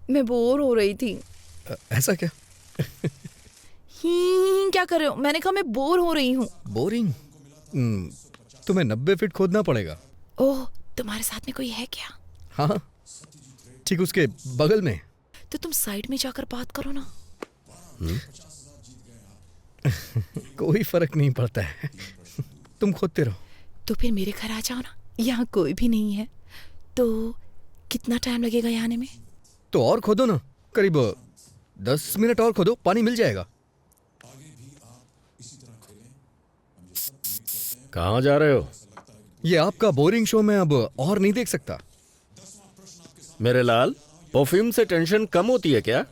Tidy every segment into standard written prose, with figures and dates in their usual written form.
मैं बोर हो रही थी। ऐसा क्या? ही क्या कर रहे हो? मैंने कहा मैं बोर हो रही हूँ। बोरिंग? तुम्हें 90 फीट खोदना पड़ेगा। ओह, तुम्हारे साथ में कोई है क्या? हाँ, ठीक उसके बगल में। तो तुम साइड में जाकर बात करो ना। कोई फर्क नहीं पड़ता है। तुम खोदते रहो। तो फिर मेरे घर आ जाओ ना, यहाँ कोई भी नहीं है। तो कितना टाइम लगेगा यहाँ आने में? तो और खोदो ना, करीब 10 मिनट और खोदो, पानी मिल जाएगा। कहाँ जा रहे हो? ये आपका बोरिंग शो मैं अब और नहीं देख सकता। मेरे लाल, परफ्यूम से टेंशन कम होती है क्या?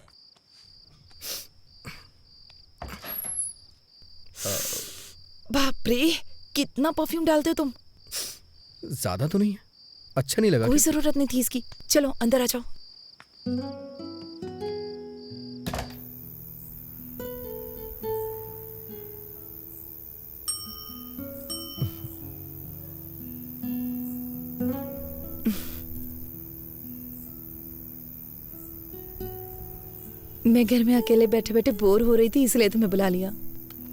बाप रे, कितना परफ्यूम डालते हो तुम? ज्यादा तो नहीं है, अच्छा नहीं लगा कोई क्या? जरूरत नहीं थी इसकी। चलो अंदर आ जाओ। मैं घर में अकेले बैठे बैठे बोर हो रही थी, इसलिए तुम्हें बुला लिया।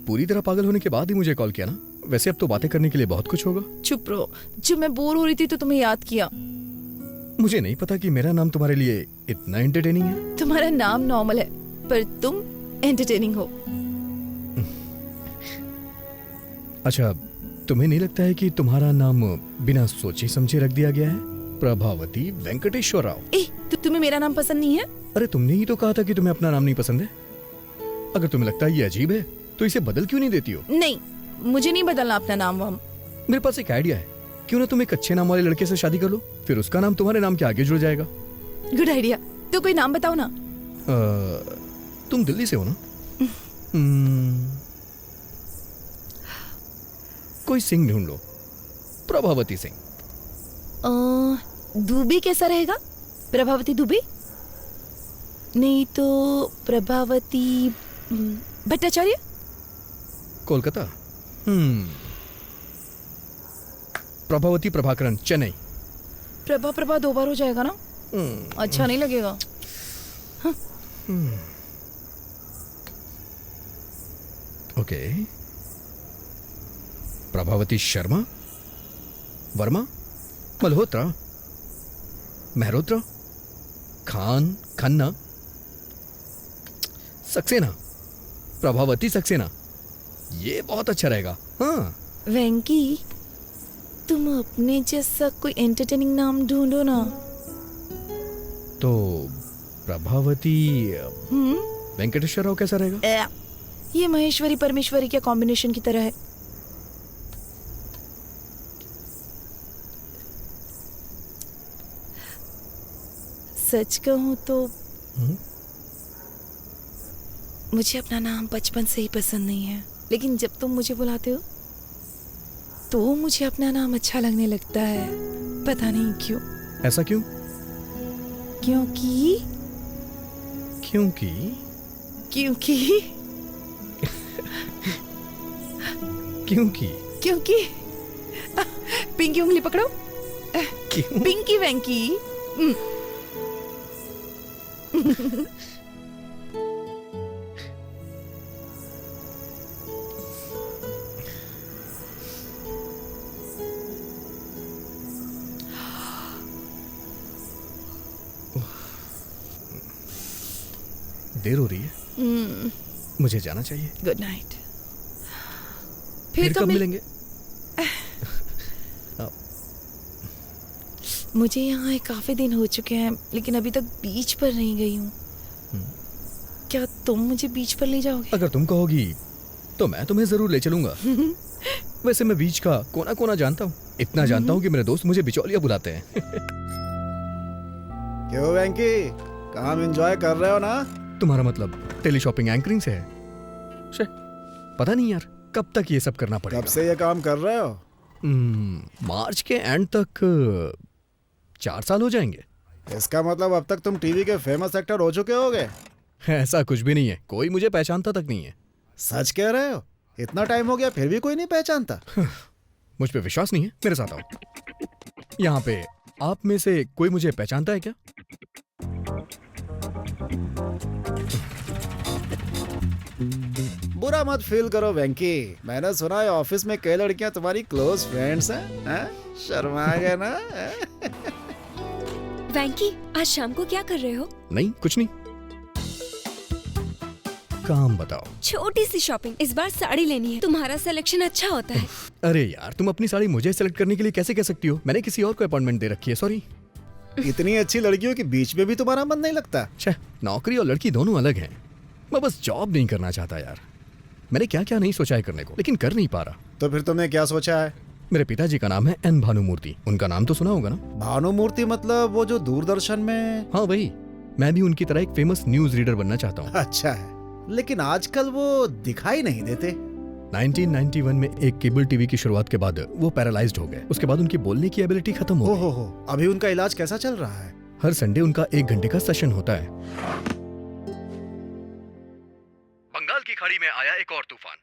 पूरी तरह पागल होने के बाद ही मुझे कॉल किया ना। वैसे अब तो बातें करने के लिए बहुत कुछ होगा। चुप रहो। जब मैं बोर हो रही थी तो तुम्हें याद किया। मुझे नहीं पता कि मेरा नाम तुम्हारे लिए इतना एंटरटेनिंग है। तुम्हारा नाम नॉर्मल है, पर तुम एंटरटेनिंग हो। अच्छा, तुम्हें नहीं लगता है कि तुम्हारा नाम बिना सोचे समझे रख दिया गया है? प्रभावती वेंकटेश्वर राव। तो तुम्हें मेरा नाम पसंद नहीं है? अरे तुमने ही तो कहा था कि तुम्हें अपना नाम नहीं पसंद है। अगर तुम्हें लगता है ये अजीब है तो इसे बदल क्यों नहीं देती हो? नहीं, मुझे नहीं बदलना अपना नाम वाम। मेरे पास एक आइडिया है। क्यों ना तुम एक अच्छे नाम वाले लड़के से शादी कर लो, फिर उसका नाम तुम्हारे नाम के आगे जुड़ जाएगा। Good idea. तो कोई नाम बताओ ना। तुम दिल्ली से हो ना? कोई सिंह ढूंढ लो, प्रभावती सिंह। दुबे कैसा रहेगा? प्रभावती दुबे? नहीं तो प्रभावती भट्टाचार्य? कोलकाता। प्रभावती प्रभाकरन, चेन्नई। प्रभा 2 बार हो जाएगा ना? अच्छा नहीं लगेगा। ओके। प्रभावती शर्मा, वर्मा, मल्होत्रा, मेहरोत्रा, खान, खन्ना, सक्सेना। प्रभावती सक्सेना, ये बहुत अच्छा रहेगा। हाँ। वेंकी, तुम अपने जैसा कोई एंटरटेनिंग नाम ढूंढो ना। तो प्रभावती वेंकटेश्वर राव कैसा रहेगा? ये महेश्वरी परमेश्वरी के कॉम्बिनेशन की तरह है। सच कहूं तो मुझे अपना नाम बचपन से ही पसंद नहीं है, लेकिन जब तुम मुझे बुलाते हो तो मुझे अपना नाम अच्छा लगने लगता है। पता नहीं क्यों। ऐसा क्यों? क्योंकि क्योंकि क्योंकि क्योंकि क्योंकि पिंकी उंगली पकड़ो। क्यों? पिंकी वेंकी। देर हो रही है, मुझे जाना चाहिए। Good night. फिर कब मिलेंगे? मुझे यहाँ काफी दिन हो चुके हैं, लेकिन अभी तक बीच पर नहीं गई हूँ। क्या तुम मुझे बीच पर ले जाओगे? अगर तुम कहोगी तो मैं तुम्हें जरूर ले चलूंगा। वैसे मैं बीच का कोना कोना जानता हूँ। इतना जानता हूँ कि मेरे दोस्त मुझे बिचौलिया बुलाते हैं। क्यों वेंकी, काम एंजॉय कर रहे हो ना? तुम्हारा मतलब टेली शॉपिंग एंकरिंग से है? पता नहीं यार, कब तक ये सब करना पड़ेगा। कब से ये काम कर रहे हो? मार्च के एंड तक 4 साल हो जाएंगे। इसका मतलब अब तक तुम टीवी के फेमस एक्टर हो चुके होगे। ऐसा कुछ भी नहीं है, कोई मुझे पहचानता तक नहीं है। सच कह रहे हो? इतना टाइम हो गया फिर भी कोई नहीं पहचानता? मुझ पे विश्वास नहीं है? मेरे साथ आओ। यहाँ पे आप में से कोई मुझे पहचानता है क्या? बुरा मत फील करो वेंकी, मैंने सुना है ऑफिस में कई लड़कियां तुम्हारी क्लोज फ्रेंड्स हैं? शर्मा गए ना? वैंकी, आज शाम को क्या कर रहे हो? नहीं, कुछ नहीं। काम बताओ। छोटी सी शॉपिंग, इस बार साड़ी लेनी है। तुम्हारा सिलेक्शन अच्छा होता है। अरे यार, तुम अपनी साड़ी मुझे सेलेक्ट करने के लिए कैसे कह सकती हो? मैंने किसी और को अपॉइंटमेंट दे रखी है, सॉरी। इतनी अच्छी लड़कियों के बीच में भी तुम्हारा मन नहीं लगता? छह, नौकरी और लड़की दोनों अलग हैं। मैं बस जॉब नहीं करना चाहता यार। मैंने क्या क्या नहीं सोचा है करने को, लेकिन कर नहीं पा रहा। तो फिर तुमने क्या सोचा है? मेरे पिताजी का नाम है एन भानुमूर्ति। उनका नाम तो सुना होगा ना? भानुमूर्ति मतलब वो जो दूरदर्शन में? हाँ वही। मैं भी उनकी तरह एक फेमस न्यूज रीडर बनना चाहता हूँ। अच्छा है, लेकिन आजकल वो दिखाई नहीं देते। 1991 में एक केबल टीवी की शुरुआत के बाद वो पैरालाइज्ड हो गए। उसके बाद उनकी बोलने की एबिलिटी खत्म हो गई। हो, अभी उनका इलाज कैसा चल रहा है? हर संडे उनका 1 घंटे का सेशन होता है। बंगाल की खाड़ी में आया एक और तूफान।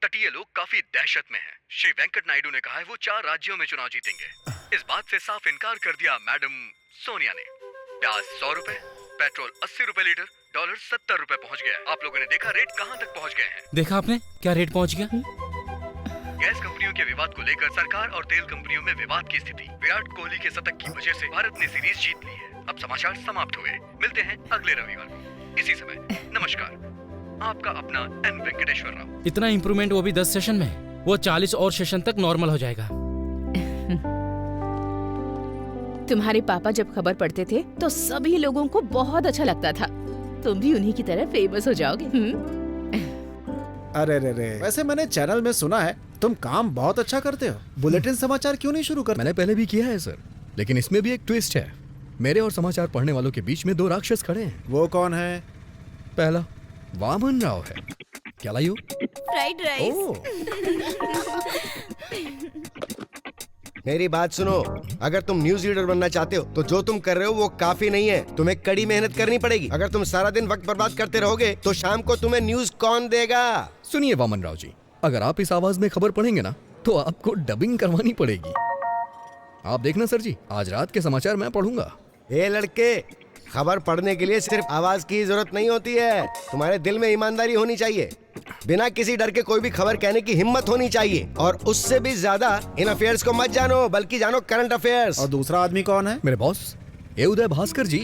तटीय लोग काफी दहशत में हैं। श्री वेंकट नायडू ने कहा है वो 4 राज्यों में चुनाव जीतेंगे। इस बात से साफ इनकार कर दिया मैडम सोनिया ने। प्याज 100 रुपए, पेट्रोल 80 रुपए लीटर, डॉलर 70 रुपए पहुंच गया। आप लोगों ने देखा रेट कहां तक पहुंच गए हैं? देखा आपने क्या रेट पहुंच गया? गैस कंपनियों के विवाद को लेकर सरकार और तेल कंपनियों में विवाद की स्थिति। विराट कोहली के शतक की वजह से भारत ने सीरीज जीत ली है। अब समाचार समाप्त हुए। मिलते हैं अगले रविवार को इसी समय। नमस्कार, आपका अपना एन वेंकटेश्वर राव। इतना इम्प्रूवमेंट, वो भी 10 सेशन में। वो 40 और सेशन तक नॉर्मल हो जाएगा। तुम्हारे पापा जब खबर पढ़ते थे तो सभी लोगों को बहुत अच्छा लगता था। तुम भी उन्हीं की तरह फेमस हो जाओगे। अरे रे, वैसे मैंने चैनल में सुना है तुम काम बहुत अच्छा करते हो। बुलेटिन समाचार क्यों नहीं शुरू करते? मैंने पहले भी किया है सर, लेकिन इसमें भी एक ट्विस्ट है। मेरे और समाचार पढ़ने वालों के बीच में 2 राक्षस खड़े हैं। वो कौन है? पहला वामन राव है। क्या लाइयो? Fried rice. मेरी बात सुनो, अगर तुम न्यूज रीडर बनना चाहते हो तो जो तुम कर रहे हो वो काफी नहीं है। तुम्हें कड़ी मेहनत करनी पड़ेगी। अगर तुम सारा दिन वक्त बर्बाद करते रहोगे तो शाम को तुम्हें न्यूज कौन देगा? सुनिए वामन राव जी, अगर आप इस आवाज में खबर पढ़ेंगे ना तो आपको डबिंग करवानी पड़ेगी। आप देखना सर जी, आज रात के समाचार मैं पढ़ूंगा। ए लड़के, खबर पढ़ने के लिए सिर्फ आवाज की जरूरत नहीं होती है। तुम्हारे दिल में ईमानदारी होनी चाहिए। बिना किसी डर के कोई भी खबर कहने की हिम्मत होनी चाहिए। और उससे भी ज्यादा इन अफेयर्स को मत जानो, बल्कि जानो करंट अफेयर्स। और दूसरा आदमी कौन है? मेरे बॉस, ये उदय भास्कर जी।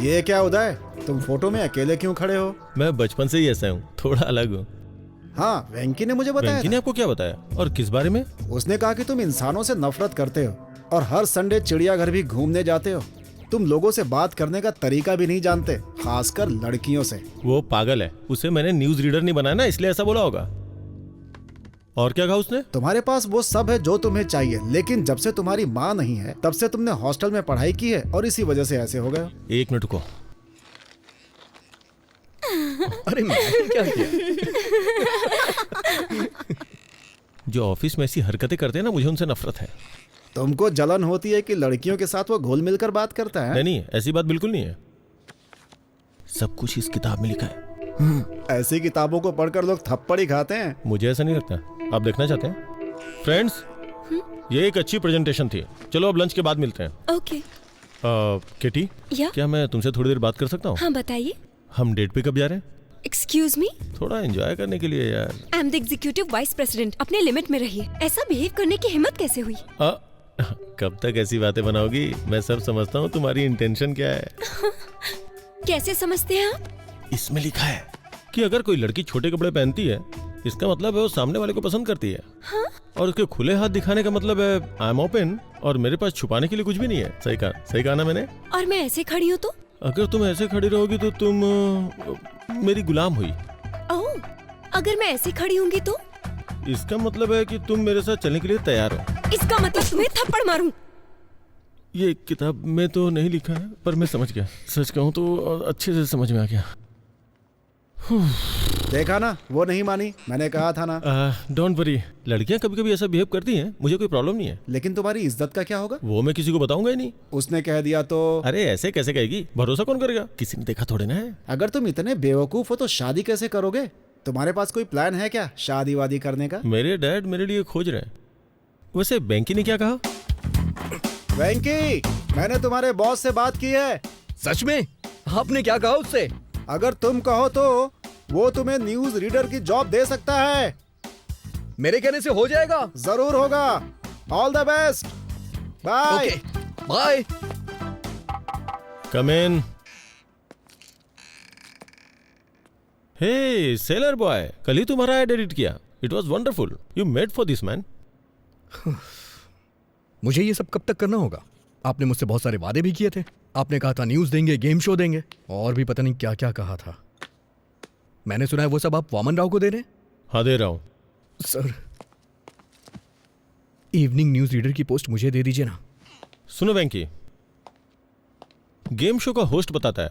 ये क्या उदय, तुम फोटो में अकेले क्यों खड़े हो? मैं बचपन से ही ऐसा हूँ, थोड़ा अलग हूँ। हाँ, वेंकी ने मुझे बताया वेंकी ने आपको क्या बताया और किस बारे में? उसने कहा कि तुम इंसानों से नफरत करते हो और हर संडे चिड़ियाघर भी घूमने जाते हो। तुम लोगों से बात करने का तरीका भी नहीं जानते, खासकर लड़कियों से। वो पागल है, उसे मैंने न्यूज रीडर नहीं बनाया ना, इसलिए ऐसा बोला होगा। और क्या कहा उसने? तुम्हारे पास वो सब है जो तुम्हें चाहिए, लेकिन जब से तुम्हारी माँ नहीं है तब से तुमने हॉस्टल में पढ़ाई की है और इसी वजह से ऐसे हो गए। 1 मिनट को। अरे मैंने क्या किया? जो ऑफिस में ऐसी हरकतें करते हैं ना, मुझे उनसे नफरत है। तुमको जलन होती है कि लड़कियों के साथ वो घुल मिलकर बात करता है? नहीं नहीं, ऐसी बात बिल्कुल नहीं है। सब कुछ इस किताब में लिखा है। ऐसी किताबों को पढ़कर लोग थप्पड़ ही खाते हैं। मुझे ऐसा नहीं लगता। आप देखना चाहते हैं? फ्रेंड्स, ये एक अच्छी प्रेजेंटेशन थी। चलो अब लंच के बाद मिलते हैं। ओके। किटी, या? क्या मैं तुमसे थोड़ी देर बात कर सकता हूँ? हाँ बताइए। हम डेट पे कब जा रहे हैं? एक्सक्यूज मी, थोड़ा एंजॉय करने के लिए यार। I am the executive vice president. अपने लिमिट में रहिए। ऐसा बिहेव करने की हिम्मत कैसे हुई? कब तक ऐसी बातें बनाओगी? मैं सब समझता हूँ तुम्हारी इंटेंशन क्या है। कैसे समझते हैं आप? इसमें लिखा है कि अगर कोई लड़की छोटे कपड़े पहनती है, इसका मतलब है वो सामने वाले को पसंद करती है। हाँ? और उसके खुले हाथ दिखाने का मतलब है आई एम ओपन, और मेरे पास छुपाने के लिए कुछ भी नहीं है। सही कहा ना मैंने? और मैं ऐसे खड़ी हूँ तो? अगर तुम ऐसे खड़ी रहोगी तो तुम मेरी गुलाम हुई। ओह, अगर मैं ऐसे खड़ी होंगी तो? इसका मतलब है कि तुम मेरे साथ चलने के लिए तैयार हो। इसका मतलब तुम्हें थप्पड़ मारूं? ये किताब में तो नहीं लिखा है, पर मैं समझ गया। सच कहूँ तो अच्छे से समझ में आ गया। देखा ना, वो नहीं मानी, मैंने कहा था ना। डोंट वरी, लड़कियां कभी कभी ऐसा बिहेव करती हैं, मुझे कोई प्रॉब्लम नहीं है। लेकिन तुम्हारी इज्जत का क्या होगा? वो मैं किसी को बताऊंगा ही नहीं। उसने कह दिया तो? अरे ऐसे कैसे कहेगी? भरोसा कौन करेगा? किसी ने देखा थोड़े ना है। अगर तुम इतने बेवकूफ हो तो शादी कैसे करोगे? तुम्हारे पास कोई प्लान है क्या शादी वादी करने का? मेरे डैड मेरे लिए खोज रहे हैं। वैसे बैंकी ने क्या कहा? वेंकी, मैंने तुम्हारे बॉस से बात की है। सच में? आपने क्या कहा उससे? अगर तुम कहो तो वो तुम्हें न्यूज रीडर की जॉब दे सकता है। मेरे कहने से हो जाएगा? जरूर होगा। All the best. Bye. Okay, bye. Come in. Hey sailor boy, कल ही तुम्हारा एड एडिट किया। It was wonderful. You made for this man. मुझे ये सब कब तक करना होगा? आपने मुझसे बहुत सारे वादे भी किए थे। आपने कहा था न्यूज देंगे, गेम शो देंगे, और भी पता नहीं क्या क्या कहा था। मैंने सुना है वो सब आप वामन राव को दे रहे हैं। हाँ, दे रहा हूं। सर, इवनिंग न्यूज रीडर की पोस्ट मुझे दे दीजिए ना। सुनो वेंकी, गेम शो का होस्ट बताता है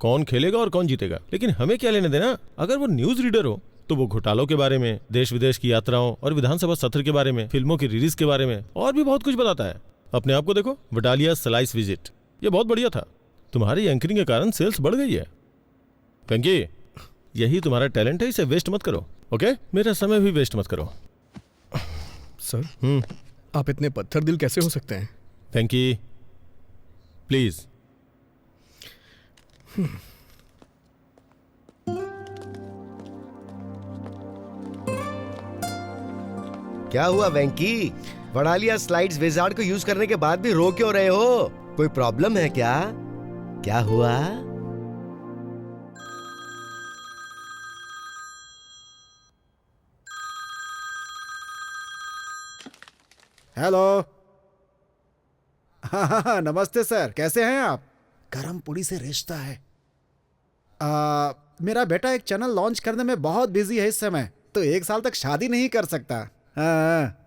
कौन खेलेगा और कौन जीतेगा, लेकिन हमें क्या लेने देना। अगर वो न्यूज रीडर हो तो वो घोटालों के बारे में, देश विदेश की यात्राओं और विधानसभा सत्र के बारे में, फिल्मों की रिलीज के बारे में और भी बहुत कुछ बताता है। अपने आप को देखो, वडालिया स्लाइस विजिट, ये बहुत बढ़िया था। तुम्हारी एंकरिंग के कारण सेल्स बढ़ गई है। वेंकी, यही तुम्हारा टैलेंट है, इसे वेस्ट मत करो। ओके, मेरा समय भी वेस्ट मत करो। सर, आप इतने पत्थर दिल कैसे हो सकते हैं? वेंकी प्लीज। क्या हुआ वेंकी? वडालिया स्लाइड्स विजार्ड को यूज करने के बाद भी रो क्यों रहे हो? कोई प्रॉब्लम है क्या? क्या हुआ? हेलो। हाँ, नमस्ते सर, कैसे हैं आप? गरम पूड़ी से रिश्ता है। मेरा बेटा एक चैनल लॉन्च करने में बहुत बिजी है इस समय, तो 1 साल तक शादी नहीं कर सकता। हाँ।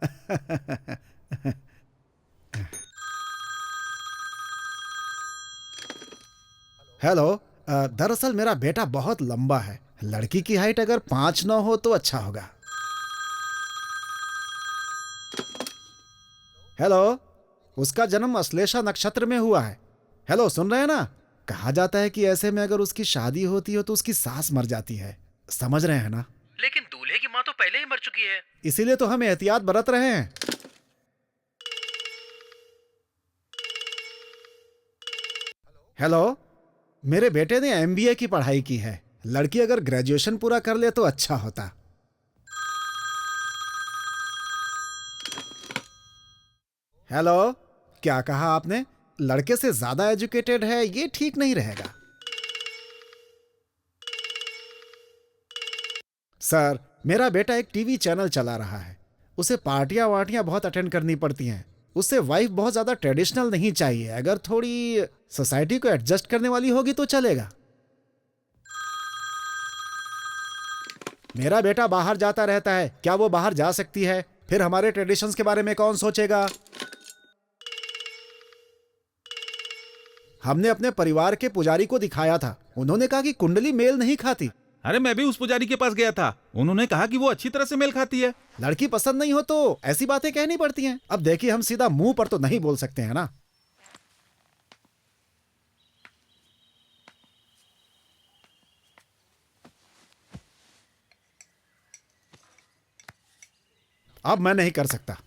हेलो। दरअसल मेरा बेटा बहुत लंबा है। लड़की की हाइट अगर 5'9" हो तो अच्छा होगा। हेलो। उसका जन्म अश्लेषा नक्षत्र में हुआ है। हेलो, सुन रहे हैं ना? कहा जाता है कि ऐसे में अगर उसकी शादी होती हो तो उसकी सास मर जाती है। समझ रहे हैं ना? लेकिन दूल्हे की माँ तो पहले ही मर चुकी है। इसीलिए तो हम एहतियात बरत रहे हैं। हेलो। मेरे बेटे ने MBA की पढ़ाई की है। लड़की अगर ग्रेजुएशन पूरा कर ले तो अच्छा होता। हेलो। क्या कहा आपने? लड़के से ज्यादा एजुकेटेड है, ये ठीक नहीं रहेगा। सर, मेरा बेटा एक टीवी चैनल चला रहा है। उसे पार्टियां वार्टियां बहुत अटेंड करनी पड़ती हैं। उससे वाइफ बहुत ज्यादा ट्रेडिशनल नहीं चाहिए। अगर थोड़ी सोसाइटी को एडजस्ट करने वाली होगी तो चलेगा। मेरा बेटा बाहर जाता रहता है। क्या वो बाहर जा सकती है? फिर हमारे ट्रेडिशंस के बारे में कौन सोचेगा? हमने अपने परिवार के पुजारी को दिखाया था। उन्होंने कहा कि कुंडली मेल नहीं खाती। अरे मैं भी उस पुजारी के पास गया था। उन्होंने कहा कि वो अच्छी तरह से मेल खाती है। लड़की पसंद नहीं हो तो ऐसी बातें कहनी पड़ती हैं। अब देखिए, हम सीधा मुंह पर तो नहीं बोल सकते हैं ना। अब मैं नहीं कर सकता।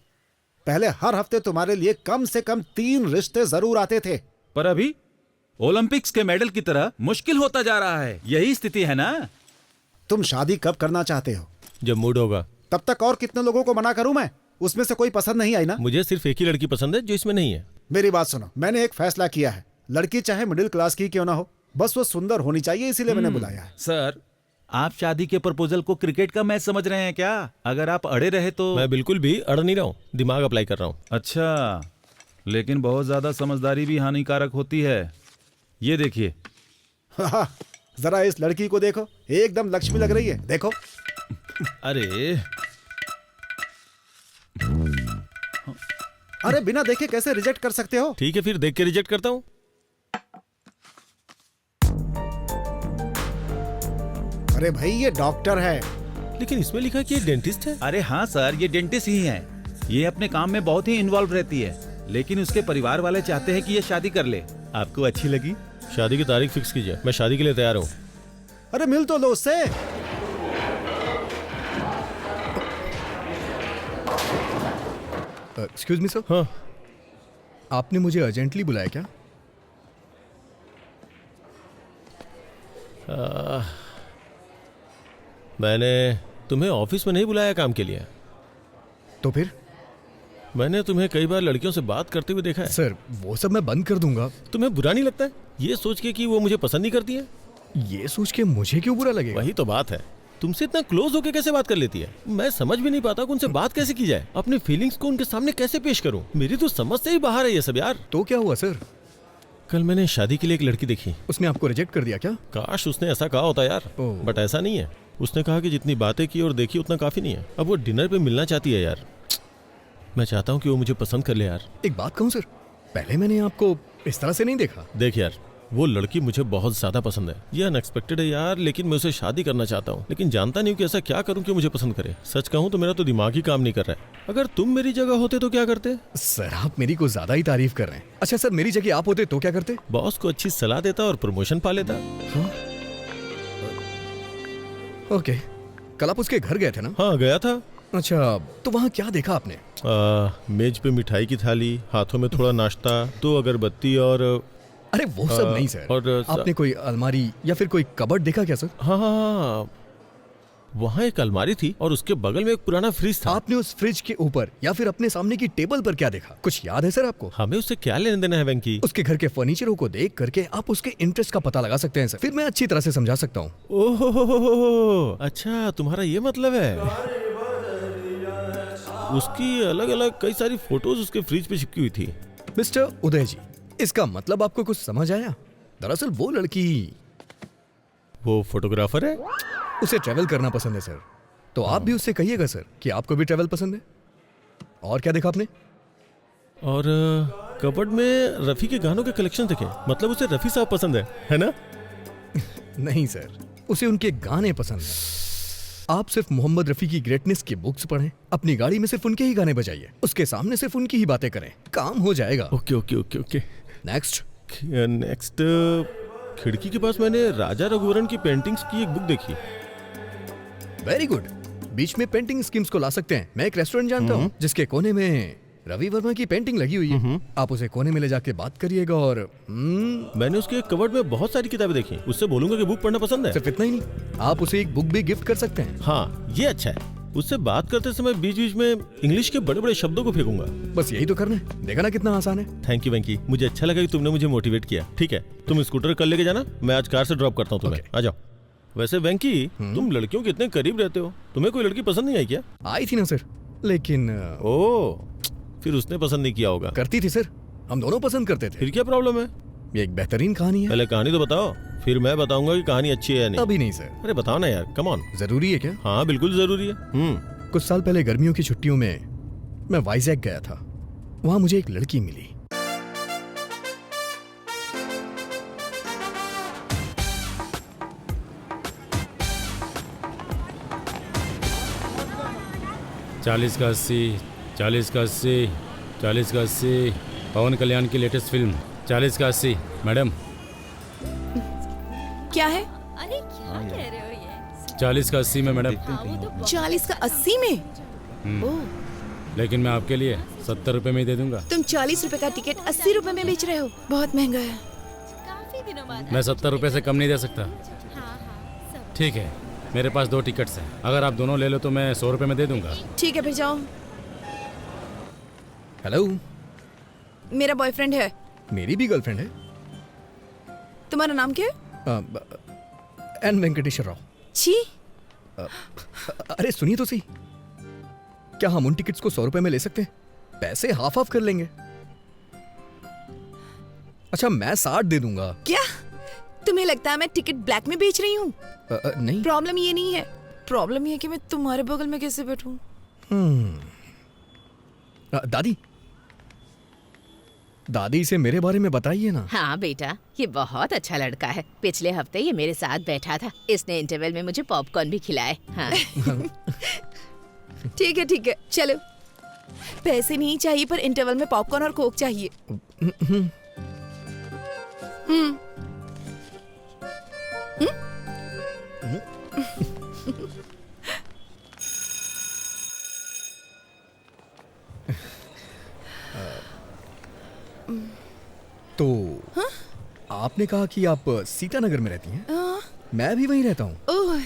पहले हर हफ्ते तुम्हारे लिए कम से कम 3 रिश्ते जरूर आते थे। पर अभी ओलंपिक्स के मेडल की तरह मुश्किल होता जा रहा है। यही स्थिति है ना? तुम शादी कब करना चाहते हो? जब मूड होगा। तब तक और कितने लोगों को मना करूं मैं? उसमें से कोई पसंद नहीं आई ना? मुझे सिर्फ एक ही लड़की पसंद है जो इसमें नहीं है। मेरी बात सुनो, मैंने एक फैसला किया है। लड़की चाहे मिडिल क्लास की क्यों ना हो, बस वो सुंदर होनी चाहिए, इसीलिए मैंने बुलाया है। सर, आप शादी के प्रपोजल को क्रिकेट का मैच समझ रहे हैं क्या? अगर आप अड़े रहे तो। मैं बिल्कुल भी अड़ नहीं रहा हूँ, दिमाग अप्लाई कर रहा हूँ। अच्छा, लेकिन बहुत ज्यादा समझदारी भी हानिकारक होती है। ये देखिए। जरा इस लड़की को देखो, एकदम लक्ष्मी लग रही है। देखो। अरे बिना देखे कैसे रिजेक्ट कर सकते हो? ठीक है, फिर देख के रिजेक्ट करता हूँ। अरे भाई, ये डॉक्टर है। लेकिन इसमें लिखा है कि ये डेंटिस्ट है। अरे हाँ सर, ये डेंटिस्ट ही है। ये अपने काम में बहुत ही इन्वॉल्व रहती है, लेकिन उसके परिवार वाले चाहते हैं कि ये शादी कर ले। आपको अच्छी लगी? शादी की तारीख फिक्स कीजिए, मैं शादी के लिए तैयार हूँ। अरे मिल तो लो उससे। Excuse me sir. हाँ, आपने मुझे अर्जेंटली बुलाया क्या? मैंने तुम्हें ऑफिस में नहीं बुलाया काम के लिए। तो फिर? मैंने तुम्हें कई बार लड़कियों से बात करते हुए देखा है। सर वो सब मैं बंद कर दूंगा। तुम्हें बुरा नहीं लगता है ये सोच के कि वो मुझे पसंद नहीं करती है? ये सोच के मुझे क्यों बुरा लगेगा? वही तो बात है, तुमसे इतना क्लोज होके कैसे बात कर लेती है? मैं समझ भी नहीं पाता कि उनसे बात कैसे की जाए, अपनी फीलिंग्स को उनके सामने कैसे पेश करूं। मेरी तो समझ से ही बाहर है ये सब यार। तो क्या हुआ सर? कल मैंने शादी के लिए एक लड़की देखी। उसने आपको रिजेक्ट कर दिया क्या? काश उसने ऐसा कहा होता यार, बट ऐसा नहीं है। उसने कहा कि जितनी बातें की और देखी उतना काफी नहीं है। अब वो डिनर पे मिलना चाहती है यार। मैं चाहता हूँ कि वो मुझे पसंद कर ले यार। एक बात कहूँ सर, पहले मैंने आपको इस तरह से नहीं देखा। देख यार, वो लड़की मुझे बहुत ज्यादा पसंद है। ये अनएक्सपेक्टेड है यार, लेकिन मैं उसे शादी करना चाहता हूँ, लेकिन जानता नहीं हूँ कि ऐसा क्या करूँ कि मुझे पसंद करे। सच कहूँ तो मेरा तो दिमाग ही काम नहीं कर रहा है। अगर तुम मेरी जगह होते तो क्या करते? सर आप मेरी कुछ ज्यादा ही तारीफ कर रहे हैं। अच्छा सर, मेरी जगह आप होते तो क्या करते? बॉस को अच्छी सलाह देता और प्रमोशन पा लेता। हाँ? ओके, कल आप उसके घर गए थे ना? हाँ गया था। अच्छा, तो वहाँ क्या देखा आपने? मेज पे मिठाई की थाली, हाथों में थोड़ा नाश्ता, 2 अगरबत्ती और अरे वो सब नहीं सर। और आपने कोई अलमारी या फिर कोई कबर्ड देखा क्या सर? हाँ, वहाँ एक अलमारी थी और उसके बगल में एक पुराना फ्रिज था। आपने उस फ्रिज के ऊपर या फिर अपने सामने की टेबल पर क्या देखा? कुछ याद है सर आपको? हमें उससे क्या लेने देना है वेंकी? उसके घर के फर्नीचरों को देख करके आप उसके इंटरेस्ट का पता लगा सकते हैं सर। फिर मैं अच्छी तरह से समझा सकता हूँ। ओह अच्छा, तुम्हारा ये मतलब है। उसकी अलग अलग कई सारी फोटोज उसके फ्रिज पे चिपकी हुई थी। मिस्टर उदय जी, इसका मतलब आपको कुछ समझ आया? दरअसल वो लड़की, वो फोटोग्राफर है। उसे ट्रैवल करना पसंद है सर। तो आप भी उससे कहिएगा सर कि आपको भी ट्रैवल पसंद है। और क्या देखा आपने? और कबर्ड में रफी के गानों के कलेक्शन देखे। मतलब उसे रफी साहब पसंद है ना? नहीं सर, उसे उनके गाने पसंद है। आप सिर्फ मोहम्मद रफी की ग्रेटनेस की बुक्स पढ़ें, अपनी गाड़ी में सिर्फ उनके ही गाने बजाइए, उसके सामने सिर्फ उनकी ही बातें करें, काम हो जाएगा। Okay okay okay okay. Next खिड़की के पास मैंने राजा रघुवरन की पेंटिंग्स की एक बुक देखी। Very good. बीच में पेंटिंग स्कीम्स को ला सकते हैं। मैं एक रेस्टोरेंट जानता हूँ जिसके कोने में रवि वर्मा की पेंटिंग लगी हुई है। आप उसे कोने में ले जाके बात करिएगा और मैंने उसके कबर्ड में बहुत सारी किताबें देखी। उससे बोलूंगा कि बुक पढ़ना पसंद है। सिर्फ इतना ही नहीं, आप उसे एक बुक भी गिफ्ट कर सकते हैं। हाँ ये अच्छा है। उससे बात करते समय बीच बीच में इंग्लिश के बड़े बड़े शब्दों को फेंकूंगा। बस यही तो करना है। देखा ना कितना आसान है। थैंक यू वेंकी, मुझे अच्छा लगा कि तुमने मुझे मोटिवेट किया। ठीक है, तुम स्कूटर कल लेके जाना, मैं आज कार से ड्रॉप करता हूँ तुम्हें। आ जाओ। वैसे वेंकी, तुम लड़कियों के इतने करीब रहते हो, तुम्हें कोई लड़की पसंद नहीं आई क्या? आई थी ना सर, लेकिन फिर उसने पसंद नहीं किया होगा। करती थी सर, हम दोनों पसंद करते थे। फिर क्या प्रॉब्लम है? ये एक बेहतरीन कहानी है। पहले कहानी तो बताओ, फिर मैं बताऊंगा कि कहानी अच्छी है या नहीं। अभी नहीं सर। अरे बताओ ना यार, कम ऑन। जरूरी है क्या? हाँ बिल्कुल जरूरी है। कुछ साल पहले गर्मियों की छुट्टियों में मैं वाइजैक गया था। वहां मुझे एक लड़की मिली। चालीस का 80, 40 का 80, 40 का 80। पवन कल्याण की लेटेस्ट फिल्म 40 का 80। मैडम क्या है? अरे क्या कह रहे हो ये? 40 का 80 में मैडम। 40 का 80 में? ओह, लेकिन मैं आपके लिए 70 रुपए में ही दे दूंगा। तुम 40 रुपए का टिकट 80 रुपए में बेच रहे हो, बहुत महंगा है। काफी दिनों बाद। मैं 70 रुपए से कम नहीं दे सकता। ठीक है, मेरे पास 2 टिकट्स हैं। अगर आप दोनों ले लो तो मैं 100 रुपए में दे दूंगा। ठीक है फिर जाओ। हेलो, मेरा बॉयफ्रेंड है। मेरी भी गर्लफ्रेंड है। तुम्हारा नाम क्या है? एन वेंकटेश्वर राव। छी। अरे सुनिए तो सही, क्या हम उन टिकट्स को 100 रुपए में ले सकते हैं? पैसे हाफ हाफ कर लेंगे। अच्छा मैं 60 दे दूंगा। क्या तुम्हें लगता है मैं टिकट ब्लैक में बेच रही हूँ? नहीं। प्रॉब्लम ये नहीं है, प्रॉब्लम ये है कि मैं तुम्हारे बगल में कैसे बैठूं। दादी, दादी से मेरे बारे में बताइए ना। हाँ बेटा, ये बहुत अच्छा लड़का है। पिछले हफ्ते ये मेरे साथ बैठा था। इसने इंटरवल में मुझे पॉपकॉर्न भी खिलाए। हाँ। ठीक है चलो। पैसे नहीं चाहिए पर इंटरवल में पॉपकॉर्न और कोक चाहिए। तो आपने कहा कि आप सीतानगर में रहती हैं। मैं भी वहीं रहता हूँ। ओह,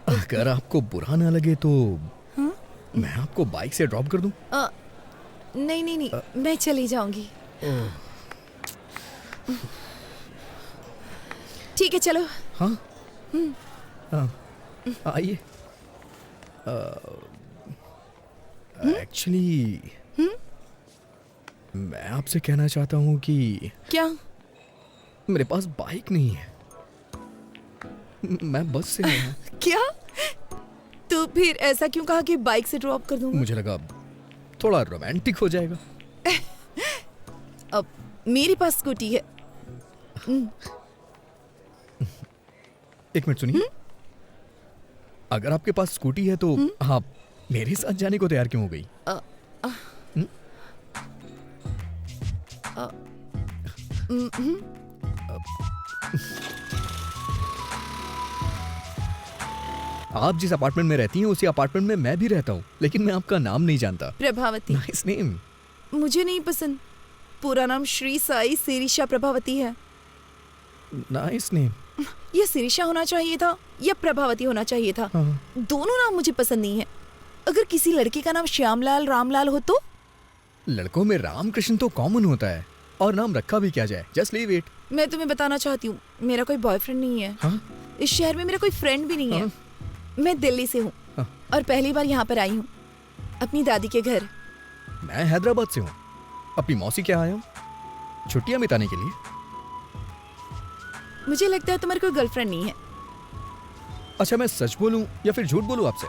अगर आपको बुरा ना लगे तो मैं आपको बाइक से ड्रॉप कर दूं? नहीं नहीं नहीं, मैं चली जाऊंगी। ठीक है, चलो। हाँ आइए। एक्चुअली मैं आपसे कहना चाहता हूँ कि क्या? मेरे पास बाइक नहीं है, मैं बस से आया। क्या? तो फिर ऐसा क्यों कहा कि बाइक से ड्रॉप कर दूंगा? मुझे लगा थोड़ा रोमांटिक हो जाएगा। अब मेरे पास स्कूटी है। एक मिनट सुनिए। अगर आपके पास स्कूटी है तो आप मेरे साथ जाने को तैयार क्यों हो गई? आप जिस अपार्टमेंट में रहती हैं उसी अपार्टमेंट में मैं भी रहता हूँ, लेकिन मैं आपका नाम नहीं जानता। प्रभावती। Nice name. मुझे नहीं पसंद। पूरा नाम श्री साई सिरिशा प्रभावती है। Nice name. यह सिरिशा होना चाहिए था या प्रभावती होना चाहिए था। दोनों नाम मुझे पसंद नहीं है। अगर किसी लड़की का नाम श्यामलाल रामलाल हो तो? लड़कों में रामकृष्ण तो कॉमन होता है, और नाम रखा भी क्या जाए। Just leave it. मैं तुम्हें बताना चाहती हूँ, मेरा कोई बॉयफ्रेंड नहीं है। इस शहर में मेरा कोई फ्रेंड भी नहीं है। मैं दिल्ली से हूँ और पहली बार यहाँ पर आई हूँ, अपनी दादी के घर। मैं हैदराबाद से हूँ, अपनी मौसी के आया हूँ छुट्टियाँ बिताने के लिए। मुझे लगता है तुम्हारी कोई गर्लफ्रेंड नहीं है। अच्छा, मैं सच बोलूं या फिर झूठ बोलूं आपसे?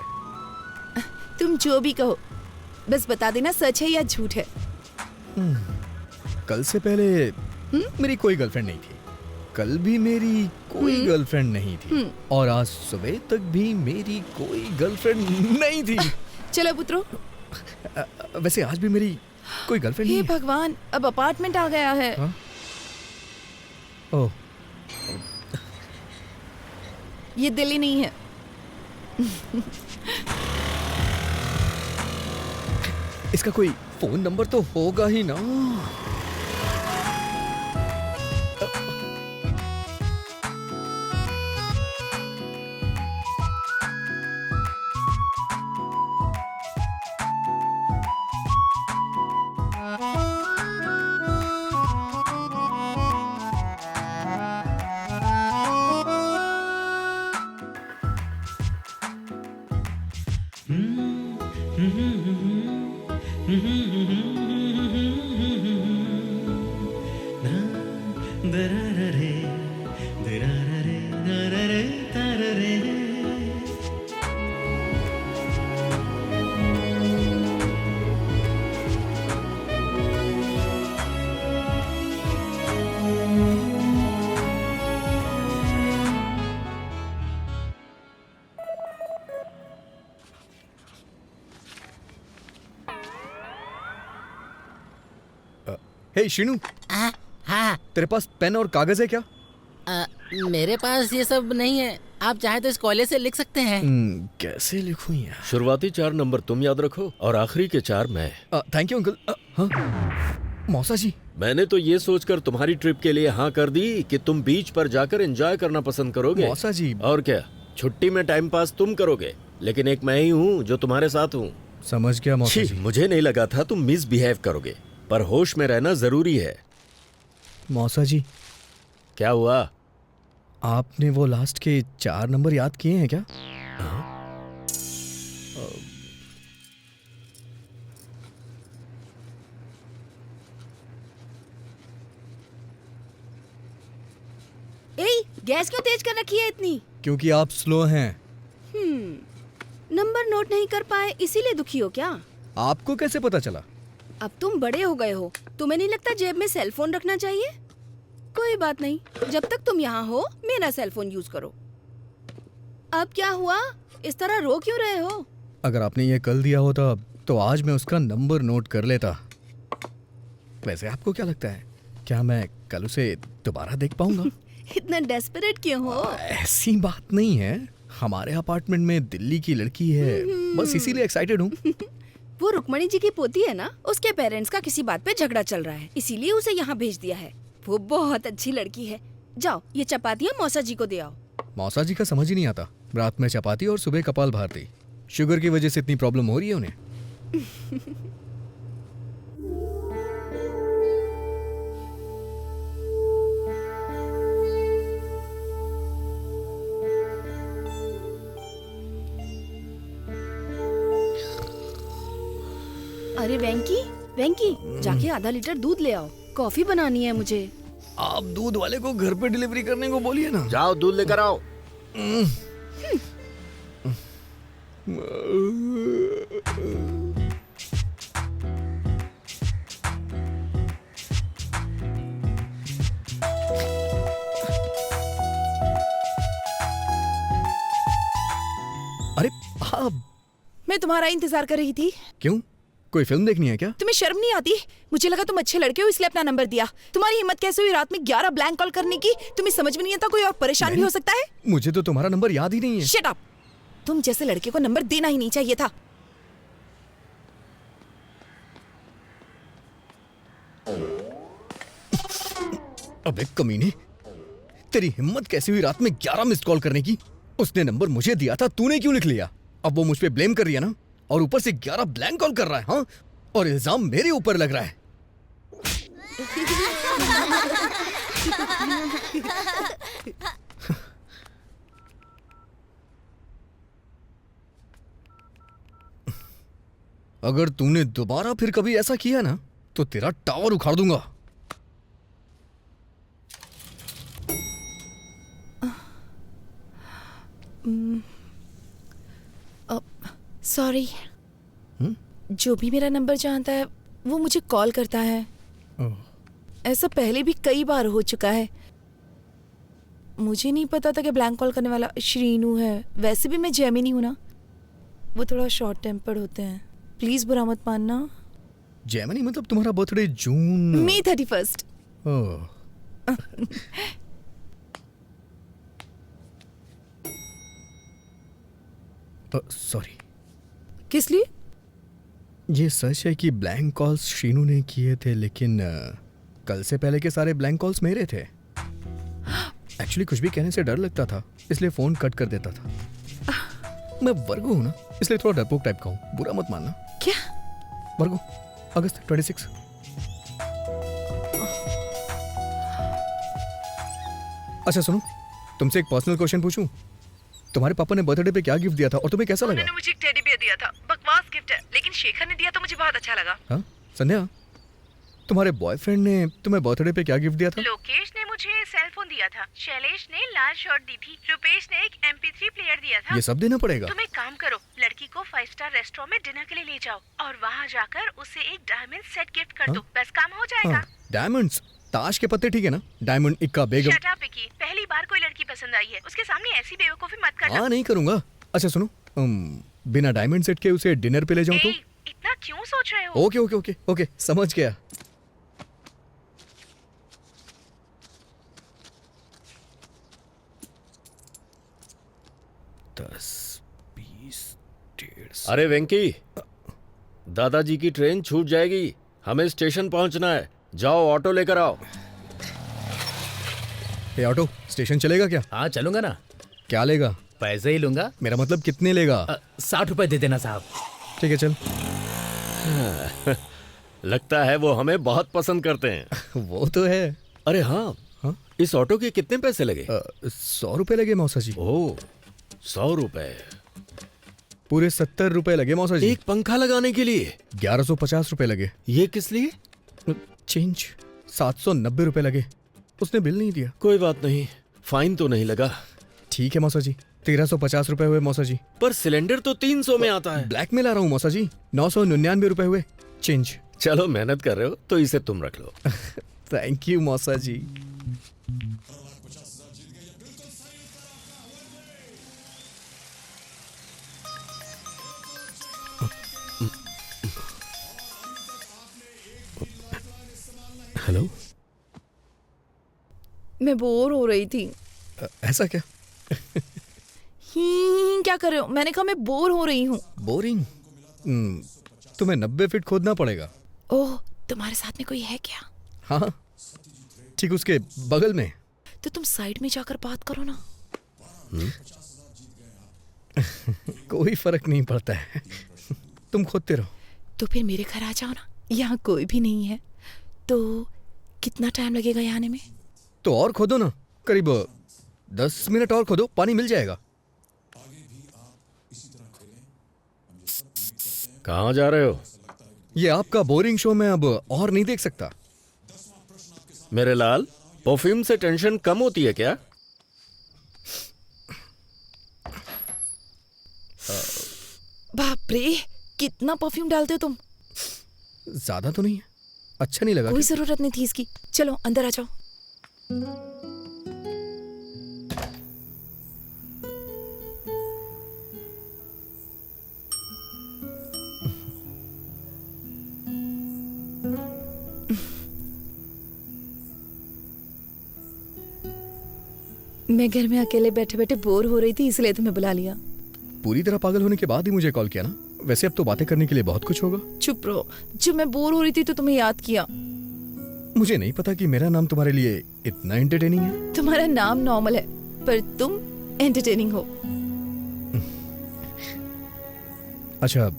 तुम जो भी कहो, बस बता देना सच है या झूठ है। कल से पहले मेरी कोई गर्लफ्रेंड नहीं थी, कल भी मेरी कोई गर्लफ्रेंड नहीं थी, और आज सुबह तक भी मेरी कोई गर्लफ्रेंड नहीं थी। चलो पुत्रो। वैसे आज भी मेरी कोई गर्लफ्रेंड नहीं है। हे भगवान, अब अपार्टमेंट आ गया है। ओह, ये दिल्ली नहीं है। इसका कोई फोन नंबर तो होगा ही ना। हे शीनू, हाँ। तेरे पास पेन और कागज है क्या? मेरे पास ये सब नहीं है। आप चाहे तो इस कॉलेज से लिख सकते हैं। कैसे लिखूं यार? शुरुआती 4 नंबर तुम याद रखो और आखिरी के 4 मैं। Thank you uncle. हाँ मौसा जी, मैंने तो ये सोचकर तुम्हारी ट्रिप के लिए हाँ कर दी कि तुम बीच पर जाकर एंजॉय करना पसंद करोगे। मौसा जी, और क्या, छुट्टी में टाइम पास तुम करोगे, लेकिन एक मैं ही हूँ जो तुम्हारे साथ हूँ। समझ गया मौसा जी। मुझे नहीं लगा था तुम मिसबिहेव करोगे, पर होश में रहना जरूरी है। मौसा जी, क्या हुआ? आपने वो लास्ट के 4 नंबर याद किए हैं क्या? गैस क्यों तेज कर रखी है इतनी? क्योंकि आप स्लो हैं। नंबर नोट नहीं कर पाए इसीलिए दुखी हो क्या? आपको कैसे पता चला? अब तुम बड़े हो गए हो, तुम्हें नहीं लगता जेब में सेल फोन रखना चाहिए? कोई बात नहीं, जब तक तुम यहाँ हो मेरा सेल फोन यूज करो। अब क्या हुआ, इस तरह रो क्यों रहे हो? अगर आपने ये कल दिया होता तो आज मैं उसका नंबर नोट कर लेता। वैसे आपको क्या लगता है, क्या मैं कल उसे दोबारा देख पाऊंगा? इतना डेस्परेट क्यों हो? ऐसी बात नहीं है, हमारे अपार्टमेंट में दिल्ली की लड़की है, बस इसीलिए एक्साइटेड हूँ। वो रुक्मणी जी की पोती है ना, उसके पेरेंट्स का किसी बात पे झगड़ा चल रहा है, इसीलिए उसे यहाँ भेज दिया है। वो बहुत अच्छी लड़की है। जाओ ये चपातियाँ मौसा जी को दे आओ। मौसा जी का समझ ही नहीं आता, रात में चपाती और सुबह कपाल भारती। शुगर की वजह से इतनी प्रॉब्लम हो रही है उन्हें। अरे वेंकी, वेंकी जाके आधा लीटर दूध ले आओ, कॉफी बनानी है मुझे। आप दूध वाले को घर पे डिलीवरी करने को बोलिए ना। जाओ दूध लेकर आओ। अरे आप, मैं तुम्हारा इंतजार कर रही थी। क्यों, कोई फिल्म देखनी है क्या? तुम्हें शर्म नहीं आती? मुझे लगा तुम अच्छे लड़के हो इसलिए अपना नंबर दिया। तुम्हारी हिम्मत कैसे हुई रात में 11 ब्लैंक कॉल करने की? तुम्हें समझ में नहीं आता कोई और परेशान भी हो सकता है? मुझे तो तुम्हारा नंबर याद ही नहीं है। Shut up! तुम जैसे लड़के को नंबर देना ही नहीं चाहिए था। अबे कमीने, तेरी हिम्मत कैसे हुई रात में 11 मिस्ड कॉल करने की? उसने नंबर मुझे दिया था, तूने क्यों लिख लिया? अब वो मुझ पे ब्लेम कर रही है ना, और ऊपर से 11 ब्लैंक कॉल कर रहा है। हाँ, और इल्जाम मेरे ऊपर लग रहा है। अगर तूने दोबारा फिर कभी ऐसा किया ना तो तेरा टावर उखाड़ दूंगा। सॉरी। जो भी मेरा नंबर जानता है वो मुझे कॉल करता है। ऐसा पहले भी कई बार हो चुका है। मुझे नहीं पता था कि ब्लैंक कॉल करने वाला श्रीनू है। वैसे भी मैं जेमिनी हूं ना, वो थोड़ा शॉर्ट टेम्पर्ड होते हैं। प्लीज बुरा मत मानना। जेमिनी मतलब तुम्हारा बर्थडे जून मई 31। सॉरी। किस लिए? ये सच है कि ब्लैंक कॉल्स शीनू ने किए थे, लेकिन कल से पहले के सारे ब्लैंक कॉल्स मेरे थे। एक्चुअली कुछ भी कहने से डर लगता था, इसलिए फोन कट कर देता था। मैं वर्गो हूं ना, इसलिए थोड़ा डरपोक टाइप का हूं, बुरा मत मानना। क्या? वर्गो, अगस्त 26। अच्छा सुनो, तुमसे एक पर्सनल क्वेश्चन पूछूं? तुम्हारे पापा ने बर्थडे पे क्या गिफ्ट दिया था और तुम्हें कैसा लगा? उन्होंने मुझे एक टेडी बियर दिया था। बकवास गिफ्ट है, लेकिन शेखर ने दिया तो मुझे बहुत अच्छा लगा। हाँ संध्या, तुम्हारे बॉयफ्रेंड ने तुम्हें बर्थडे पे क्या गिफ्ट दिया था? लोकेश ने मुझे सेल फोन दिया था, शैलेश ने लाल शर्ट दी थी, रुपेश ने एक MP3 प्लेयर दिया था। ये सब देना पड़ेगा? तुम एक काम करो, लड़की को 5 स्टार रेस्टोरेंट में डिनर के लिए ले जाओ और वहाँ जाकर उसे एक डायमंड सेट गिफ्ट कर दो। बस काम हो जाएगा। डायमंड्स? ताश के पत्ते ठीक है ना? डायमंड, इक्का, बेगम। शट अप विकी, पहली बार कोई लड़की पसंद आई है, उसके सामने ऐसी बेवकूफी मत करना। हाँ नहीं करूंगा। अच्छा सुनो, बिना डायमंड सेट के उसे डिनर पे ले जाऊं तो? इतना क्यों सोच रहे हो? ओके ओके ओके ओके, समझ गया। अरे वेंकी, दादाजी की ट्रेन छूट जाएगी, हमें स्टेशन पहुंचना है। जाओ ऑटो लेकर आओ। ये ऑटो स्टेशन चलेगा क्या? हाँ चलूंगा ना। क्या लेगा? पैसे ही लूंगा। मेरा मतलब कितने लेगा? 60 रुपए दे देना साहब। ठीक है चल। लगता है वो हमें बहुत पसंद करते हैं। वो तो है। अरे हाँ, इस ऑटो के कितने पैसे लगे? 100 रुपए लगे मौसा जी। ओह, 100 रुपए? पूरे 70 रुपए लगे मौसा जी। एक पंखा लगाने के लिए 1150 रुपए लगे। ये किस लिए? चेंज 790 रुपए लगे। उसने बिल नहीं दिया। कोई बात नहीं, फाइन तो नहीं लगा। ठीक है मौसा जी, 1350 रुपए हुए मौसा जी। पर सिलेंडर तो 300 में आता है। ब्लैक में ला रहा हूँ मौसा जी। 999 रुपए हुए चेंज। चलो मेहनत कर रहे हो तो इसे तुम रख लो। थैंक यू मौसा जी। हेलो, मैं बोर हो रही थी। ऐसा क्या? क्या कर रहे हो? मैंने कहा मैं बोर हो रही हूँ। बोरिंग? तुम्हें 90 फीट खोदना पड़ेगा। ओह, तुम्हारे साथ में कोई है क्या? हाँ, ठीक उसके बगल में। तो तुम साइड में जाकर बात करो ना। कोई फर्क नहीं पड़ता है, तुम खोदते रहो। तो फिर मेरे घर आ जाओ ना, यहाँ कोई भी नहीं है। तो कितना टाइम लगेगा यहाँ आने में? तो और खोदो ना, करीब 10 मिनट और खोदो, पानी मिल जाएगा। कहाँ जा रहे हो? ये आपका बोरिंग शो मैं अब और नहीं देख सकता। मेरे लाल, परफ्यूम से टेंशन कम होती है क्या? बाप रे, कितना परफ्यूम डालते हो तुम? ज्यादा तो नहीं है, अच्छा नहीं लगा कोई क्या? जरूरत नहीं थी इसकी। चलो अंदर आ जाओ। मैं घर में अकेले बैठे बैठे बोर हो रही थी, इसलिए तुम्हें बुला लिया। पूरी तरह पागल होने के बाद ही मुझे कॉल किया ना। वैसे अब तो बातें करने के लिए बहुत कुछ होगा। चुप रहो, जब मैं बोर हो रही थी तो तुम्हें याद किया। मुझे नहीं पता कि मेरा नाम तुम्हारे लिए इतना एंटरटेनिंग है। तुम्हारा नाम नॉर्मल है, पर तुम एंटरटेनिंग हो। अच्छा,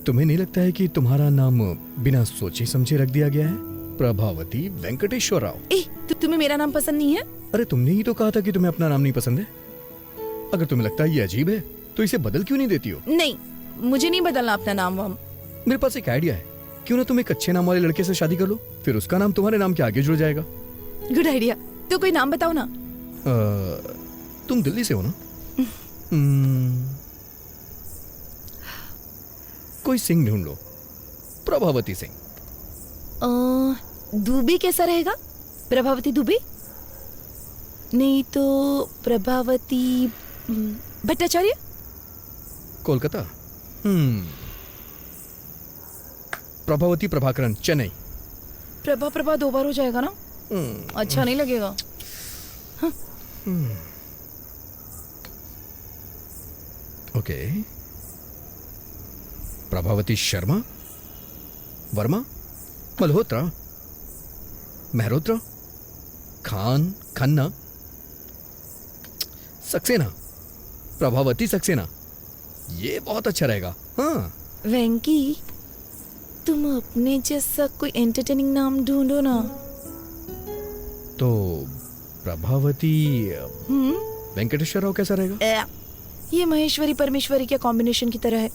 तुम्हें नहीं लगता है कि तुम्हारा नाम बिना सोचे समझे रख दिया गया है? प्रभावती वेंकटेश्वर राव। तो तुम्हें मेरा नाम पसंद नहीं है? अरे तुमने ही तो कहा था कि तुम्हें अपना नाम नहीं पसंद है। अगर तुम्हें लगता है ये अजीब है तो इसे बदल क्यों नहीं देती हो? नहीं, मुझे नहीं बदलना अपना नाम वाम। मेरे पास एक आइडिया है, क्यों ना तुम एक अच्छे नाम वाले लड़के से शादी कर लो, फिर उसका नाम तुम्हारे नाम के आगे जुड़ जाएगा। Good idea. तो कोई नाम बताओ ना। तुम दिल्ली से हो ना? कोई सिंह ढूंढ लो, प्रभावती सिंह। दुबे कैसा रहेगा? प्रभावती दुबे? नहीं तो प्रभावती भट्टाचार्य? कोलकाता। प्रभावती प्रभाकरन, चेन्नई। प्रभा 2 बार हो जाएगा ना, अच्छा नहीं लगेगा। ओके, प्रभावती शर्मा, वर्मा, मल्होत्रा, मेहरोत्रा, खान, खन्ना, सक्सेना, प्रभावती सक्सेना। ये बहुत अच्छा रहेगा। हाँ वेंकी, तुम अपने जैसा कोई एंटरटेनिंग नाम ढूंढो ना। तो प्रभावती वेंकटेश्वर राव कैसा रहेगा? ये महेश्वरी परमेश्वरी के कॉम्बिनेशन की तरह है।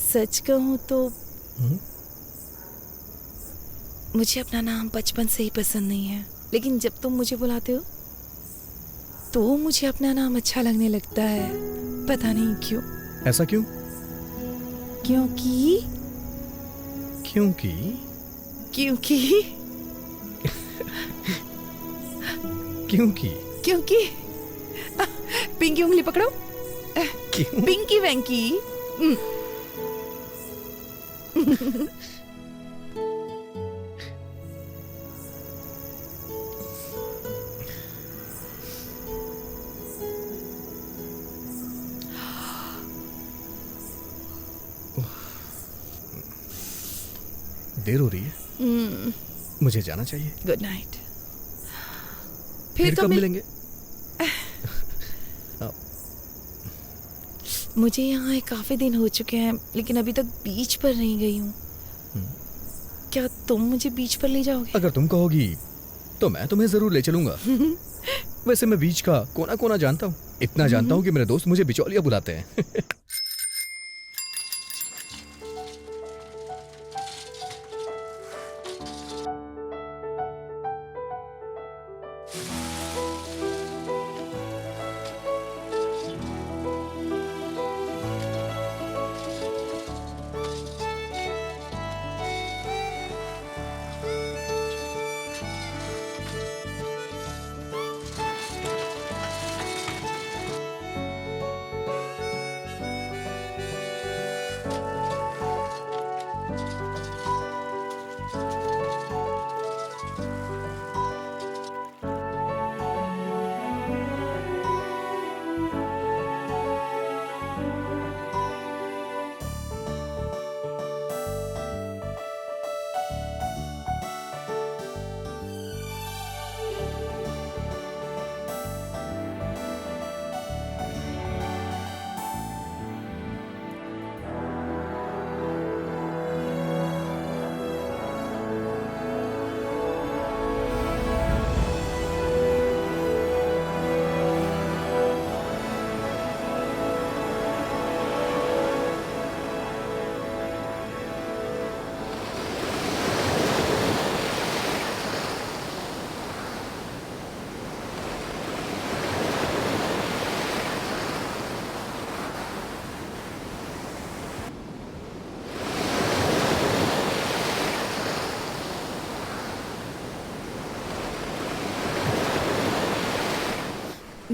सच कहूं तो मुझे अपना नाम बचपन से ही पसंद नहीं है, लेकिन जब तुम मुझे बुलाते हो तो मुझे अपना नाम अच्छा लगने लगता है। पता नहीं क्यों। ऐसा क्यों? क्योंकि क्योंकि क्योंकि क्योंकि क्योंकि पिंकी उंगली पकड़ो। क्यों? पिंकी वेंकी। देर हो रही है, मुझे जाना चाहिए। Good night. फिर कब मिलेंगे? मुझे यहाँ काफी दिन हो चुके हैं, लेकिन अभी तक बीच पर नहीं गई हूँ। क्या तुम मुझे बीच पर ले जाओगे? अगर तुम कहोगी तो मैं तुम्हें जरूर ले चलूंगा। वैसे मैं बीच का कोना कोना जानता हूँ, इतना जानता हूँ कि मेरे दोस्त मुझे बिचौलिया बुलाते हैं।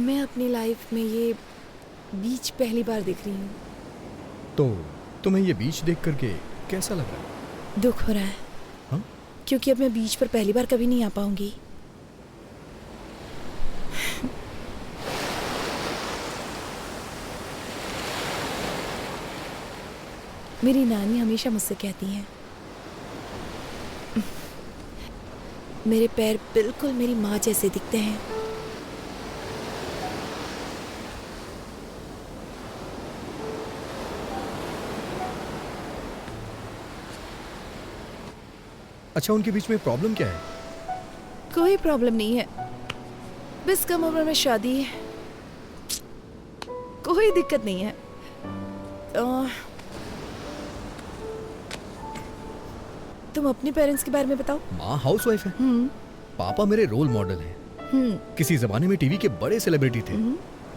मैं अपनी लाइफ में ये बीच पहली बार देख रही हूँ। तो तुम्हें ये बीच देख करके कैसा लग रहा है? दुख हो रहा है। हाँ? क्योंकि अब मैं बीच पर पहली बार कभी नहीं आ पाऊंगी। मेरी नानी हमेशा मुझसे कहती हैं, मेरे पैर बिल्कुल मेरी माँ जैसे दिखते हैं। अच्छा, उनके बीच में प्रॉब्लम क्या है? कोई प्रॉब्लम नहीं है, बस कम उम्र में शादी है, कोई दिक्कत नहीं है। तुम अपने पेरेंट्स के बारे में बताओ। माँ हाउसवाइफ है, पापा मेरे रोल मॉडल हैं। किसी जमाने में टीवी के बड़े सेलिब्रिटी थे,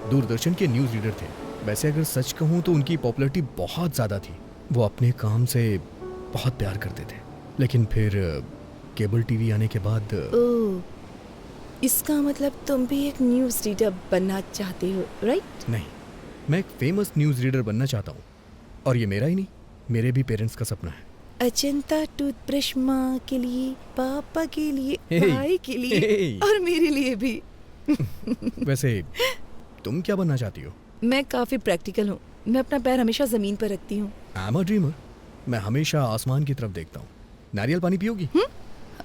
दूरदर्शन के न्यूज रीडर थे। वैसे अगर सच कहूँ तो उनकी पॉपुलैरिटी बहुत ज्यादा थी। वो अपने काम से बहुत प्यार करते थे, लेकिन फिर केबल टीवी आने के बाद इसका मतलब तुम भी एक न्यूज रीडर बनना चाहते हो, राइट? नहीं, मैं एक फेमस न्यूज रीडर बनना चाहता हूँ, और ये मेरा ही नहीं, मेरे भी पेरेंट्स का सपना है। अजंता टूथब्रश माँ के लिए, पापा के लिए, Hey, भाई के लिए, hey. और मेरे लिए भी। वैसे तुम क्या बनना चाहती हो? मैं काफी प्रैक्टिकल हूँ, मैं अपना पैर हमेशा जमीन पर रखती हूँ। आई एम अ ड्रीमर, मैं हमेशा आसमान की तरफ देखता हूँ। नारियल पानी पियोगी?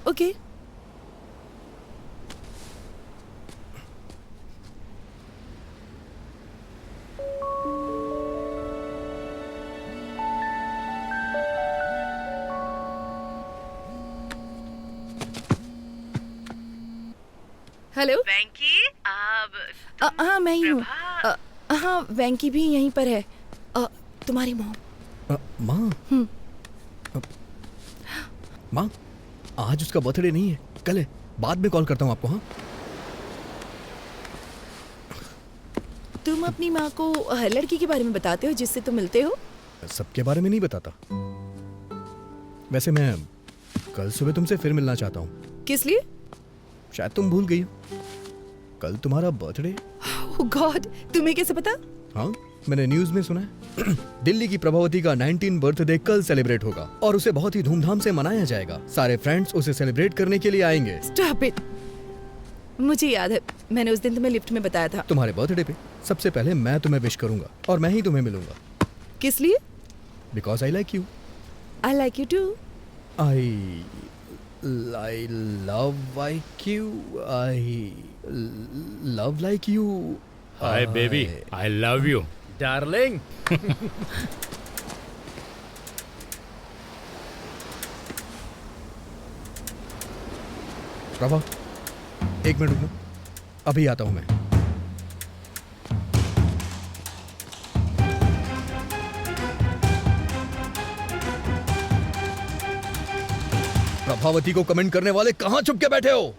ओके। हेलो वेंकी, अब हाँ मैं ही हूँ। हाँ वेंकी भी यहीं पर है। तुम्हारी मॉम। माँ? माँ, आज उसका बर्थडे नहीं है, कल है। बाद में कॉल करता हूँ आपको। हाँ, तुम अपनी माँ को हर लड़की के बारे में बताते हो जिससे तुम मिलते हो? सबके बारे में नहीं बताता। वैसे मैं कल सुबह तुमसे फिर मिलना चाहता हूँ। किस लिए? शायद तुम भूल गई हो, कल तुम्हारा बर्थडे। ओह गॉड, तुम्हें कैसे पता? हाँ, मैंने न्यूज में सुना है। दिल्ली की प्रभावती का 19 बर्थडे कल सेलिब्रेट होगा और उसे बहुत ही धूमधाम से मनाया जाएगा। सारे फ्रेंड्स उसे सेलिब्रेट करने के लिए आएंगे। Stop it. मुझे याद है, मैंने उस दिन तुम्हें लिफ्ट में बताया था। तुम्हारे बर्थडे पे सबसे पहले मैं तुम्हें विश करूंगा और मैं ही तुम्हें मिलूंगा। किस लिए? Because I like you. I like you too. I love like you. I love like you. Hi baby, I love you darling. Prabha, एक मिनट रुकना, अभी आता हूं मैं। प्रभावती को कमेंट करने वाले कहां छुप के बैठे हो?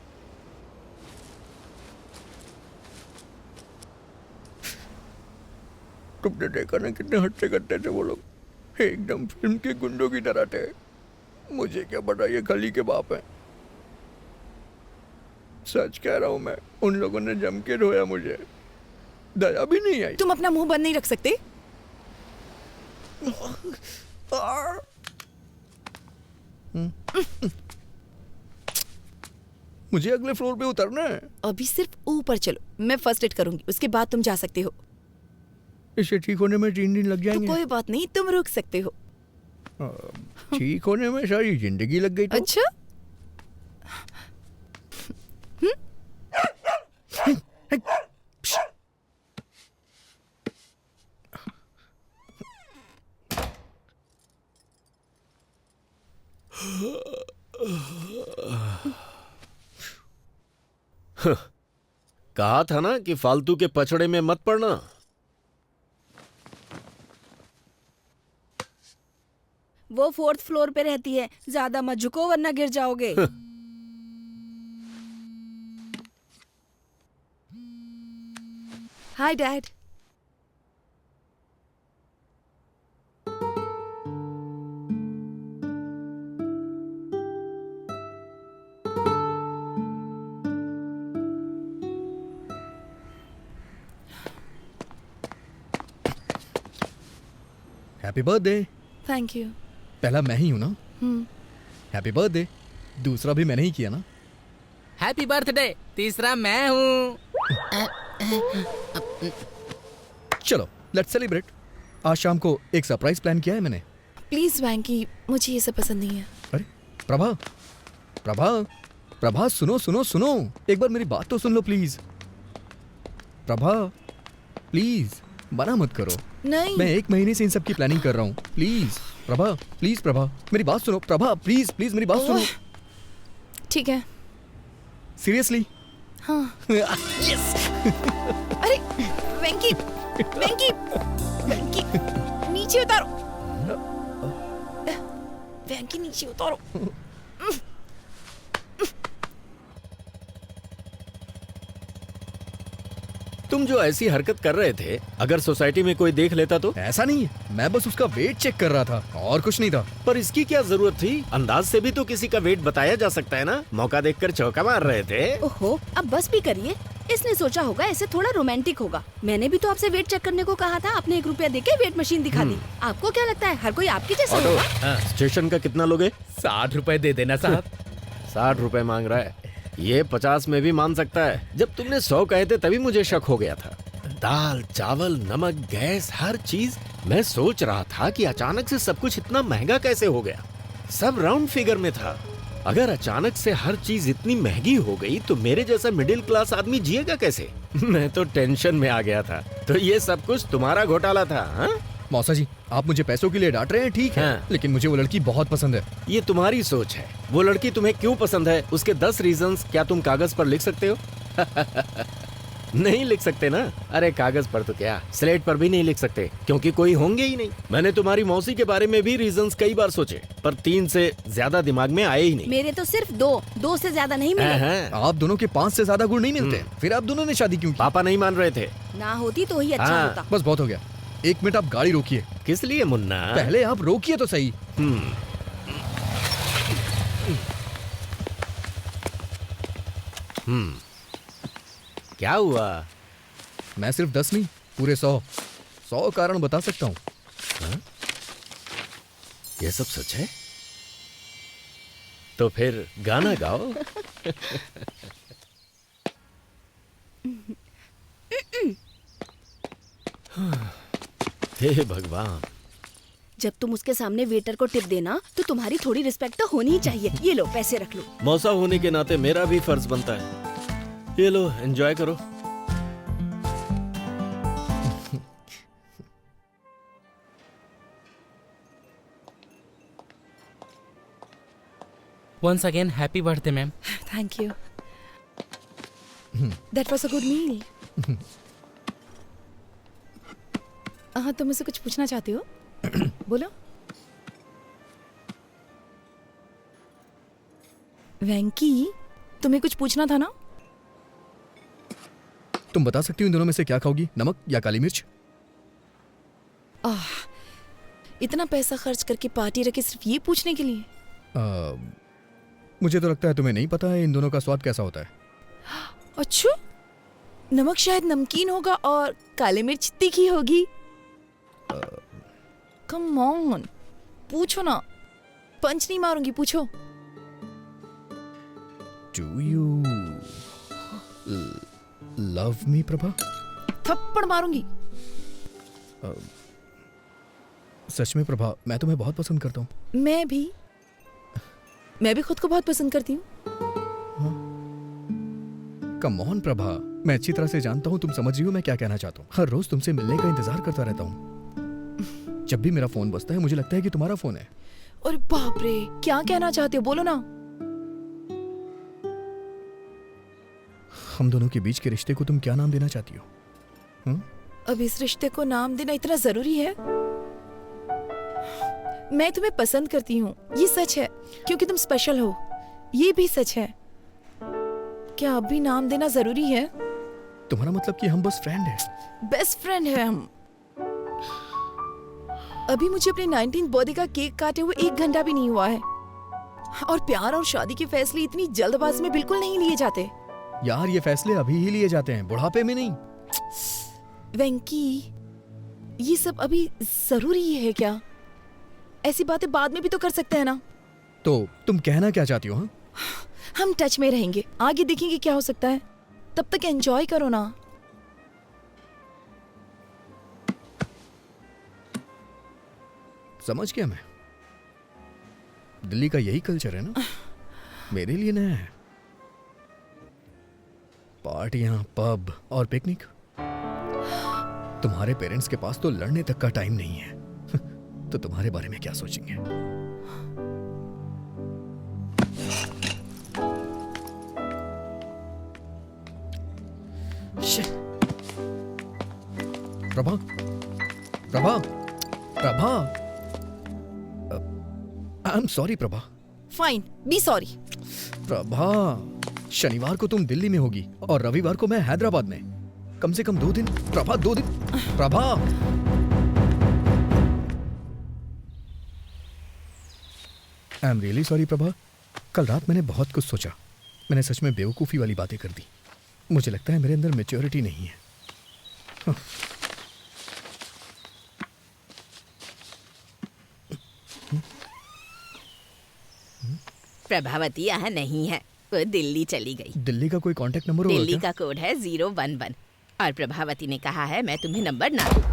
तुमने देखा ना कितने हद से करते थे वो लोग, एकदम फिल्म के गुंडों की तरह थे। मुझे क्या पता ये खली के बाप हैं। सच कह रहा हूं मैं, उन लोगों ने जम के रोया, मुझे दया भी नहीं आई। तुम अपना मुंह बंद नहीं रख सकते? मुझे अगले फ्लोर पे उतरना है। अभी सिर्फ ऊपर चलो, मैं फर्स्ट एड करूंगी, उसके बाद तुम जा सकते हो। इसे ठीक होने में 3 दिन लग तो जाएंगे। कोई बात नहीं, तुम रुक सकते हो। ठीक होने में सारी जिंदगी लग गई तो? अच्छा? कहा था ना कि फालतू के पचड़े में मत पड़ना। वो 4th फ्लोर पे रहती है, ज्यादा मत झुको वरना गिर जाओगे। Hi dad. Happy birthday. Thank you. पहला मैं ही हूँ ना? Happy birthday. दूसरा भी मैंने ही किया ना? Happy birthday. तीसरा मैं हूँ। चलो लेट्स सेलिब्रेट। आज शाम को एक सरप्राइज प्लान किया है मैंने। प्लीज वैंकी, मुझे ये सब पसंद नहीं है। अरे प्रभा, प्रभा, प्रभा सुनो सुनो सुनो, एक बार मेरी बात तो सुन लो प्लीज। प्रभा प्लीज, मना मत करो। नहीं। मैं 1 महीने से इन सब की प्लानिंग कर रहा हूँ। प्लीज प्रभा, प्लीज प्रभा, मेरी बात सुनो। प्रभा प्लीज प्लीज मेरी बात सुनो। ठीक है। सीरियसली? हाँ। यस। अरे वेंकी, वेंकी, वेंकी, नीचे उतारो। वेंकी नीचे उतारो। तुम जो ऐसी हरकत कर रहे थे, अगर सोसाइटी में कोई देख लेता तो? ऐसा नहीं है, मैं बस उसका वेट चेक कर रहा था और कुछ नहीं था। पर इसकी क्या जरूरत थी? अंदाज से भी तो किसी का वेट बताया जा सकता है ना। मौका देखकर चौका मार रहे थे। ओहो, अब बस भी करिए। इसने सोचा होगा ऐसे थोड़ा रोमांटिक होगा। मैंने भी तो आपसे वेट चेक करने को कहा था। आपने 1 रुपया देके वेट मशीन दिखा दी। आपको क्या लगता है हर कोई आपके जैसा होगा? स्टेशन का कितना लोगे? 60 रुपए दे देना साहब। 60 रुपए मांग रहा है। ये 50 में भी मान सकता है। जब तुमने 100 कहे थे तभी मुझे शक हो गया था। दाल, चावल, नमक, गैस, हर चीज। मैं सोच रहा था कि अचानक से सब कुछ इतना महंगा कैसे हो गया। सब राउंड फिगर में था। अगर अचानक से हर चीज इतनी महंगी हो गई तो मेरे जैसा मिडिल क्लास आदमी जिएगा कैसे? मैं तो टेंशन में आ गया था। तो ये सब कुछ तुम्हारा घोटाला था? हाँ? मौसा जी, आप मुझे पैसों के लिए डांट रहे हैं, ठीक है। हाँ। लेकिन मुझे वो लड़की बहुत पसंद है। ये तुम्हारी सोच है। वो लड़की तुम्हें क्यों पसंद है, उसके 10 रीजंस क्या तुम कागज पर लिख सकते हो? नहीं लिख सकते ना। अरे कागज पर तो क्या, स्लेट पर भी नहीं लिख सकते, क्योंकि कोई होंगे ही नहीं। मैंने तुम्हारी मौसी के बारे में भी रीजंस कई बार सोचे, पर 3 से ज्यादा दिमाग में आए ही नहीं। मेरे तो सिर्फ 2 से ज्यादा नहीं मिले। आप दोनों के 5 से ज्यादा गुण नहीं मिलते। फिर आप दोनों ने शादी क्यों की? पापा नहीं मान रहे थे। ना होती तो ही अच्छा होता। बस बहुत हो गया। 1 मिनट आप गाड़ी रोकिए। किस लिए मुन्ना? पहले आप रोकिए तो सही। क्या हुआ? मैं सिर्फ 10 नहीं, पूरे 100 कारण बता सकता हूँ। ये सब सच है? तो फिर गाना गाओ। हे भगवान। जब तुम उसके सामने वेटर को टिप देना तो तुम्हारी थोड़ी रिस्पेक्ट तो होनी ही चाहिए। ये लो पैसे रख लो। मौसा होने के नाते मेरा भी फर्ज बनता है। ये लो, एंजॉय करो। Once again, happy birthday, ma'am. Thank you. That was a good meal. हाँ, तुम मुझसे कुछ पूछना चाहते हो? बोलो। वेंकी, तुम्हें कुछ पूछना था ना? तुम बता सकती हो इन दोनों में से क्या खाओगी, नमक या काली मिर्च? इतना पैसा खर्च करके पार्टी रखी सिर्फ ये पूछने के लिए? मुझे तो लगता है तुम्हें नहीं पता है इन दोनों का स्वाद कैसा होता है। अच्छा, नमक शायद नमकीन होगा और काली मिर्च तीखी होगी। कम ऑन, पूछो ना। पंच नहीं मारूंगी, पूछो। Do you love me, Prabha? थप्पड़ मारूंगी। सच में प्रभा, मैं तुम्हें बहुत पसंद करता हूँ। मैं भी खुद को बहुत पसंद करती हूँ। कम ऑन प्रभा, मैं अच्छी तरह से जानता हूँ तुम समझ रही हो मैं क्या कहना चाहता हूँ। हर रोज तुमसे मिलने का इंतजार करता रहता हूँ। जब भी मेरा फोन बजता है मुझे लगता है कि तुम्हारा फोन है। और बाप रे, क्या कहना चाहते हो, बोलो ना। हम दोनों के बीच के रिश्ते को तुम क्या नाम देना चाहती हो? अब इस रिश्ते को नाम देना इतना जरूरी है? मैं तुम्हें पसंद करती हूँ, ये सच है, क्योंकि तुम स्पेशल हो, ये भी सच है। क्या अब भी नाम देना जरूरी है? तुम्हारा मतलब कि हम बस फ्रेंड हैं? बेस्ट फ्रेंड है हम। अभी मुझे अपने 19th बर्थडे का केक काटे हुए 1 घंटा भी नहीं हुआ है। और प्यार और शादी के फैसले इतनी जल्दबाजी में बिल्कुल नहीं लिए जाते। यार, ये फैसले अभी ही लिए जाते हैं, बुढ़ापे में नहीं। वेंकी, ये सब अभी जरूरी है क्या? ऐसी बातें बाद में भी तो कर सकते हैं ना। तो तुम कहना क्या चाहती हो? हाँ, हम टच में रहेंगे, आगे देखेंगे क्या हो सकता है। तब तक एंजॉय करो ना। समझ गया मैं। दिल्ली का यही कल्चर है ना, मेरे लिए नया है। पार्टियां, पब और पिकनिक। तुम्हारे पेरेंट्स के पास तो लड़ने तक का टाइम नहीं है। तो तुम्हारे बारे में क्या सोचेंगे? Prabha, Prabha, Prabha, I am sorry Prabha. Fine, be sorry. Prabha, शनिवार को तुम दिल्ली में होगी और रविवार को मैं हैदराबाद में। कम से कम 2 दिन। प्रभा, 2 दिन। Prabha, I am really sorry Prabha. कल रात मैंने बहुत कुछ सोचा। मैंने सच में बेवकूफ़ी वाली बातें कर दी। मुझे लगता है मेरे अंदर मैच्योरिटी नहीं है। हाँ। प्रभावती यहाँ नहीं है, वो दिल्ली चली गई। दिल्ली का कोई कांटेक्ट नंबर होगा दिल्ली क्या? का कोड है 011 और प्रभावती ने कहा है मैं तुम्हें नंबर ना दूं।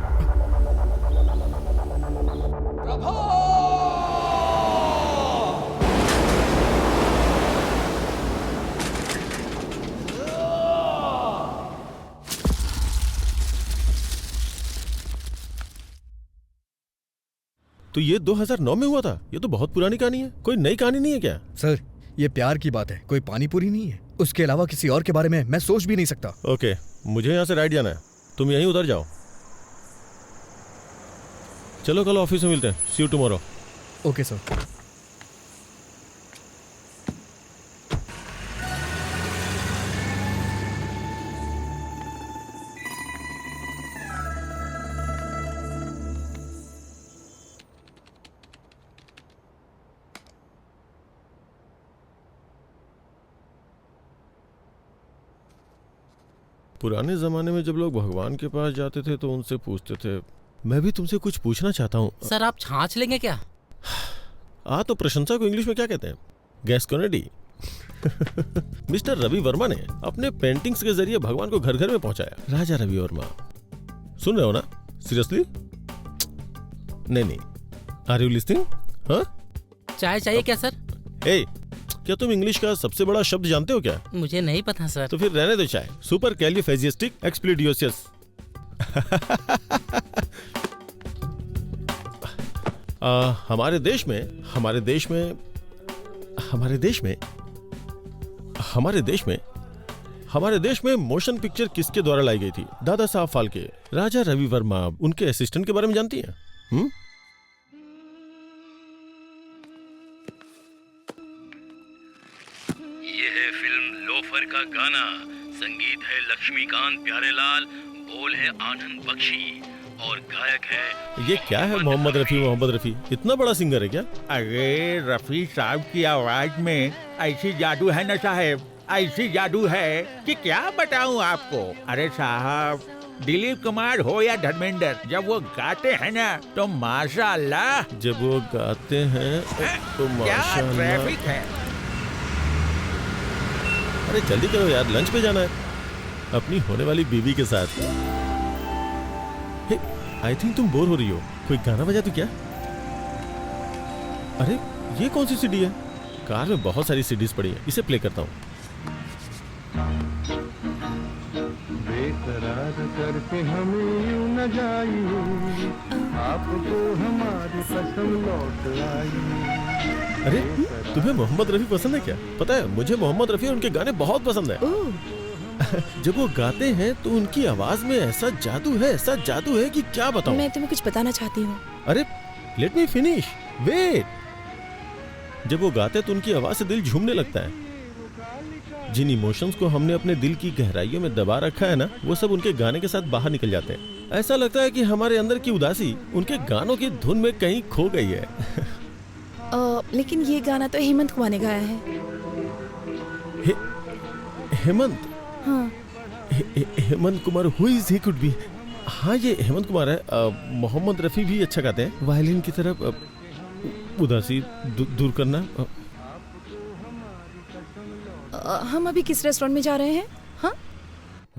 तो ये 2009 में हुआ था? ये तो बहुत पुरानी कहानी है। कोई नई कहानी नहीं है क्या? सर, ये प्यार की बात है, कोई पानी पूरी नहीं है। उसके अलावा किसी और के बारे में मैं सोच भी नहीं सकता। ओके, मुझे यहाँ से राइट जाना है, तुम यहीं उतर जाओ। चलो कल ऑफिस में मिलते हैं। सी यू टुमारो। Okay sir. पुराने जमाने में जब लोग भगवान के पास जाते थे तो उनसे पूछते थे। मैं भी तुमसे कुछ पूछना चाहता हूँ। सर आप छाछ लेंगे क्या? तो प्रशंसा को इंग्लिश में क्या कहते हैं? गैस्कोनेडी। मिस्टर रवि वर्मा ने अपने पेंटिंग्स के जरिए भगवान को घर घर में पहुंचाया। राजा रवि वर्मा, सुन रहे हो ना? सीरियसली? नहीं, आर यू लिसनिंग? हाँ, चाय चाहिए क्या सर? क्या तुम इंग्लिश का सबसे बड़ा शब्द जानते हो क्या? मुझे नहीं पता सर। तो फिर रहने दो चाय। सुपर कैलिफेजिस्टिक एक्सप्लिडियोसियस। हमारे देश में मोशन पिक्चर किसके द्वारा लाई गई थी? दादा साहब फाल्के। राजा रवि वर्मा, उनके असिस्टेंट के बारे में जानती हैं? ये है फिल्म लोफर का गाना। संगीत है लक्ष्मीकांत प्यारेलाल, बोल है आनंद बख्शी और गायक है। ये क्या है मोहम्मद रफी? इतना बड़ा सिंगर है क्या? अरे रफी साहब की आवाज में ऐसी जादू है ना साहब, ऐसी जादू है कि क्या बताऊं आपको। अरे साहब, दिलीप कुमार हो या धर्मेंद्र, जब वो गाते हैं ना तो माशाअल्लाह। जब वो गाते हैं तो माशाअल्लाह। क्या ट्रैफिक है। अरे जल्दी करो यार, लंच पे जाना है अपनी होने वाली बीवी के साथ। आई थिंक तुम बोर हो रही हो, कोई गाना बजा दूं क्या? अरे ये कौन सी सीडी है? कार में बहुत सारी सीडीज पड़ी है, इसे प्ले करता हूँ। बेकरार करके हमें यूं न जाइए, आपको हमारी कसम लौट आई। अरे तुम्हें मोहम्मद रफी पसंद है क्या? पता है मुझे मोहम्मद रफी और उनके गाने बहुत पसंद है। जब वो गाते हैं तो उनकी आवाज में ऐसा जादू है कि क्या बताऊं। मैं तुम्हें कुछ बताना चाहती हूँ। अरे लेट मी फिनिश, वेट। जब वो गाते तो उनकी आवाज से दिल झूमने लगता है। जिन इमोशंस को हमने अपने दिल की गहराइयों में दबा रखा है ना, वो सब उनके गाने के साथ बाहर निकल जाते हैं। ऐसा लगता है कि हमारे अंदर की उदासी उनके गानों की धुन में कहीं खो गई है। लेकिन ये गाना तो हेमंत कुमार ने गाया है। हेमंत? हाँ। Hemant Kumar, who is he could be? हाँ ये हेमंत कुमार है। मोहम्मद रफी भी अच्छा गाते हैं वायलिन की तरफ। उदासी दूर करना। हम अभी किस रेस्टोरेंट में जा रहे हैं? हाँ,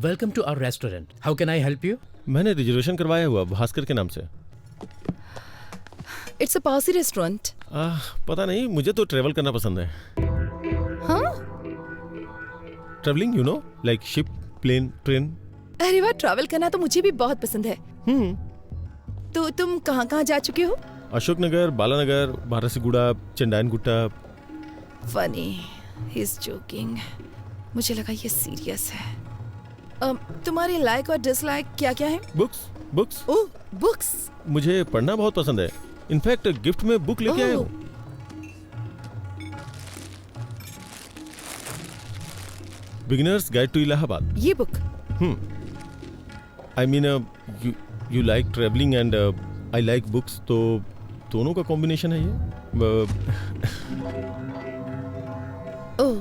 welcome to our restaurant, how can I help you? मैंने रिजर्वेशन करवाया हुआ भास्कर के नाम से। इट्स अ पासी रेस्टोरेंट। पता नहीं, मुझे तो ट्रेवल करना पसंद है। हाँ, travelling, you know, like ship, plane, train. अरे वाह, ट्रैवल करना तो मुझे भी बहुत पसंद है। तो तुम कहाँ कहाँ जा चुके हो? Ashoknagar, Balanagar, Barasiguda, Chandrayangutta. Funny, he is joking. मुझे लगा ये सीरियस है। तुम्हारे लाइक और डिसलाइक क्या क्या है? बुक्स। ओह, बुक्स। मुझे पढ़ना बहुत पसंद है। इनफैक्ट गिफ्ट में बुक लेके आया हूँ। Beginners guide to Allahabad. ये book? I mean, you like travelling and I like books, तो दोनों का कॉम्बिनेशन है ये। ओह,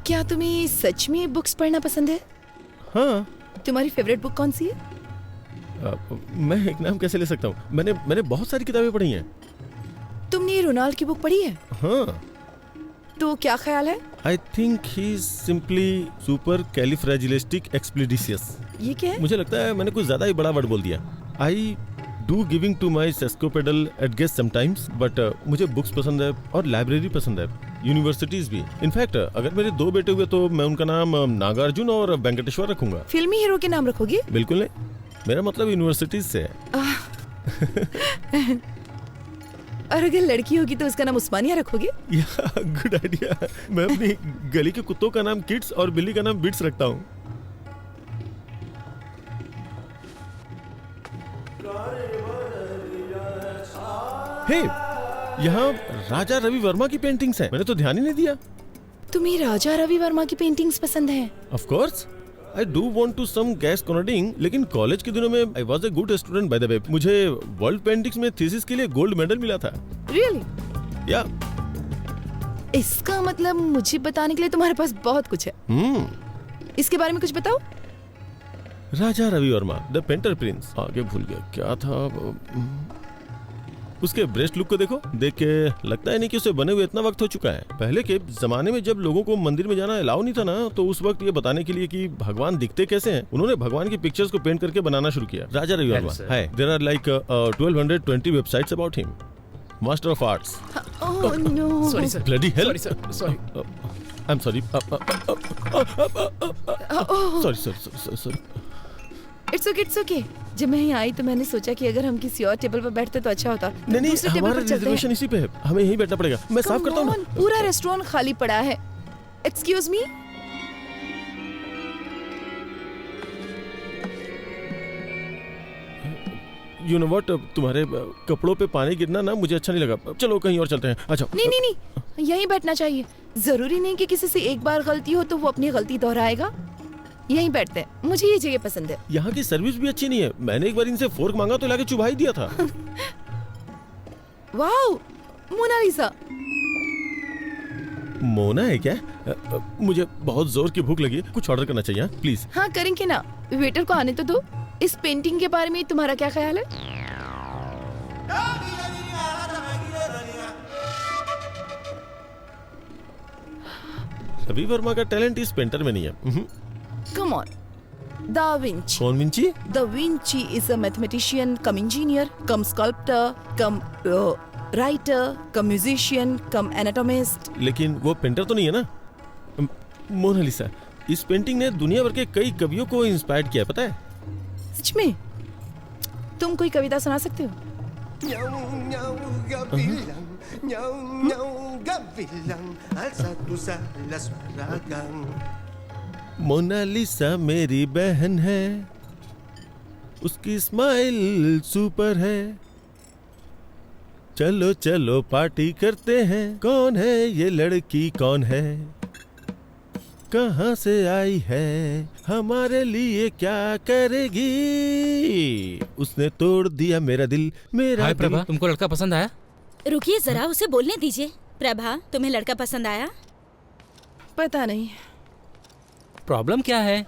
क्या तुम्हें सच में बुक्स पढ़ना पसंद है? हाँ। तुम्हारी फेवरेट बुक कौन सी है? मैं एक नाम कैसे ले सकता हूँ? मैंने बहुत सारी किताबें पढ़ी हैं। तुमने रोनाल्ड की बुक पढ़ी है? हाँ। तो क्या ख्याल है? I think he is simply supercalifragilisticexpialidocious. ये क्या है? मुझे लगता है मैंने कुछ ज्यादा ही बड़ा वर्ड बोल दिया। I do giving to my sesquipedal at guest sometimes, but मुझे बुक्स पसंद है और लाइब्रेरी पसंद है, यूनिवर्सिटीज भी। इनफैक्ट अगर मेरे 2 बेटे हुए तो मैं उनका नाम नागार्जुन और वेंकटेश्वर रखूंगा। फिल्मी हीरो के नाम रखोगे? बिल्कुल नहीं, मेरा मतलब यूनिवर्सिटीज से है। और अगर लड़की होगी तो उसका नाम उस्मानिया रखोगे? Good idea. मैं अपनी गली के कुत्तों का नाम किड्स और बिल्ली का नाम बिट्स रखता हूँ। हे, यहाँ राजा रवि वर्मा की पेंटिंग्स हैं। मैंने तो ध्यान ही नहीं दिया। तुम्हें राजा रवि वर्मा की पेंटिंग्स पसंद हैं? Of course, I do want to some gas cornering, लेकिन कॉलेज के दिनों में I was a good student by the way. मुझे वर्ल्ड पेंटिंग्स में थीसिस के लिए गोल्ड मेडल मिला था। रियली? या। इसका मतलब मुझे बताने के लिए तुम्हारे पास बहुत कुछ है। इसके बारे में कुछ बताओ। Raja Ravi Varma, the painter prince. आगे भूल गया क्या था। उसके ब्रेस्ट लुक को देखो, देख के लगता है नहीं कि उसे बने हुए इतना वक्त हो चुका है। पहले के जमाने में जब लोगों को मंदिर में जाना अलाउ नहीं था ना, तो उस वक्त ये बताने के लिए कि भगवान दिखते कैसे हैं, उन्होंने भगवान की पिक्चर्स को पेंट करके बनाना शुरू किया। राजा रवि वर्मा है। There are like 1220 websites about him. Master of arts. Oh no, sorry sir, bloody hell. Sorry sir, sorry. I am sorry. Sorry. It's okay. जब मैं यहाँ आई तो मैंने सोचा कि अगर हम किसी और टेबल पर बैठते तो अच्छा होता। नहीं, हमारा रिजर्वेशन इसी पे है, हमें यहीं बैठना पड़ेगा। मैं साफ करता हूँ। पूरा रेस्टोरेंट खाली पड़ा है। Excuse me. You know what, तुम्हारे कपड़ों पे पानी गिरना ना मुझे अच्छा नहीं लगा। चलो कहीं और चलते हैं। अच्छा। नहीं, यहीं बैठना चाहिए। जरूरी नहीं कि किसी से एक बार गलती हो तो वो अपनी गलती दोहराएगा। यहीं बैठते हैं, मुझे ये जगह पसंद है। यहाँ की सर्विस भी अच्छी नहीं है। मैंने एक बार इनसे फोर्क मांगा तो लाके चुभा ही दिया था। Wow, Mona Lisa. मोना है क्या? मुझे बहुत जोर की भूख लगी, कुछ ऑर्डर करना चाहिए प्लीज। हाँ, करेंगे ना। वेटर को आने तो दो। इस पेंटिंग के बारे में तुम्हारा क्या ख्याल है? रवि वर्मा का टैलेंट इस पेंटर में नहीं है। Come on. Da Vinci. कौन Vinci? Da Vinci is a mathematician, come engineer, come sculptor, come writer, come musician, come anatomist. लेकिन वो पेंटर तो नहीं है ना। मोनालिसा, इस पेंटिंग ने दुनिया भर के कई कवियों को इंस्पायर किया है, पता है? सच में? तुम कोई कविता सुना सकते हो? मोनालिसा मेरी बहन है, उसकी स्माइल सुपर है। चलो चलो पार्टी करते हैं। कौन है ये लड़की, कौन है, कहाँ से आई है, हमारे लिए क्या करेगी, उसने तोड़ दिया मेरा दिल, मेरा हाय प्रभा, तुमको लड़का पसंद आया? रुकिए जरा, उसे बोलने दीजिए। प्रभा, तुम्हें लड़का पसंद आया? पता नहीं। प्रॉब्लम क्या है?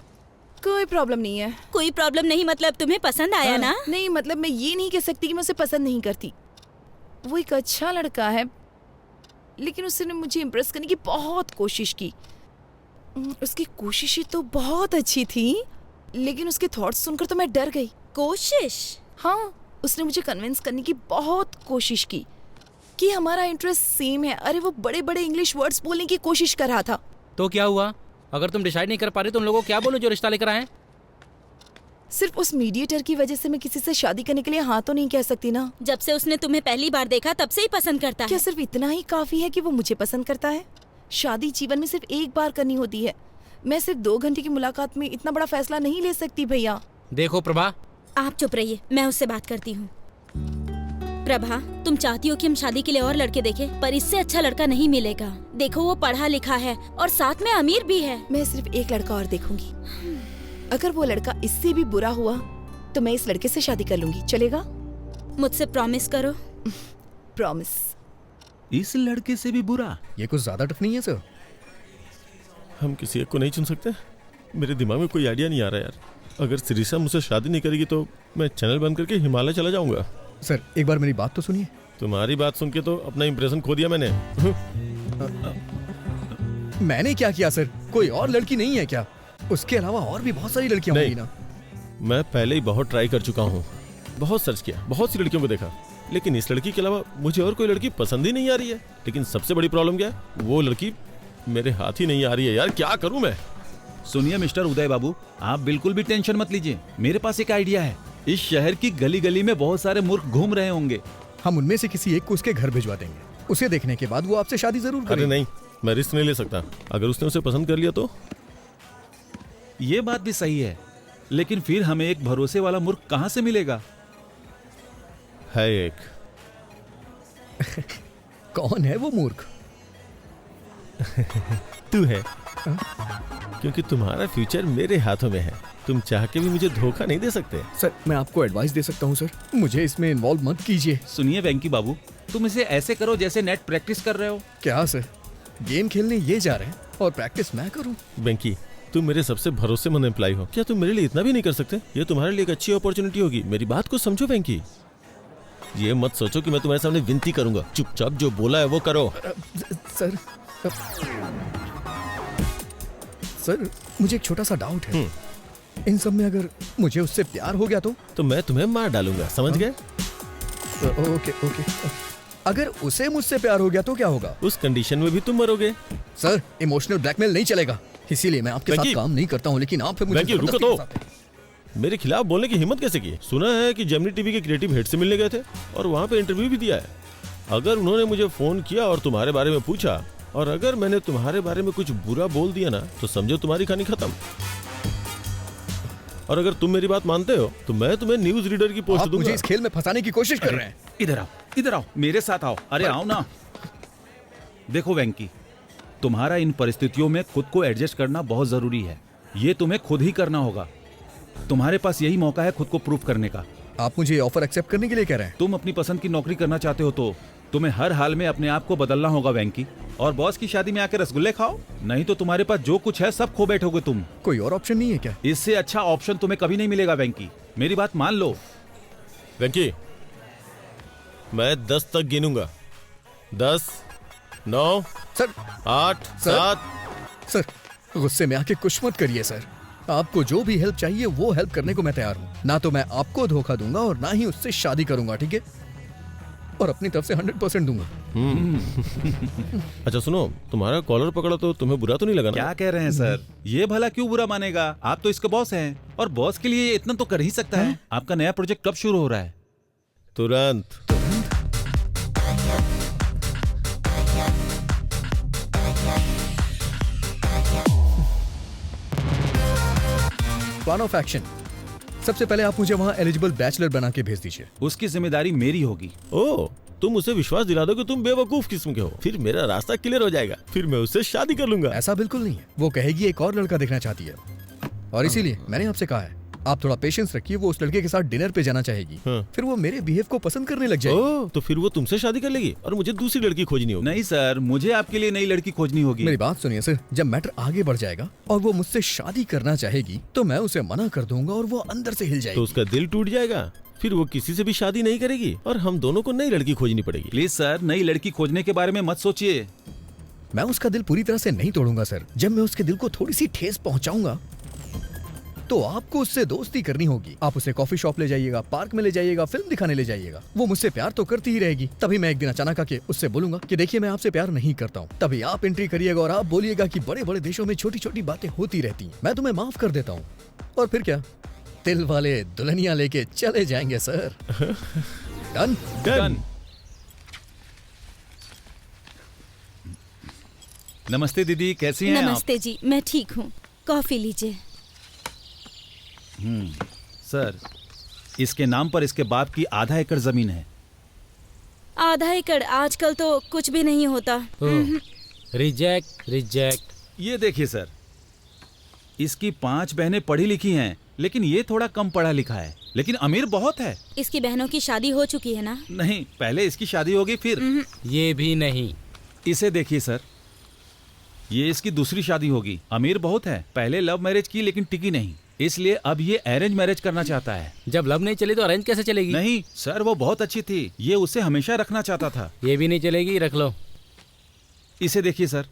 कोई प्रॉब्लम नहीं है। कोई प्रॉब्लम नहीं मतलब तुम्हें पसंद आया ना? नहीं, मतलब मैं ये नहीं कह सकती कि मैं उसे पसंद नहीं करती। वो एक अच्छा लड़का है, लेकिन उसने मुझे इम्प्रेस करने की बहुत कोशिश की। उसकी कोशिशें तो बहुत अच्छी थी, लेकिन उसके थॉट्स सुनकर तो मैं डर गई। कोशिश? हाँ, उसने मुझे कन्विंस करने की बहुत कोशिश की कि हमारा इंटरेस्ट सेम है। अरे वो बड़े बड़े इंग्लिश वर्ड्स बोलने की कोशिश कर रहा था। तो क्या हुआ? अगर तुम डिसाइड नहीं कर पा रहे तो उन लोगों को क्या बोलो जो रिश्ता लेकर आए? सिर्फ उस मीडिएटर की वजह से मैं किसी से शादी करने के लिए हाँ तो नहीं कह सकती ना। जब से उसने तुम्हें पहली बार देखा तब से ही पसंद करता क्या है। सिर्फ इतना ही काफी है कि वो मुझे पसंद करता है? शादी जीवन में सिर्फ एक बार करनी होती है। मैं सिर्फ 2 घंटे की मुलाकात में इतना बड़ा फैसला नहीं ले सकती भैया। देखो प्रभा, आप चुप रहिए, मैं उससे बात करती हूँ। प्रभा, तुम चाहती हो कि हम शादी के लिए और लड़के देखें, पर इससे अच्छा लड़का नहीं मिलेगा। देखो वो पढ़ा लिखा है और साथ में अमीर भी है। मैं सिर्फ एक लड़का और देखूंगी। अगर वो लड़का इससे भी बुरा हुआ तो मैं इस लड़के से शादी कर लूंगी। चलेगा? मुझसे प्रॉमिस करो। प्रॉमिस। इस लड़के से भी बुरा? ये कुछ ज्यादा टफ नहीं है सर? हम किसी एक को नहीं चुन सकते? मेरे दिमाग में कोई आइडिया नहीं आ रहा यार। अगर सिरिसा मुझसे शादी नहीं करेगी तो मैं चैनल बंद करके हिमालय चला जाऊंगा। सर एक बार मेरी बात तो सुनिए। तुम्हारी बात सुन के तो अपना इंप्रेशन खो दिया मैंने। मैंने क्या किया सर? कोई और लड़की नहीं है क्या? उसके अलावा और भी बहुत सारी लड़कियां होंगी ना। मैं पहले ही बहुत ट्राई कर चुका हूँ, बहुत सर्च किया, बहुत सी लड़कियों को देखा, लेकिन इस लड़की के अलावा मुझे और कोई लड़की पसंद ही नहीं आ रही है। लेकिन सबसे बड़ी प्रॉब्लम क्या है? वो लड़की मेरे हाथ ही नहीं आ रही है यार। क्या करूं मैं? सुनिए मिस्टर उदय बाबू, आप बिल्कुल भी टेंशन मत लीजिए। मेरे पास एक आइडिया है। इस शहर की गली गली में बहुत सारे मूर्ख घूम रहे होंगे। हम उनमें से किसी एक को उसके घर भिजवा देंगे। उसे देखने के बाद वो आपसे शादी जरूर करेगा। अरे नहीं, मैं रिस्क नहीं ले सकता। अगर उसने उसे पसंद कर लिया तो? ये बात भी सही है, लेकिन फिर हमें एक भरोसे वाला मूर्ख कहाँ से मिलेगा? है एक। कौन है वो मूर्ख? तू है। क्योंकि तुम्हारा फ्यूचर मेरे हाथों में है। तुम चाह के भी मुझे धोखा नहीं दे सकते। सर मैं आपको एडवाइस दे सकता हूँ सर, मुझे इसमें इन्वॉल्व मत कीजिए। सुनिए वेंकी बाबू, तुम इसे ऐसे करो जैसे नेट प्रैक्टिस कर रहे हो। क्या सर? गेम खेलने ये जा रहे हैं और प्रैक्टिस मैं करूँ? बेंकी, तुम मेरे सबसे भरोसेमंद एम्प्लॉय हो। क्या तुम मेरे लिए इतना भी नहीं कर सकते? ये तुम्हारे लिए एक अच्छी अपॉर्चुनिटी होगी। मेरी बात को समझो बेंकी। ये मत सोचो कि मैं तुम्हारे सामने विनती करूंगा। चुपचाप जो बोला है वो करो। सर सर मुझे एक छोटा सा डाउट है। इन सब में अगर मुझे उससे प्यार हो गया तो मैं तुम्हें मार डालूंगा, समझ गए? Okay okay. अगर उसे मुझसे प्यार हो गया तो क्या होगा? उस कंडीशन में भी तुम मरोगे। सर इमोशनल ब्लैकमेल नहीं चलेगा, इसीलिए मैं आपके साथ काम नहीं करता हूँ। लेकिन आप मुझे रुको तो। मेरे खिलाफ बोलने की हिम्मत कैसे की? सुना है कि जेमिनी टीवी के क्रिएटिव हेड से मिलने गए थे और वहाँ पे इंटरव्यू भी दिया है। अगर उन्होंने मुझे फोन किया और तुम्हारे बारे में पूछा, और अगर मैंने तुम्हारे बारे में कुछ बुरा बोल दिया ना, तो समझो तुम्हारी कहानी खत्म। और अगर तुम मेरी बात मानते हो तो मैं तुम्हें न्यूज रीडर की पोस्ट दूंगा। मुझे इस खेल में फंसाने की कोशिश कर रहे हैं। इधर आओ, मेरे साथ आओ। अरे आओ ना। देखो वेंकी, तुम्हारा इन परिस्थितियों में खुद को एडजस्ट करना बहुत जरूरी है। ये तुम्हें खुद ही करना होगा। तुम्हारे पास यही मौका है खुद को प्रूव करने का। आप मुझे ऑफर एक्सेप्ट करने के लिए कह रहे हैं? तुम अपनी पसंद की नौकरी करना चाहते हो तो तुम्हें हर हाल में अपने आप को बदलना होगा वेंकी। और बॉस की शादी में आके रसगुल्ले खाओ, नहीं तो तुम्हारे पास जो कुछ है सब खो बैठोगे तुम। कोई और ऑप्शन नहीं है क्या? इससे अच्छा ऑप्शन तुम्हें कभी नहीं मिलेगा वेंकी, मेरी बात मान लो। वेंकी, मैं 10 तक गिनूंगा। 10, 9, सर 8, 7। सर गुस्से में आके कुछ मत करिए सर। आपको जो भी हेल्प चाहिए वो हेल्प करने को मैं तैयार हूँ। ना तो मैं आपको धोखा दूंगा और ना ही उससे शादी करूंगा, ठीक है? और अपनी तरफ से 100% दूंगा। अच्छा सुनो, तुम्हारा कॉलर पकड़ा तो तुम्हें बुरा तो नहीं लगा ना? क्या कह रहे हैं सर? ये भला क्यों बुरा मानेगा? आप तो इसके बॉस हैं और बॉस के लिए इतना तो कर ही सकता है। आपका नया प्रोजेक्ट कब शुरू हो रहा है? तुरंत। Plan of action. सबसे पहले आप मुझे वहाँ एलिजिबल बैचलर बना के भेज दीजिए। उसकी जिम्मेदारी मेरी होगी। ओह, तुम उसे विश्वास दिला दो कि तुम बेवकूफ किस्म के हो, फिर मेरा रास्ता क्लियर हो जाएगा, फिर मैं उससे शादी कर लूंगा। ऐसा बिल्कुल नहीं है। वो कहेगी एक और लड़का देखना चाहती है और इसीलिए मैंने आपसे कहा है आप थोड़ा पेशेंस रखिए। वो उस लड़के के साथ डिनर पे जाना चाहेगी। फिर वो मेरे बिहेव को पसंद करने लग जाएगी। ओह, तो फिर वो तुमसे शादी कर लेगी और मुझे दूसरी लड़की खोजनी होगी। नहीं सर, मुझे आपके लिए नई लड़की खोजनी होगी। मेरी बात सुनिए सर, जब मैटर आगे बढ़ जाएगा और वो मुझसे शादी करना चाहेगी तो मैं उसे मना कर दूंगा और वो अंदर से हिल जाएगी। तो उसका दिल टूट जाएगा, फिर वो किसी से भी शादी नहीं करेगी और हम दोनों को नई लड़की खोजनी पड़ेगी। प्लीज सर, नई लड़की खोजने के बारे में मत सोचिए। मैं उसका दिल पूरी तरह से नहीं तोड़ूंगा सर। जब मैं उसके दिल को थोड़ी सी ठेस पहुंचाऊंगा तो आपको उससे दोस्ती करनी होगी। आप उसे कॉफी शॉप ले जाइएगा, पार्क में ले जाइएगा, फिल्म दिखाने ले जाइएगा। वो मुझसे प्यार तो करती ही रहेगी। तभी मैं एक दिन अचानक आके उससे बोलूंगा कि देखिए मैं आपसे प्यार नहीं करता हूँ। तभी आप एंट्री करिएगा और आप बोलिएगा कि बड़े बड़े देशों में छोटी छोटी बातें होती रहती हैं, मैं तुम्हें माफ कर देता हूँ। और फिर क्या, दिल वाले दुल्हनिया लेके चले जाएंगे सर। Done done. नमस्ते दीदी, कैसी हैं आप? नमस्ते जी, मैं ठीक हूँ। कॉफी लीजिए। सर, इसके नाम पर इसके बाप की आधा एकड़ जमीन है। आधा एकड़ आजकल तो कुछ भी नहीं होता। Reject reject. ये देखिए सर, इसकी 5 बहनें पढ़ी लिखी हैं, लेकिन ये थोड़ा कम पढ़ा लिखा है, लेकिन अमीर बहुत है। इसकी बहनों की शादी हो चुकी है ना? नहीं, पहले इसकी शादी होगी फिर। ये भी नहीं। इसे देखिए सर, ये इसकी दूसरी शादी होगी। अमीर बहुत है, पहले लव मैरिज की लेकिन टिकी नहीं, इसलिए अब ये अरेंज मैरिज करना चाहता है। जब लव नहीं चली तो अरेंज कैसे चलेगी? नहीं सर, वो बहुत अच्छी थी, ये उसे हमेशा रखना चाहता था। ये भी नहीं चलेगी, रख लो। इसे देखिए सर,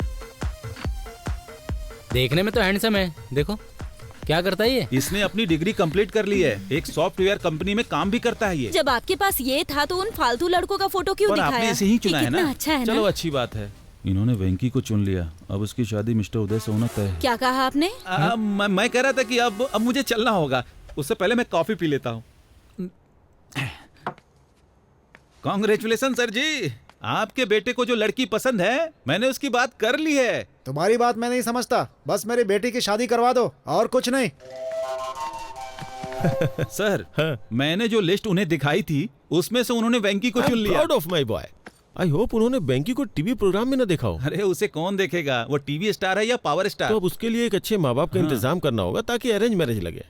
देखने में तो हैंडसम है, देखो क्या करता है ये। इसने अपनी डिग्री कंप्लीट कर ली है, एक सॉफ्टवेयर कंपनी में काम भी करता है ये। जब आपके पास ये था तो उन फालतू लड़कों का फोटो क्यों पर दिखाया? आपने इसे ही चुना है ना? अच्छा है चलो ना? अच्छी बात है, इन्होंने वेंकी को चुन लिया। अब उसकी शादी मिस्टर उदय से होना तय है। क्या कहा आपने? मैं कह रहा था कि अब मुझे चलना होगा, उससे पहले मैं कॉफी पी लेता हूँ। कांग्रेचुलेशन सर जी, आपके बेटे को जो लड़की पसंद है मैंने उसकी बात कर ली है। तुम्हारी बात मैं नहीं समझता, बस मेरी बेटी की शादी करवा दो और कुछ नहीं। सर, मैंने जो लिस्ट उन्हें दिखाई थी उसमें से उन्होंने वेंकी को चुन लिया। Proud of my boy. I hope उन्होंने वेंकी को टीवी प्रोग्राम में न देखा हो। अरे उसे कौन देखेगा, वो टीवी स्टार है या पावर स्टार। तो अब उसके लिए एक अच्छे माँ बाप का इंतजाम करना होगा ताकि अरेंज मैरिज लगे।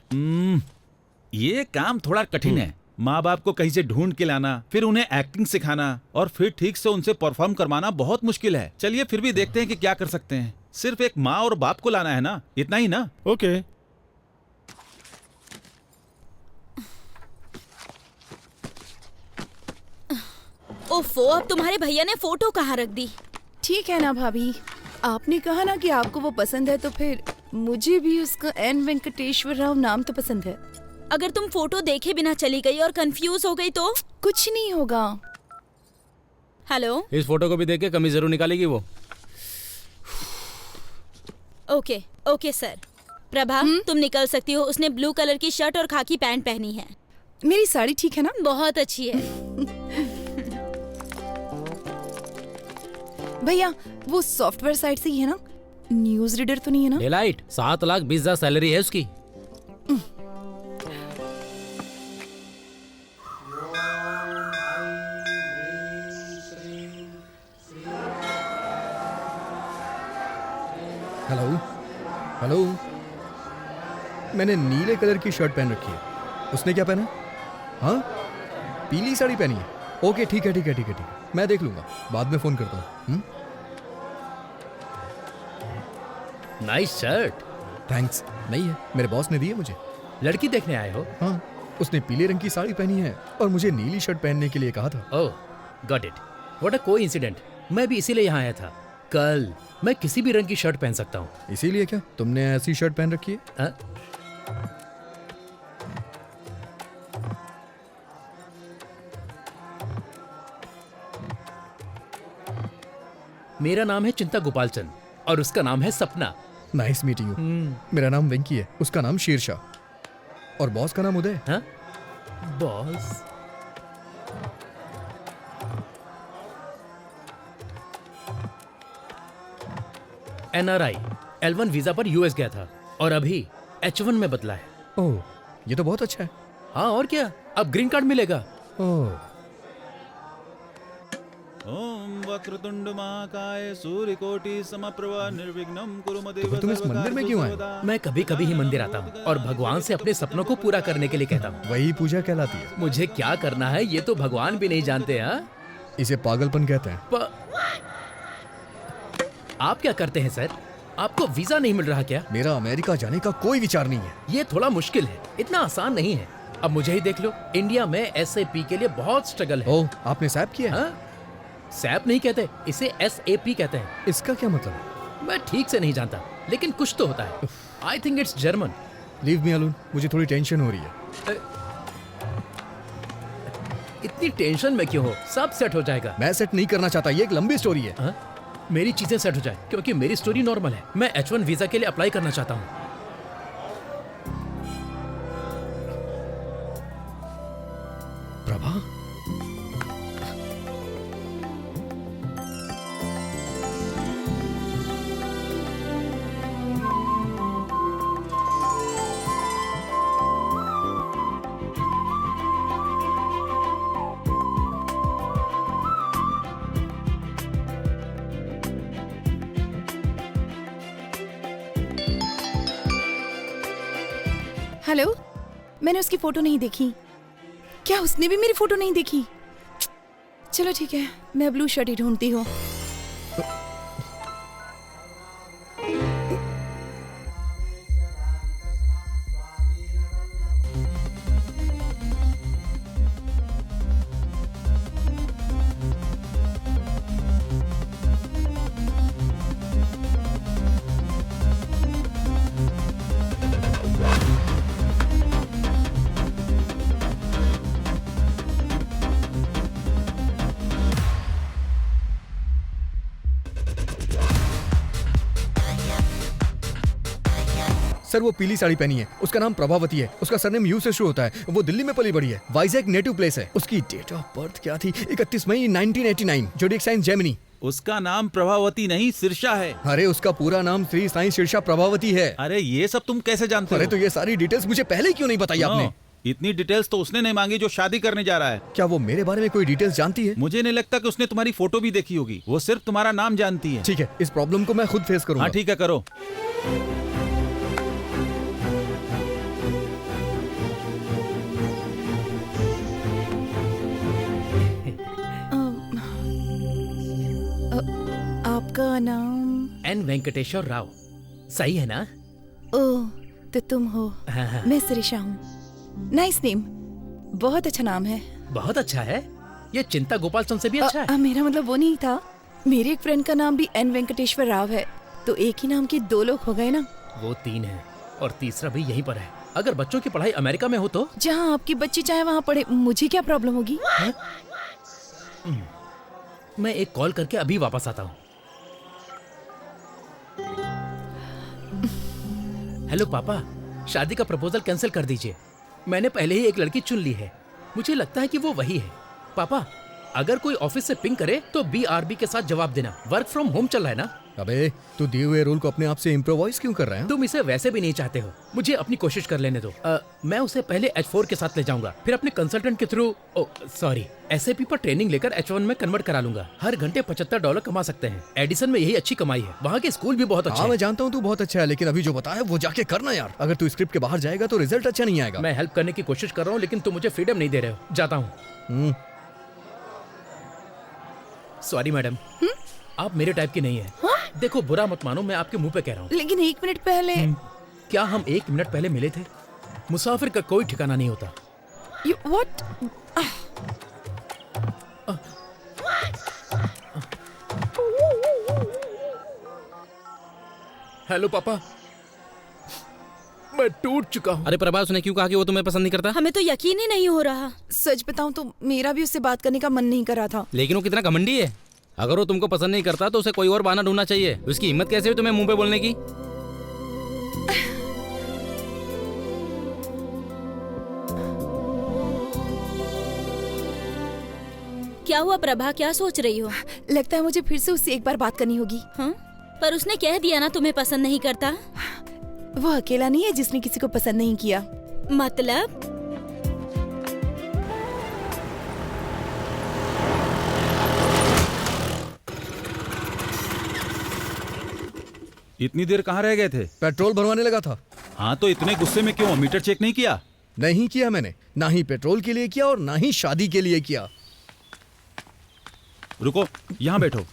ये काम थोड़ा कठिन है। माँ बाप को कहीं से ढूंढ के लाना, फिर उन्हें एक्टिंग सिखाना और फिर ठीक से उनसे परफॉर्म करवाना बहुत मुश्किल है। चलिए फिर भी देखते हैं कि क्या कर सकते हैं। सिर्फ एक माँ और बाप को लाना है ना, इतना ही ना? ओके। ओफो, अब तुम्हारे भैया ने फोटो कहाँ रख दी? ठीक है ना भाभी, आपने कहा ना कि आपको वो पसंद है, तो फिर मुझे भी उसका एन वेंकटेश्वर राव नाम तो पसंद है। अगर तुम फोटो देखे बिना चली गई और कंफ्यूज हो गई तो? कुछ नहीं होगा। हेलो, इस फोटो को भी देख के कमी जरूर निकालेगी वो। Okay okay sir. प्रभा, तुम निकल सकती हो। उसने ब्लू कलर की शर्ट और खाकी पैंट पहनी है। मेरी साड़ी ठीक है ना? बहुत अच्छी है। भैया, वो सॉफ्टवेयर साइट से ही है ना? न्यूज रीडर तो नहीं है ना? डेलाइट, 7,20,000 सैलरी है उसकी। हेलो हेलो, मैंने नीले कलर की शर्ट पहन रखी है, उसने क्या पहना? हाँ, पीली साड़ी पहनी है। ओके ठीक है ठीक है ठीक है ठीक है, मैं देख लूंगा, बाद में फोन करता हूँ। Nice shirt. थैंक्स। नहीं है, मेरे बॉस ने दी है मुझे। लड़की देखने आए हो? हाँ, उसने पीले रंग की साड़ी पहनी है और मुझे नीली शर्ट पहनने के लिए कहा था। Oh, got it. What a coincident. मैं भी इसीलिए यहाँ आया था। कल मैं किसी भी रंग की शर्ट पहन सकता हूँ। इसीलिए क्या तुमने ऐसी शर्ट पहन रखी है? मेरा नाम है चिंता गोपालचंद और उसका नाम है सपना। Nice meeting you. मेरा नाम वेंकी है, उसका नाम शेरशाह और बॉस का नाम उदय। हाँ? बॉस? NRI L1 वीजा पर US गया था और अभी H1 में बदला है। ओह, ये तो बहुत अच्छा है। हाँ और क्या, अब ग्रीन कार्ड मिलेगा। ओह, ओम वक्रतुंड महाकाय सूर्यकोटि समप्रभा निर्विघ्नं कुरु मदेव सर्वकार्येषु तुम इस मंदिर में क्यों आए? मैं कभी कभी ही मंदिर आता हूँ और भगवान से अपने सपनों को पूरा करने के लिए कहता हूँ। वही पूजा कहलाती है। मुझे क्या करना है ये तो भगवान भी नहीं जानते। हाँ, इसे पागलपन कहते हैं। आप क्या करते हैं सर? आपको वीजा नहीं मिल रहा क्या? मेरा अमेरिका जाने का कोई विचार नहीं है। ये थोड़ा मुश्किल है, इतना आसान नहीं है। अब मुझे ही देख लो, इंडिया में SAP के लिए बहुत स्ट्रगल है। ओह, आपने सैप किया है? सैप नहीं कहते, इसे SAP कहते हैं। इसका क्या मतलब? मैं ठीक से नहीं जानता, लेकिन कुछ तो होता है। I think it's German. Leave me alone, मुझे थोड़ी टेंशन हो रही है। इतनी टेंशन में क्यों हो? सब सेट हो जाएगा। मैं सेट नहीं करना चाहता, ये एक लंबी स्टोरी है। मेरी चीजें सेट हो जाए, क्योंकि मेरी स्टोरी नॉर्मल है। मैं H1 वीजा के लिए अप्लाई करना चाहता हूँ। प्रभा, हेलो, मैंने उसकी फोटो नहीं देखी। क्या उसने भी मेरी फोटो नहीं देखी? चलो ठीक है, मैं ब्लू शर्ट ही ढूंढती हूँ। सर वो पीली साड़ी पहनी है, उसका नाम प्रभावती है, उसका सरनेम यू से शुरू होता है, वो दिल्ली में पली बड़ी है, वाइजैक नेटिव प्लेस है। उसकी डेट ऑफ बर्थ क्या थी? 31 मई 1989, जोडिएक साइन जेमिनी। उसका नाम प्रभावती नहीं सिरसा है। अरे उसका पूरा नाम श्री साईं सिरसा प्रभावती है। अरे ये सब तुम कैसे जानते हो? अरे तो ये सारी डिटेल्स मुझे पहले क्यों नहीं बताई आपने? इतनी डिटेल्स तो उसने नहीं मांगी जो शादी करने जा रहा है। क्या वो मेरे बारे में कोई डिटेल्स जानती है? मुझे नहीं लगता कि उसने तुम्हारी फोटो भी देखी होगी, वो सिर्फ तुम्हारा नाम जानती है। ठीक है, इस प्रॉब्लम को मैं खुद फेस करूंगा। हाँ ठीक है, करो। आपका नाम? N वेंकटेश्वर राव। सही है ना? ओह, तो तुम हो। हाँ। मैं सिरिशा हूँ। नाइस नेम, बहुत अच्छा नाम है। बहुत अच्छा है। ये चिंता गोपाल चंद से भी अच्छा है। मेरा मतलब वो नहीं था। मेरे एक फ्रेंड का नाम भी N वेंकटेश्वर राव है, तो एक ही नाम के दो लोग हो गए ना। वो 3 है और तीसरा भी यहीं पर है। अगर बच्चों की पढ़ाई अमेरिका में हो तो? जहाँ आपकी बच्ची चाहे वहाँ पढ़े, मुझे क्या प्रॉब्लम होगी? मैं एक कॉल करके अभी वापस आता हूँ। हेलो पापा, शादी का प्रपोजल कैंसिल कर दीजिए। मैंने पहले ही एक लड़की चुन ली है, मुझे लगता है कि वो वही है। पापा, अगर कोई ऑफिस से पिंग करे तो BRB के साथ जवाब देना। वर्क फ्रॉम होम चल रहा है ना? अबे तू दिए हुए रूल को अपने आप से इम्प्रोवाइज क्यों कर रहा है? तुम इसे वैसे भी नहीं चाहते हो, मुझे अपनी कोशिश कर लेने दो। मैं उसे पहले H4 के साथ ले जाऊंगा, फिर अपने कंसल्टेंट के थ्रू SAP पर ट्रेनिंग लेकर H1 में कन्वर्ट करा लूंगा। हर घंटे $75 कमा सकते हैं। एडिसन में यही अच्छी कमाई है। वहाँ के स्कूल भी बहुत अच्छे हैं। मैं जानता हूँ तू बहुत अच्छा है, लेकिन अभी जो बताया वो जाके करना यार। अगर तू स्क्रिप्ट के बाहर जाएगा तो रिजल्ट अच्छा नहीं आएगा। मैं हेल्प करने की कोशिश कर रहा हूँ, लेकिन तुम मुझे फ्रीडम नहीं दे रहे हो। जाता हूँ। सॉरी मैडम, आप मेरे टाइप की नहीं है। देखो बुरा मत मानो, मैं आपके मुंह पे कह रहा हूँ। लेकिन 1 मिनट पहले। क्या हम 1 मिनट पहले मिले थे? मुसाफिर का कोई ठिकाना नहीं होता। What? हेलो पापा, मैं टूट चुका हूँ। अरे प्रभा, उसने क्यों कहा कि वो तुम्हें पसंद नहीं करता? हमें तो यकीन ही नहीं हो रहा। सच बताऊं तो मेरा भी उससे बात करने का मन नहीं कर रहा था। लेकिन वो कितना घमंडी है। अगर वो तुमको पसंद नहीं करता तो उसे कोई और बहाना ढूंढना चाहिए। उसकी हिम्मत कैसे हुई तुम्हें मुंह पे बोलने की? क्या हुआ प्रभा, क्या सोच रही हो? लगता है मुझे फिर से उससे एक बार बात करनी होगी। हाँ? पर उसने कह दिया ना तुम्हें पसंद नहीं करता। वो अकेला नहीं है जिसने किसी को पसंद नहीं किया। मतलब? इतनी देर कहाँ रह गए थे? पेट्रोल भरवाने लगा था। हाँ तो इतने गुस्से में क्यों? मीटर चेक नहीं किया? नहीं किया मैंने, ना ही पेट्रोल के लिए किया और ना ही शादी के लिए किया। रुको, यहाँ बैठो।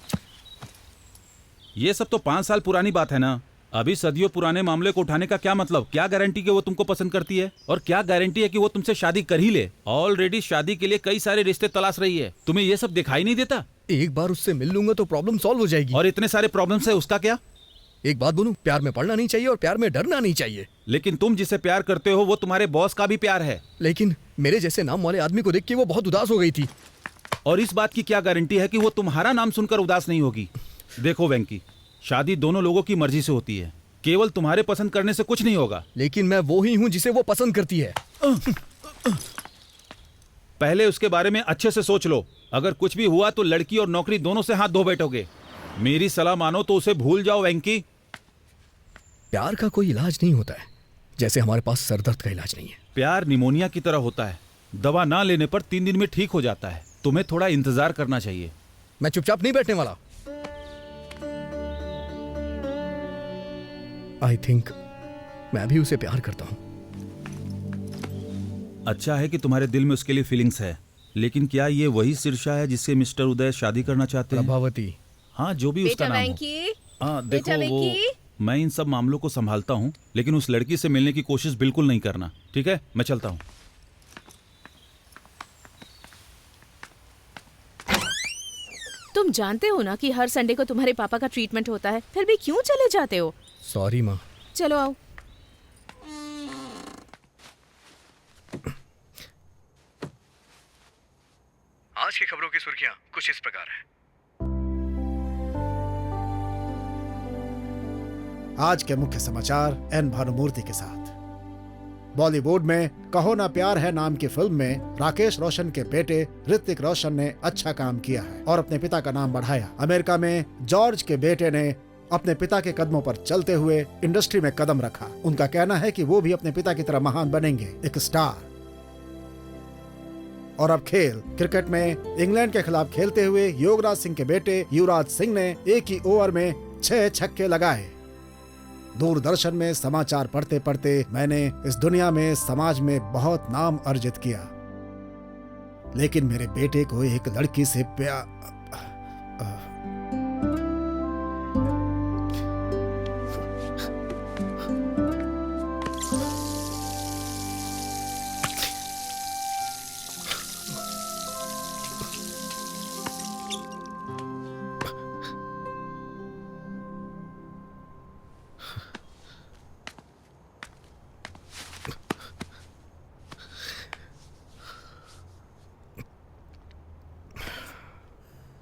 ये सब तो 5 साल पुरानी बात है ना। अभी सदियों पुराने मामले को उठाने का क्या मतलब? क्या गारंटी कि वो तुमको पसंद करती है, और क्या गारंटी है कि वो तुमसे शादी कर ही ले? ऑलरेडी शादी के लिए कई सारे रिश्ते तलाश रही है, तुम्हें ये सब दिखाई नहीं देता? एक बार उससे मिल लूंगा तो प्रॉब्लम सॉल्व हो जाएगी। और इतने सारे प्रॉब्लम्स है, उसका क्या? एक बात बोलूं, प्यार में पड़ना नहीं चाहिए और प्यार में डरना नहीं चाहिए। लेकिन तुम जिसे प्यार करते हो वो तुम्हारे बॉस का भी प्यार है। लेकिन मेरे जैसे नाम वाले आदमी को देख के वो बहुत उदास हो गई थी। और इस बात की क्या गारंटी है कि वो तुम्हारा नाम सुनकर उदास नहीं होगी? देखो वेंकी, शादी दोनों लोगों की मर्जी से होती है, केवल तुम्हारे पसंद करने से कुछ नहीं होगा। लेकिन मैं वो ही हूँ जिसे वो पसंद करती है। पहले उसके बारे में अच्छे से सोच लो। अगर कुछ भी हुआ तो लड़की और नौकरी दोनों से हाथ धो बैठोगे। मेरी सलाह मानो तो उसे भूल जाओ वेंकी। प्यार का कोई इलाज नहीं होता है, जैसे हमारे पास सरदर्द का इलाज नहीं है। प्यार निमोनिया की तरह होता है, दवा ना लेने पर 3 दिन में ठीक हो जाता है। तुम्हें थोड़ा इंतजार करना चाहिए। मैं चुपचाप नहीं बैठने वाला। आई थिंक मैं भी उसे प्यार करता हूं। अच्छा है कि तुम्हारे दिल में उसके लिए फीलिंग्स है, लेकिन क्या ये वही शीर्षा है जिससे मिस्टर उदय शादी करना चाहते हैं? प्रभावती। हाँ, जो भी उसका नाम हो। हाँ देखो, वो मैं इन सब मामलों को संभालता हूँ, लेकिन उस लड़की से मिलने की कोशिश बिल्कुल नहीं करना, ठीक है? मैं चलता हूँ। तुम जानते हो ना कि हर संडे को तुम्हारे पापा का ट्रीटमेंट होता है, फिर भी क्यों चले जाते हो? सॉरी माँ। चलो आओ। आज की खबरों की सुर्खियां कुछ इस प्रकार हैं। आज के मुख्य समाचार एन भानुमूर्ति के साथ। बॉलीवुड में कहो ना प्यार है नाम की फिल्म में राकेश रोशन के बेटे ऋतिक रोशन ने अच्छा काम किया है और अपने पिता का नाम बढ़ाया। अमेरिका में जॉर्ज के बेटे ने अपने पिता के कदमों पर चलते हुए इंडस्ट्री में कदम रखा। उनका कहना है कि वो भी अपने पिता की तरह महान बनेंगे, एक स्टार। और अब खेल। क्रिकेट में इंग्लैंड के खिलाफ खेलते हुए योगराज सिंह के बेटे युवराज सिंह ने एक ही ओवर में 6 छक्के लगाए। दूरदर्शन में समाचार पढ़ते पढ़ते मैंने इस दुनिया में, समाज में बहुत नाम अर्जित किया, लेकिन मेरे बेटे को एक लड़की से प्यार।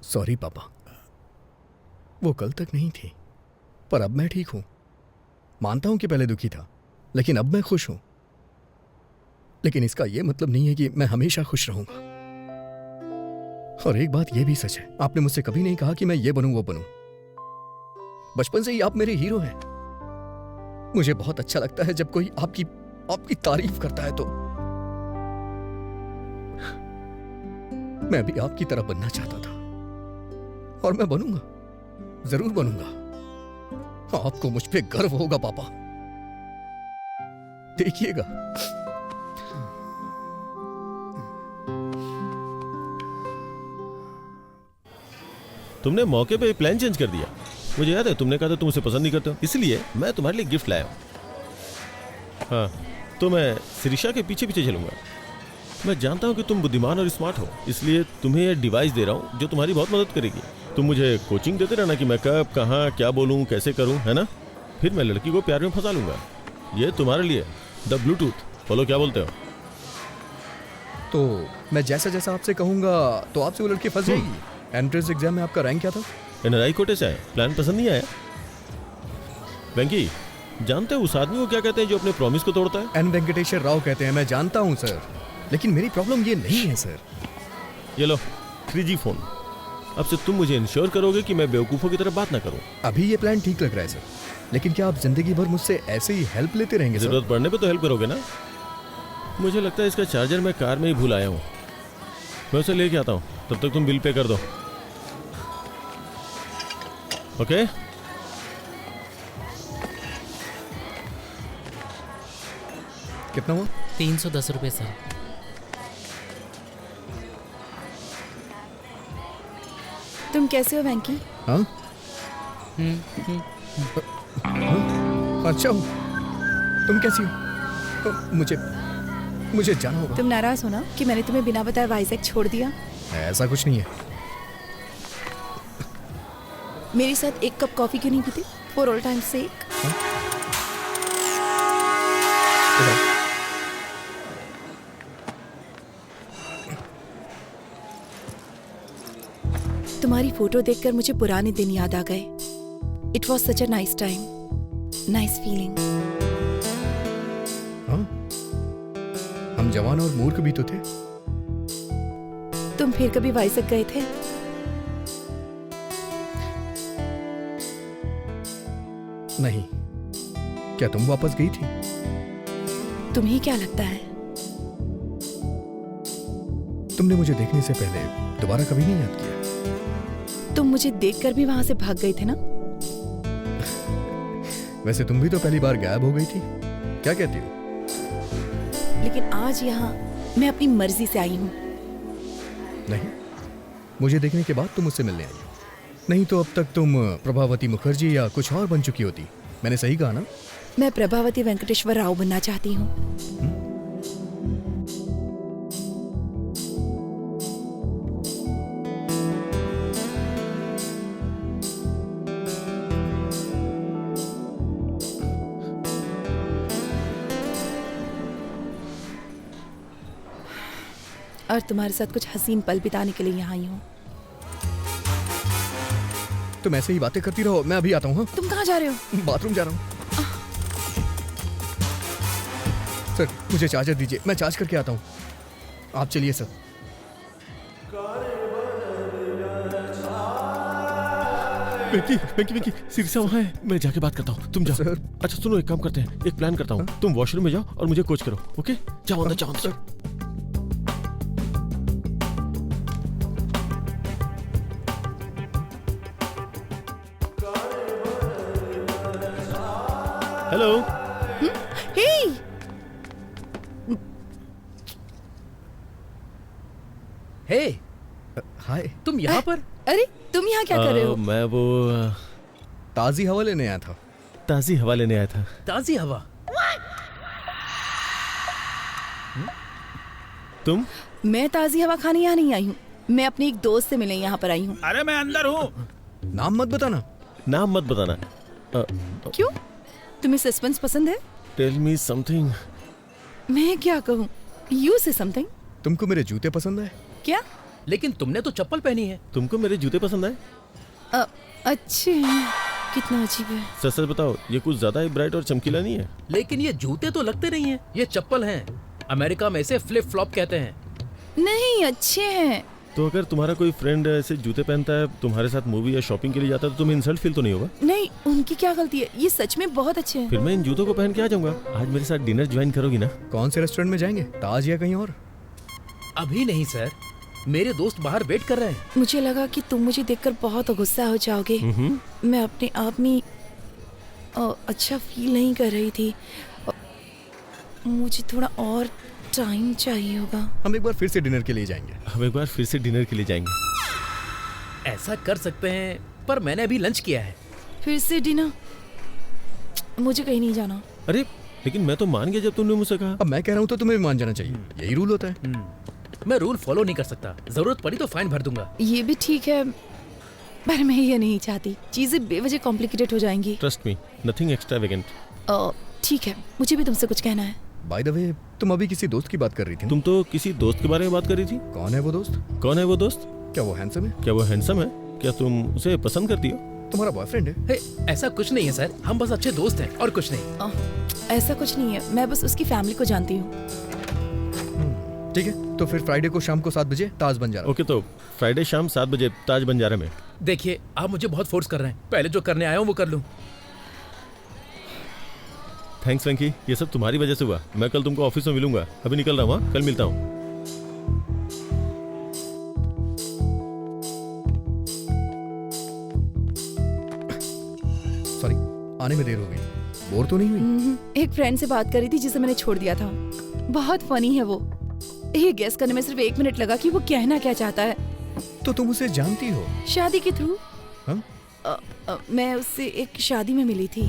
सॉरी पापा, वो कल तक नहीं थी, पर अब मैं ठीक हूं। मानता हूं कि पहले दुखी था, लेकिन अब मैं खुश हूं। लेकिन इसका यह मतलब नहीं है कि मैं हमेशा खुश रहूंगा। और एक बात यह भी सच है, आपने मुझसे कभी नहीं कहा कि मैं ये बनूं वो बनूं। बचपन से ही आप मेरे हीरो हैं। मुझे बहुत अच्छा लगता है जब कोई आपकी तारीफ करता है। तो मैं भी आपकी तरह बनना चाहता था, और मैं बनूंगा, जरूर बनूंगा। आपको मुझ पे गर्व होगा पापा, देखिएगा। तुमने मौके पे प्लान चेंज कर दिया। मुझे याद है तुमने कहा था तुम उसे पसंद नहीं करते हो, इसलिए मैं तुम्हारे लिए गिफ्ट लाया हूं। हाँ, तो मैं शिरीषा के पीछे पीछे चलूंगा। मैं जानता हूं कि तुम बुद्धिमान और स्मार्ट हो, इसलिए तुम्हें यह डिवाइस दे रहा हूं जो तुम्हारी बहुत मदद करेगी। तुम मुझे कोचिंग देते रहना कि मैं कब, कहाँ, क्या बोलूं, कैसे करूं, है ना? फिर मैं लड़की को प्यार में फंसा लूंगा। ये तुम्हारे लिए द ब्लूटूथ। बोलो क्या बोलते हो? तो मैं जैसा जैसा आपसे कहूंगा तो आपसे वो लड़की फंस जाएगी। एंट्रेंस एग्जाम में आपका रैंक क्या था? एनआरआई कोटे से आए। प्लान पसंद नहीं आया? वेंकी, जानते हो उस आदमी को क्या कहते हैं जो अपने प्रॉमिस को तोड़ता है? एन वेंकटेश्वर राव कहते हैं। मैं जानता हूं सर, लेकिन मेरी प्रॉब्लम ये नहीं है सर। ये लो 3G फोन। अब से तुम मुझे इंश्योर करोगे कि मैं बेवकूफों की तरह बात ना करूं। अभी ये प्लान ठीक लग रहा है सर, लेकिन क्या आप जिंदगी भर मुझसे ऐसे ही हेल्प लेते रहेंगे? जरूरत पड़ने पे तो हेल्प करोगे ना? मुझे लगता है इसका चार्जर मैं कार में ही भूल आया हूँ। मैं उसे लेके आता हूँ, तब तक तुम बिल पे कर दो। ओके? कितना हुआ? 310 रुपए सर। तुम कैसे हो वेंकी? हाँ? अच्छा हूँ। तुम कैसी हो? मुझे जाना होगा। तुम नाराज हो ना कि मैंने तुम्हें बिना बताए वाइजैक छोड़ दिया? ऐसा कुछ नहीं है। मेरे साथ एक कप कॉफी क्यों नहीं पीती? फॉर ऑल टाइम सेक। तुम्हारी फोटो देखकर मुझे पुराने दिन याद आ गए। It was such a nice time, nice feeling. हम जवान और मूर्ख भी तो थे। तुम फिर कभी वाइजैक गए थे? नहीं। क्या तुम वापस गई थी? तुम्हें क्या लगता है? तुमने मुझे देखने से पहले दोबारा कभी नहीं याद किया। तुम मुझे देखकर भी वहां से भाग गए थे ना? वैसे तुम भी तो पहली बार गायब हो गई थी। क्या कहती हो? लेकिन आज यहाँ मैं अपनी मर्जी से आई हूँ। नहीं, मुझे देखने के बाद तुम मुझसे मिलने आई हो। नहीं तो अब तक तुम प्रभावती मुखर्जी या कुछ और बन चुकी होती। मैंने सही कहा ना? मैं प्रभावती वेंकटेश्वर राव बनना चाहती हूँ। और तुम्हारे साथ कुछ हसीन पल बिताने के लिए यहाँ आई हूँ। तुम ऐसे ही बातें करती रहो, मैं अभी आता हूँ। तुम कहाँ जा रहे हो? बाथरूम जा रहा हूँ। सर, मुझे चार्जर दीजिए, मैं चार्ज करके आता हूँ। आप चलिए सर। वेंकी सिरसा वहाँ है, मैं जाके बात करता हूँ। तुम जाओ सर। अच्छा सुनो, एक काम करते हैं, एक प्लान करता हूँ। तुम वॉशरूम में जाओ और मुझे कोच करो। ओके, जाओ अंदर, जाओ अंदर। हेलो। हे, हे, हाय। तुम यहाँ पर? अरे तुम यहाँ क्या कर रहे हो? मैं वो ताजी हवा लेने आया था। ताजी हवा लेने आया था। ताजी हवा? तुम? मैं ताजी हवा खाने यहाँ नहीं आई हूँ। मैं अपनी एक दोस्त से मिलने यहाँ पर आई हूँ। अरे मैं अंदर हूँ। नाम मत बताना। नाम मत बताना। क्यों? तुम्हें सस्पेंस पसंद है? Tell me something. मैं क्या कहूँ? यू से समथिंग। तुमको मेरे जूते पसंद है? क्या? लेकिन तुमने तो चप्पल पहनी है। तुमको मेरे जूते पसंद है? अच्छे। कितना अजीब है। सच सच बताओ, ये कुछ ज्यादा ही ब्राइट और चमकीला नहीं है? लेकिन ये जूते तो लगते नहीं है, ये चप्पल हैं। अमेरिका में इसे फ्लिप फ्लॉप कहते हैं। नहीं, अच्छे हैं। तो अगर तुम्हारा कोई फ्रेंड ऐसे जूते पहनता है, तुम्हारे साथ मूवी या शॉपिंग के लिए जाता है, तो तुम्हें इंसल्ट फील तो नहीं होगा? नहीं, उनकी क्या गलती है? ये सच में बहुत अच्छे हैं। फिर मैं इन जूतों को पहन के आ जाऊंगा। आज मेरे साथ डिनर ज्वाइन करोगी ना? कौन से रेस्टोरेंट में जाएंगे? ताज या कहीं और? अभी नहीं सर, मेरे दोस्त बाहर वेट कर रहे हैं। मुझे लगा कि तुम मुझे देखकर बहुत गुस्सा हो जाओगे। मैं अपने आप में अच्छा फील नहीं कर रही थी। मुझे थोड़ा और टाइम चाहिए होगा। हम एक बार फिर से डिनर के लिए जाएंगे। ऐसा कर सकते हैं, पर मैंने अभी लंच किया है। फिर से डिनर? मुझे कहीं नहीं जाना। अरे लेकिन मैं तो मान गया जब तुमने मुझसे कहा। अब मैं कह रहा हूँ तो तुम्हें मान जाना चाहिए। यही रूल होता है। मैं रूल फॉलो नहीं कर सकता। जरूरत पड़ी तो फाइन भर दूंगा। ये भी ठीक है, पर मैं ये नहीं चाहती। चीजें बेवजह कॉम्प्लिकेटेड हो जाएंगी। Trust me, nothing extravagant. ठीक है, मुझे भी तुमसे कुछ कहना है। बाय द वे, तुम अभी किसी दोस्त की बात कर रही थी। तुम तो किसी दोस्त के बारे में बात कर रही थी। कौन है वो दोस्त? कौन है वो दोस्त? क्या वो हैंडसम है? क्या तुम उसे पसंद करती हो? तुम्हारा बॉयफ्रेंड है? ऐसा कुछ नहीं है सर, हम बस अच्छे दोस्त हैं और कुछ नहीं। ऐसा कुछ नहीं है, मैं बस उसकी फैमिली को जानती हूँ। ठीक है, तो फिर फ्राइडे को शाम को 7 बजे ताज बंजारा। ओके, तो फ्राइडे शाम 7 बजे ताज बंजारा में। देखिए, आप मुझे बहुत फोर्स कर रहे हैं। पहले जो करने आया हूँ वो कर लूँ। थैंक्स वेंकी, ये सब तुम्हारी वजह से हुआ। मैं कल तुमको ऑफिस में मिलूंगा। अभी निकल रहा हूँ, कल मिलता हूँ। सॉरी, आने में देर हो गई। बोर तो नहीं हुई? एक फ्रेंड से बात करी थी जिसे मैंने छोड़ दिया था। बहुत फनी है वो। ये गेस करने में सिर्फ 1 मिनट लगा कि वो कहना क्या चाहता है। तो तुम उसे जानती हो? शादी के थ्रू। मैं उससे एक शादी में मिली थी।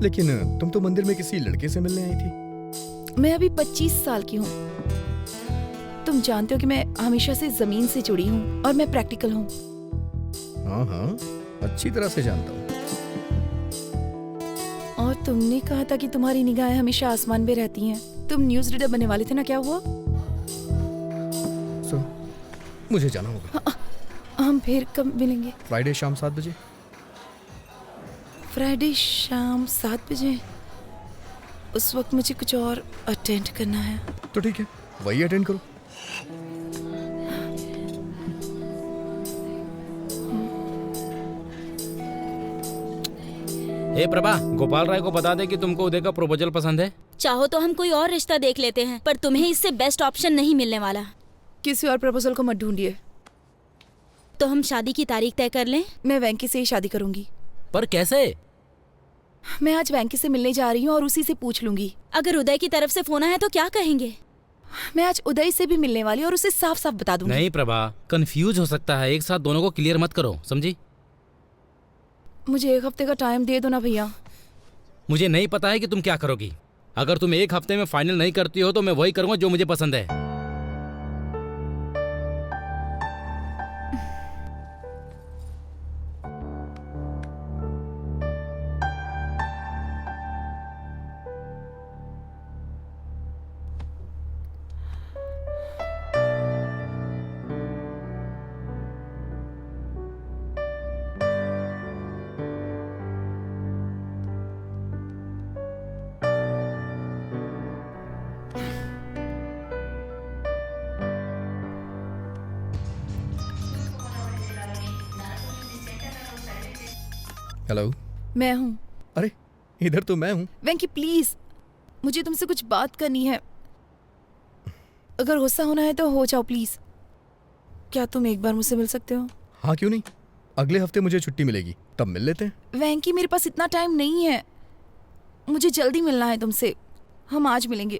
लेकिन तुम तो मंदिर में किसी लड़के से मिलने आई थी। मैं अभी 25 साल की हूँ। तुम जानते हो कि मैं हमेशा से जमीन से जुड़ी हूँ और मैं प्रैक्टिकल हूँ। हाँ हाँ, अच्छी तरह से जानता हूँ। और तुमने कहा था कि तुम्हारी निगाहें हमेशा आसमान में रहती हैं। तुम न्यूज़ रीडर बनने वाले थे ना, क्या हुआ? मुझे जाना होगा। हम फिर कब मिलेंगे? फ्राइडे शाम 7 बजे। फ्राइडे शाम 7 बजे? उस वक्त मुझे कुछ और अटेंड करना है। तो ठीक है, वही अटेंड करो। हे प्रभा, गोपाल राय को बता दे कि तुमको उदय का प्रपोजल पसंद है। चाहो तो हम कोई और रिश्ता देख लेते हैं, पर तुम्हें इससे बेस्ट ऑप्शन नहीं मिलने वाला। किसी और प्रपोजल को मत ढूंढिए। तो हम शादी की तारीख तय कर लें? मैं वेंकी से ही शादी करूंगी। पर कैसे? मैं आज वेंकी से मिलने जा रही हूँ और उसी से पूछ लूंगी। अगर उदय की तरफ से फोन आया तो क्या कहेंगे? मैं आज उदय से भी मिलने वाली और उसे साफ साफ बता दूंगी। नहीं प्रभा, कंफ्यूज हो सकता है। एक साथ दोनों को क्लियर मत करो, समझी? मुझे 1 हफ्ते का टाइम दे दो ना भैया। मुझे नहीं पता है कि तुम क्या करोगी। अगर तुम 1 हफ्ते में फाइनल नहीं करती हो तो मैं वही करूंगा जो मुझे पसंद है। हेलो, मैं हूँ। अरे इधर तो मैं हूँ। वेंकी प्लीज, मुझे तुमसे कुछ बात करनी है। अगर गुस्सा होना है तो हो जाओ प्लीज। क्या तुम एक बार मुझसे मिल सकते हो? हाँ क्यों नहीं, अगले हफ्ते मुझे छुट्टी मिलेगी, तब मिल लेते हैं। वेंकी मेरे पास इतना टाइम नहीं है, मुझे जल्दी मिलना है तुमसे। हम आज मिलेंगे।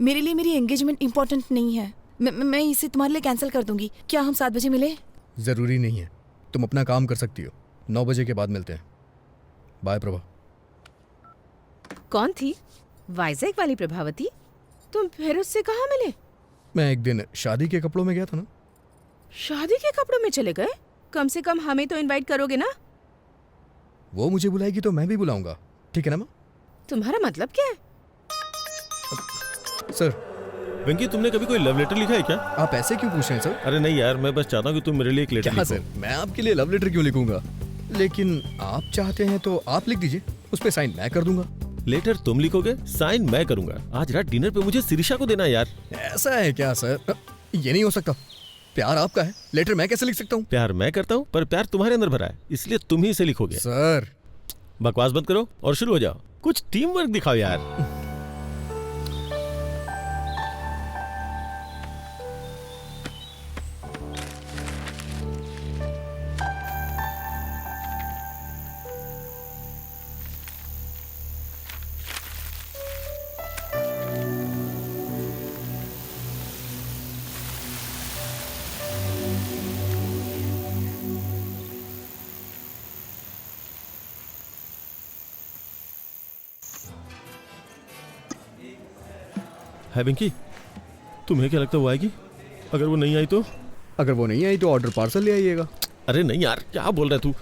मेरे लिए मेरी एंगेजमेंट इम्पोर्टेंट नहीं है। मैं इसे तुम्हारे लिए कैंसिल कर दूंगी। क्या हम 7 बजे मिले? जरूरी नहीं है, तुम अपना काम कर सकती हो। 9 बजे के बाद मिलते हैं। बाय प्रभा। कौन थी? वाइजैक वाली प्रभावती? तुम फिर उससे कहाँ मिले? मैं एक दिन शादी के कपड़ों में गया था ना। शादी के कपड़ों में चले गए? कम से कम हमें तो इनवाइट करोगे ना? वो मुझे बुलाएगी तो मैं भी बुलाऊंगा, ठीक है ना माँ? तुम्हारा मतलब क्या है? सर। वेंकी, तुमने कभी कोई लव लेटर लिखा है क्या? आप ऐसे क्यों पूछ रहे हैं सर? अरे नहीं यार, मैं बस चाहता हूँ कि तुम मेरे लिए एक लेटर लिखो। सर, मैं आपके लिए लव लेटर क्यों लिखूंगा? लेकिन आप चाहते हैं तो आप लिख दीजिए, उस पे साइन मैं कर दूंगा। लेटर तुम लिखोगे, साइन मैं करूंगा। आज रात डिनर पे मुझे शिरीषा को देना यार। ऐसा है क्या सर? ये नहीं हो सकता। प्यार आपका है, लेटर मैं कैसे लिख सकता हूँ? प्यार मैं करता हूँ, पर प्यार तुम्हारे अंदर भरा है, इसलिए तुम ही इसे लिखोगे। सर बकवास बंद करो और शुरू हो जाओ। कुछ टीम वर्क दिखाओ यार। है पिंकी, तुम्हें क्या लगता है वो आएगी? अगर वो नहीं आई तो? अगर वो नहीं आई तो ऑर्डर पार्सल ले आइएगा। अरे नहीं यार, क्या बोल रहा है तू?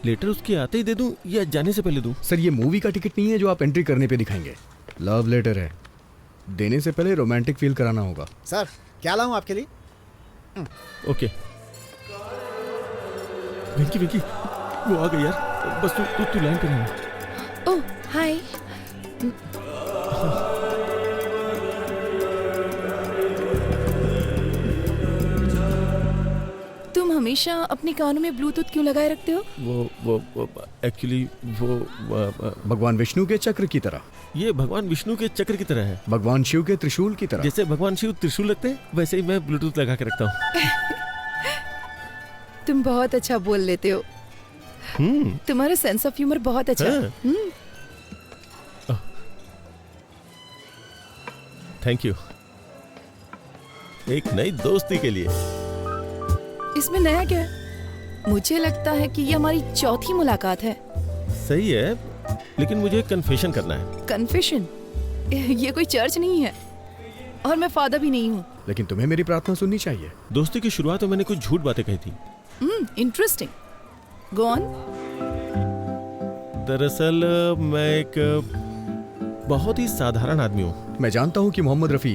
लेटर उसके आते ही दे दूं या जाने से पहले दूं? सर ये मूवी का टिकट नहीं है जो आप एंट्री करने पे दिखाएंगे। लव लेटर है, देने से पहले रोमांटिक फील कराना होगा। सर क्या लाऊं आपके लिए? ओके। पिंकी पिंकी, वो आ गई यार। बस तू लाइन पे रहना। ओह हाय। तुम हमेशा अपने कानों में ब्लूटूथ क्यों लगाए रखते हो? वो एक्चुअली वो भगवान विष्णु के चक्र की तरह। ये भगवान विष्णु के चक्र की तरह है। भगवान शिव के त्रिशूल की तरह। जैसे भगवान शिव त्रिशूल रखते हैं, वैसे ही मैं ब्लूटूथ लगा के रखता हूँ। तुम बहुत अच्छा बोल लेते हो। तुम्हारा सेंस ऑफ ह्यूमर बहुत अच्छा है। Thank you. एक नई दोस्ती के लिए। इसमें नया क्या है? मुझे लगता है कि ये हमारी चौथी मुलाकात है। सही है, लेकिन मुझे कन्फेशन करना है। कन्फेशन? ये कोई चर्च नहीं है और मैं फादर भी नहीं हूँ। लेकिन तुम्हें मेरी प्रार्थना सुननी चाहिए। दोस्ती की शुरुआत में मैंने कुछ झूठ बातें कही थी। Interesting, go on. दरअसल मैं एक बहुत ही साधारण आदमी हूँ। मैं जानता हूँ कि मोहम्मद रफी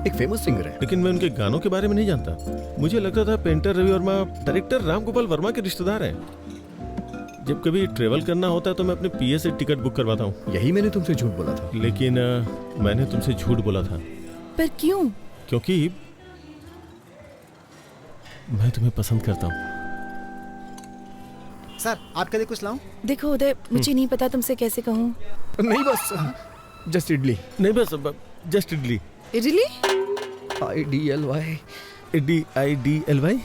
एक फेमस सिंगर है, लेकिन मैं उनके गानों के बारे में नहीं जानता। मुझे लगता था पेंटर रवि वर्मा डायरेक्टर राम गोपाल वर्मा के रिश्तेदार हैं। जब कभी ट्रेवल करना होता है तो मैं अपने पीए से टिकट बुक करवाता हूँ। यही मैंने तुमसे झूठ बोला था। लेकिन मैंने तुमसे झूठ बोला था। पर क्यों? क्योंकि मैं तुम्हें पसंद करता हूँ। सर, आपके लिए कुछ लाऊं? देखो उदय, मुझे नहीं पता तुमसे कैसे कहूँ। नहीं बस जस्ट इडली। नहीं बस just idli. Idli? IDLY IDLY।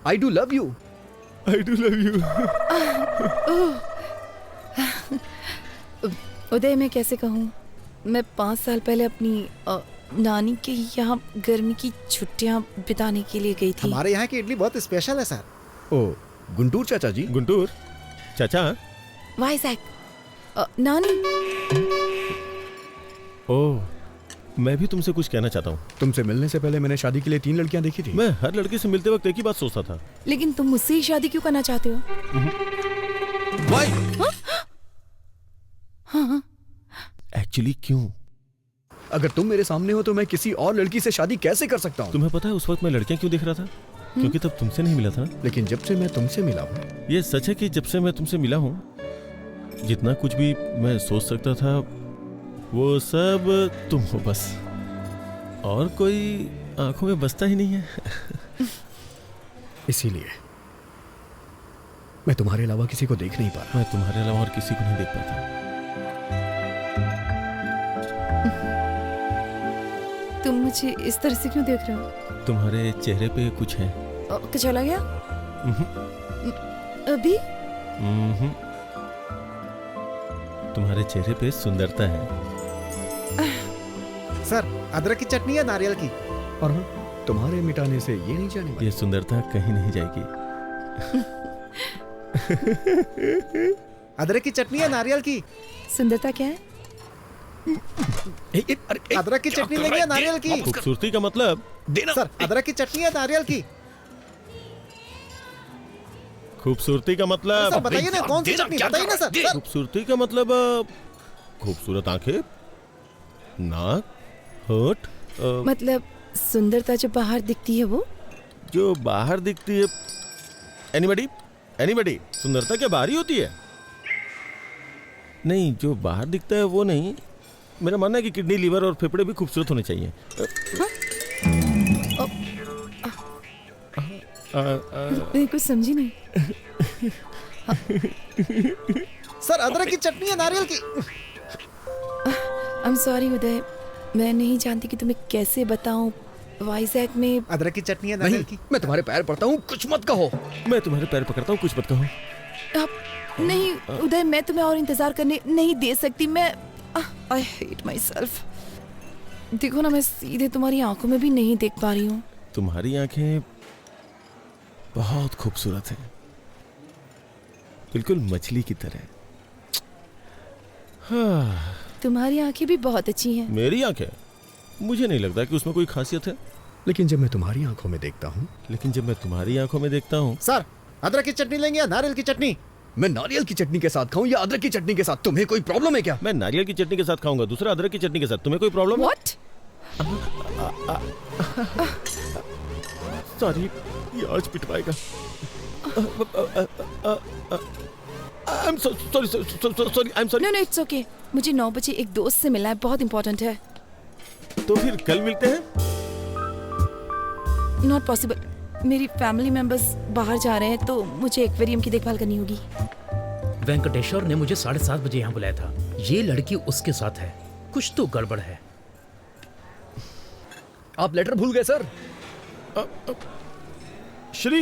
I do love you। I do love you। उदय, मैं कैसे कहूँ? मैं 5 साल पहले अपनी नानी के यहाँ गर्मी की छुट्टियाँ बिताने के लिए गई थी। हमारे यहाँ की इडली बहुत स्पेशल है सर। ओ, गुंटूर चाचा जी। गुंटूर चाचा? वाइजैक। नानी। ओह, मैं भी तुमसे कुछ कहना चाहता हूँ। तुमसे मिलने से पहले मैंने शादी के लिए 3 लड़कियां देखी थी। मैं हर लड़के से मिलते वक्त एक ही बात सोचता था। लेकिन तुम मुझसे ही शादी क्यों करना चाहते हो? हाँ? एक्चुअली क्यों? अगर तुम मेरे सामने हो तो मैं किसी और लड़की से शादी कैसे कर सकता हूँ? तुम्हें पता है उस वक्त मैं लड़कियां क्यों देख रहा था? क्योंकि तब तुमसे नहीं मिला था। लेकिन जब से मैं तुमसे मिला हूँ। ये सच है कि जब से मैं तुमसे मिला हूँ, जितना कुछ भी मैं सोच सकता था वो सब तुम हो बस। और कोई आंखों में बसता ही नहीं है। इसीलिए मैं तुम्हारे अलावा किसी को देख नहीं पा रहा। मैं तुम्हारे अलावा और किसी को नहीं देख पाता। तुम मुझे इस तरह से क्यों देख रहे हो? तुम्हारे चेहरे पे कुछ है। क्या चला गया? अभी? तुम्हारे चेहरे पे सुंदरता है। सर, अदरक की चटनी है नारियल की? और हाँ, तुम्हारे मिटाने से ये नहीं जाने। ये सुंदरता कहीं नहीं जाएगी। अदरक की चटनी है नारियल की? सुंदरता क्या है? अदरक की चटनी लेंगे या नारियल की? खूबसूरती का मतलब? सर, अदरक की चटनी है नारियल की? खूबसूरती का मतलब? सर बताइए ना, कौन सी चटनी बताइए ना सर। खूबसूरती का मतलब खूबसूरत आंखें, नाक, होठ। मतलब सुंदरता जो बाहर दिखती है वो? जो बाहर दिखती है? एनीबडी सुंदरता क्या बाहर ही होती है? नहीं, जो बाहर दिखता है वो नहीं। मेरा मानना है कि किडनी, लीवर और फेफड़े भी खूबसूरत होने चाहिए। मैं कुछ समझी नहीं। सर, अदरक की चटनी है नारियल की? I'm sorry उदय, मैं नहीं जानती कि तुम्हें कैसे बताऊं। वाइजैक में अदरक की चटनी है नारियल की? मैं तुम्हारे पैर पड़ता हूँ, कुछ मत कहो। मैं तुम्हारे पैर पकड़ता हूँ, कुछ मत कहो। नहीं उदय, मैं तुम्हें और इंतजार करने नहीं दे सकती। मैं I hate myself। देखो ना, मैं सीधे तुम्हारी आंखों में भी नहीं देख पा रही हूँ। तुम्हारी आंखें बहुत खूबसूरत हैं, बिल्कुल मछली की तरह। हाँ। तुम्हारी आंखें भी बहुत अच्छी हैं। मेरी आंखें? मुझे नहीं लगता कि उसमें कोई खासियत है। लेकिन जब मैं तुम्हारी आंखों में देखता हूँ। सर, अदरक की चटनी लेंगे या नारियल की चटनी? मैं नारियल की चटनी के साथ खाऊं या अदरक की चटनी के साथ? तुम्हें कोई प्रॉब्लम है क्या? मैं नारियल की चटनी के साथ खाऊंगा, दूसरा अदरक की चटनी के साथ। तुम्हें कोई प्रॉब्लम है? What? सॉरी, ये आज पिटवाएगा। I'm sorry। No, it's okay। मुझे 9 बजे एक दोस्त से मिलना है, बहुत इंपॉर्टेंट है। तो फिर कल मिलते हैं? Not possible। मेरी फैमिली मेंबर्स बाहर जा रहे हैं तो मुझे एक्वेरियम की देखभाल करनी होगी। वेंकटेश्वर ने मुझे 7:30 बजे यहाँ बुलाया था। ये लड़की उसके साथ है, कुछ तो गड़बड़ है। आप लेटर भूल गए सर। श्री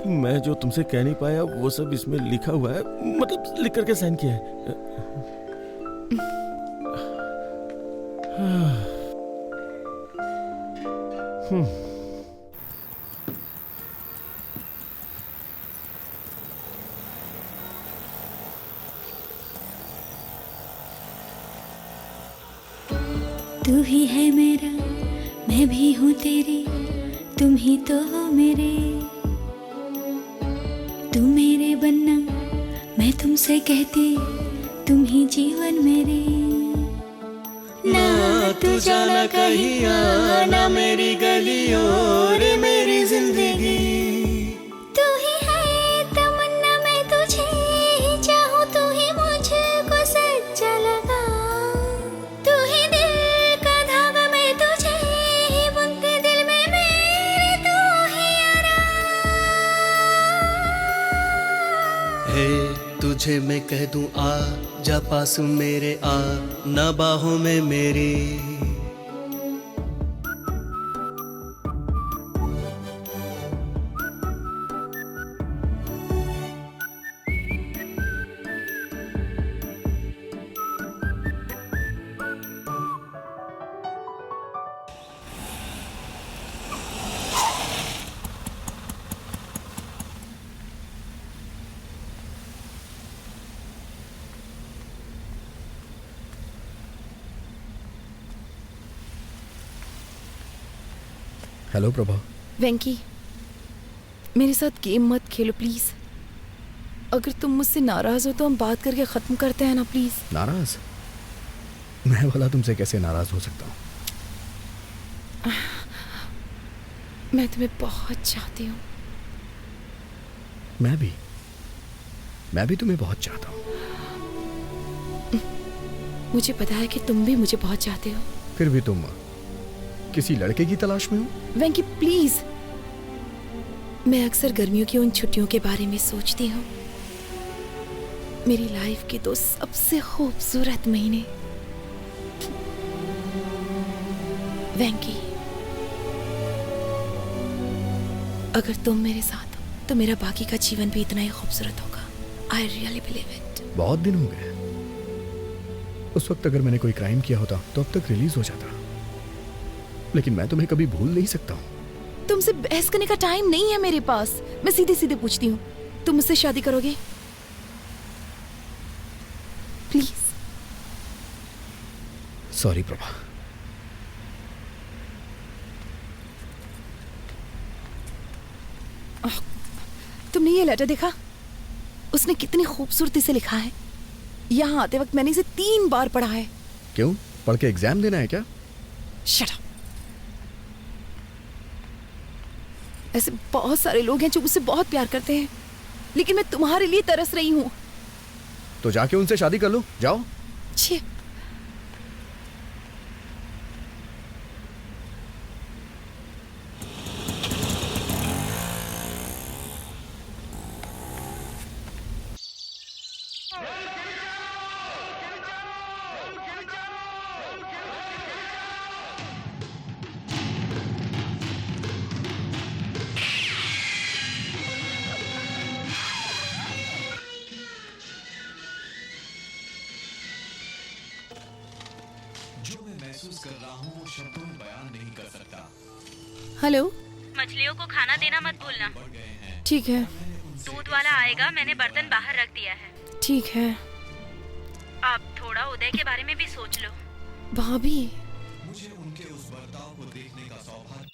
मैं जो तुमसे कह नहीं पाया वो सब इसमें लिखा हुआ है, मतलब लिख करके साइन किया है। तू ही है मेरा, मैं भी हूँ तेरी, तुम ही तो हो मेरे। तू मेरे बनना, मैं तुमसे कहती, तुम ही जीवन मेरे। ना तू जाना कहीं आना मेरी गलियों रे मेरी जिंदगी। तू ही है तमन्ना, मैं तुझे ही चाहूँ, तू ही मुझको सच्चा लगा। तू ही दिल का धागा, मैं तुझे ही बुनती दिल में मेरे, तू ही हे तुझे मैं कह दूं आ जा पास मेरे, आ ना बाहों में मेरी। हेलो प्रभा। वेंकी, मेरे साथ गेम मत खेलो प्लीज। अगर तुम मुझसे नाराज हो तो हम बात करके खत्म करते हैं ना प्लीज। नाराज? मैं भला तुमसे कैसे नाराज हो सकता हूँ? मैं तुम्हें बहुत चाहती हूँ। मैं भी तुम्हें बहुत चाहता हूँ। मुझे पता है कि तुम भी मुझे बहुत चाहते हो। फिर भी तुम किसी लड़के की तलाश में हो? वेंकी प्लीज, मैं अक्सर गर्मियों की उन छुट्टियों के बारे में सोचती हूँ। मेरी लाइफ के 2 सबसे खूबसूरत महीने। वेंकी, अगर तुम मेरे साथ हो तो मेरा बाकी का जीवन भी इतना ही खूबसूरत होगा। I really believe it. बहुत दिन हो गए। उस वक्त अगर मैंने कोई क्राइम किया होता तो अब तक रिलीज हो जाता, लेकिन मैं तुम्हें कभी भूल नहीं सकता हूँ। तुमसे बहस करने का टाइम नहीं है मेरे पास। मैं सीधे सीधे पूछती हूँ, तुम मुझसे शादी करोगे? प्लीज। सॉरी प्रभा। तुमने ये लेटर देखा? उसने कितनी खूबसूरती से लिखा है। यहाँ आते वक्त मैंने इसे 3 बार पढ़ा है। क्यों? पढ़ के एग्जाम देना है क्या? Shut up. ऐसे बहुत सारे लोग हैं जो मुझसे बहुत प्यार करते हैं, लेकिन मैं तुम्हारे लिए तरस रही हूँ। तो जाके उनसे शादी कर लो, जाओ। छी। हेलो। मछलियों को खाना देना मत भूलना। ठीक है। दूध वाला आएगा, मैंने बर्तन बाहर रख दिया है। ठीक है। आप थोड़ा उदय के बारे में भी सोच लो। भाभी, मुझे उनके उस बर्ताव को देखने का सौभाग्य।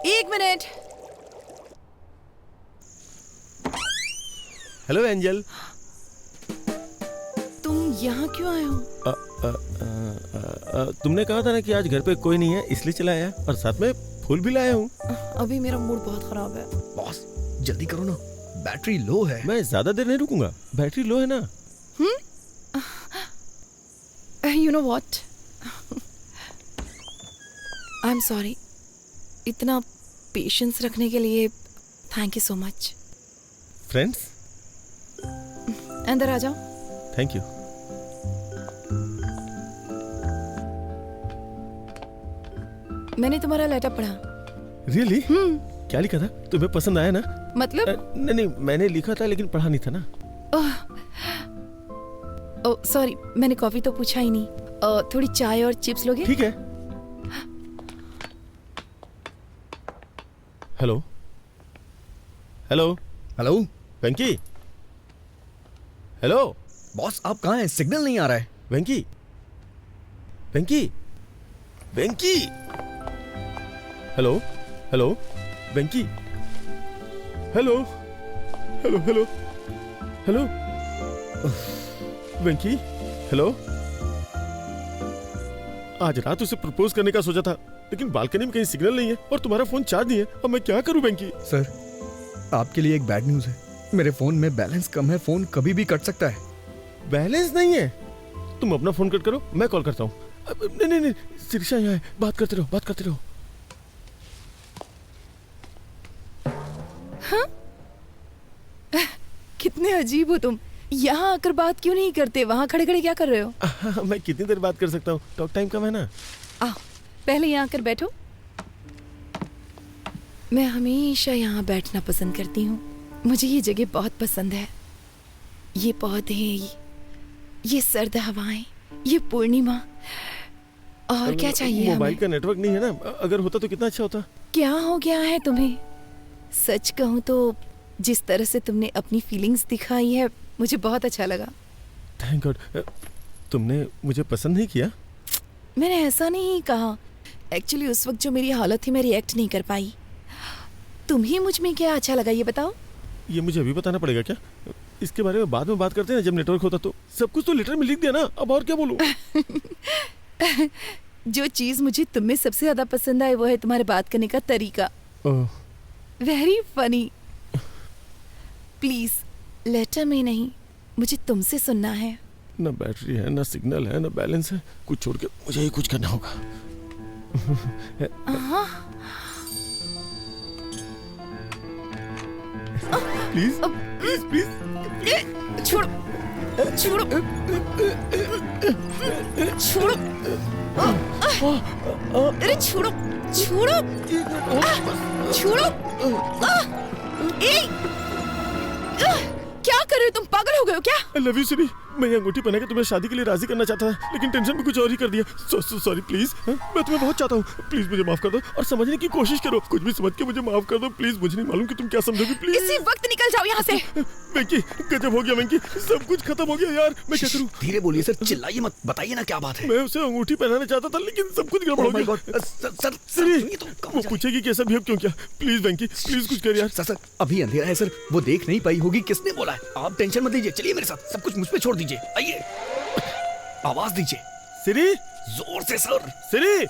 एक मिनट। Hello angel. तुम यहाँ क्यों आए हो? तुमने कहा था ना कि आज घर पे कोई नहीं है, इसलिए चला आया, और साथ में फूल भी लाया हूँ। अभी मेरा मूड बहुत खराब है। बॉस जल्दी करो ना, बैटरी लो है। मैं ज्यादा देर नहीं रुकूंगा, बैटरी लो है ना। You know what, I am sorry. इतना पेशेंस रखने के लिए thank you so much. Friends, अंदर आ जाओ। Thank you. मैंने तुम्हारा लेटर पढ़ा। रियली? क्या लिखा था? तुम्हें पसंद आया ना? मतलब? नहीं नहीं, मैंने लिखा था लेकिन पढ़ा नहीं था ना। ओह सॉरी, मैंने कॉफी तो पूछा ही नहीं। थोड़ी चाय और चिप्स लोगे? ठीक है। हेलो हेलो हेलो वेंकी। हेलो बॉस, आप कहाँ हैं? सिग्नल नहीं आ रहा है। वेंकी वेंकी वेंकी। हेलो हेलो वेंकी। हेलो हेलो हेलो हेलो वेंकी। हेलो। आज रात उसे प्रपोज करने का सोचा था, लेकिन बालकनी में कहीं सिग्नल नहीं है और तुम्हारा फोन चार्ज नहीं है। अब मैं क्या करूं वेंकी? सर, आपके लिए एक बैड न्यूज है। मेरे फोन में बैलेंस कम है, फोन कभी भी कट सकता है। बैलेंस नहीं है? तुम अपना फोन कट करो, मैं कॉल करता हूँ। नहीं नहीं नहीं, शिरीषा यहाँ है, बात करते रहो, बात करते रहो। हाँ? कितने अजीब हो तुम। यहाँ आकर बात क्यों नहीं करते? वहाँ खड़े खड़े क्या कर रहे हो? मैं कितनी देर बात कर सकता हूँ, टॉक टाइम कम है ना। आओ पहले यहाँ आकर बैठो। मैं हमेशा यहाँ बैठना पसंद करती हूँ। मुझे ये जगह बहुत पसंद है। ये पौधे, ये सर्द हवाएं, ये पूर्णिमा, और क्या चाहिए? मोबाइल का नेटवर्क नहीं है ना, अगर होता तो कितना अच्छा होता। क्या हो गया है तुम्हें? सच कहूँ तो जिस तरह से तुमने अपनी फीलिंग्स दिखाई है, मुझे बहुत अच्छा लगा। Thank God. तुमने मुझे पसंद नहीं किया? मैंने ऐसा नहीं कहा। एक्चुअली उस वक्त जो मेरी हालत थी, मैं रिएक्ट नहीं कर पाई। तुम्हें मुझ में क्या अच्छा लगा ये बताओ? ये मुझे अभी बताना पड़ेगा क्या? इसके बारे में बाद में बात करते हैं जब नेटवर्क होता तो। सब कुछ तो लेटर में लिख दिया ना, अब और क्या बोलूं? जो चीज मुझे तुम में सबसे ज्यादा पसंद आई वो है तुम्हारे बात करने का तरीका। Very funny. प्लीज लेटर में नहीं, मुझे तुमसे सुनना है। ना बैटरी है, ना सिग्नल है, ना बैलेंस है। कुछ छोड़ के मुझे ही कुछ करना होगा। प्लीज प्लीज प्लीज छोड़ो छोड़ो छोड़ो। अरे छोड़ो छोड़ो छोड़ो। क्या कर रहे हो तुम? पागल हो गए हो क्या? I love you सिरी। मैं ये अंगूठी पहना के तुम्हें शादी के लिए राजी करना चाहता था, लेकिन टेंशन में कुछ और ही कर दिया। Sorry please. मैं तुम्हें बहुत चाहता हूँ, प्लीज मुझे माफ कर दो और समझने की कोशिश करो। कुछ भी समझ के मुझे माफ कर दो प्लीज। मुझे नहीं मालूम कि तुम क्या समझोगी। प्लीज इसी वक्त निकल जाओ यहाँ से। वेंकी, गजब हो गया वेंकी, सब कुछ खत्म हो गया यार। मैं क्या करूँ? धीरे बोलिए सर, चिल्लाइए मत, बताइए ना क्या बात है। मैं उसे अंगूठी पहनाना चाहता था, लेकिन सब कुछ गड़बड़ हो गया। सर, वो पूछेगी कैसा बिहेव क्यों किया। प्लीज वेंकी, प्लीज कुछ कर यार। सर अभी अंधेरा है सर, वो देख नहीं पाई होगी। किसने बोला है? आप टेंशन मत लीजिए, चलिए मेरे साथ। सब कुछ मुझ पे छोड़ दीजिए, आइए। आवाज दीजिए सिरी, जोर से सर। सिरी,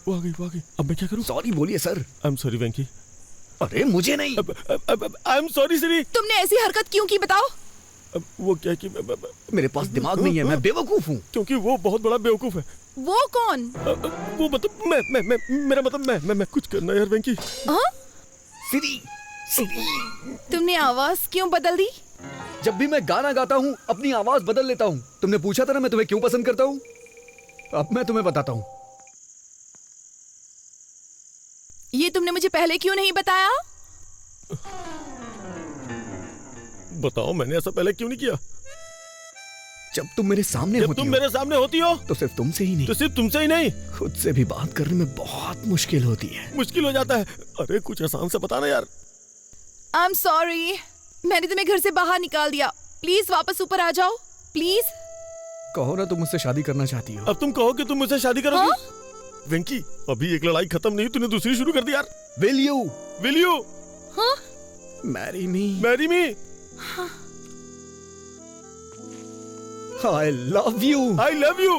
वो आ गई। अब मैं क्या करूं? सॉरी बोलिए सर। आई एम सॉरी वेंकी। अरे मुझे नहीं। आई एम सॉरी सिरी। तुमने ऐसी हरकत क्यों की बताओ? वो क्या कि मेरे पास दिमाग नहीं है, मैं बेवकूफ हूँ। क्योंकि वो बहुत बड़ा बेवकूफ है। वो कौन? वो मतलब मेरा मतलब मैं कुछ करना यार वेंकी। सिरी, तुमने आवाज क्यों बदल दी? जब भी मैं गाना गाता हूँ अपनी आवाज बदल लेता हूँ। तुमने पूछा था ना मैं तुम्हें क्यों पसंद करता हूँ। अब मैं तुम्हें बताता हूँ। ये तुमने मुझे पहले क्यों नहीं बताया? बताओ, मैंने ऐसा पहले क्यों नहीं किया? जब तुम मेरे सामने होती हो, तुम मेरे सामने होती हो तो सिर्फ तुमसे ही नहीं, तो सिर्फ तुमसे ही नहीं, खुद से भी बात करने में बहुत मुश्किल होती है। मुश्किल हो जाता है। अरे कुछ आसान से बताना यार। आई एम सॉरी, मैंने तुम्हें घर से बाहर निकाल दिया। प्लीज वापस ऊपर आ जाओ प्लीज। कहो ना तुम मुझसे शादी करना चाहती हो। अब तुम कहो कि तुम मुझसे शादी करोगी? वेंकी, अभी एक लड़ाई खत्म नहीं, तूने दूसरी शुरू कर दी यार। Will you marry me? I love you।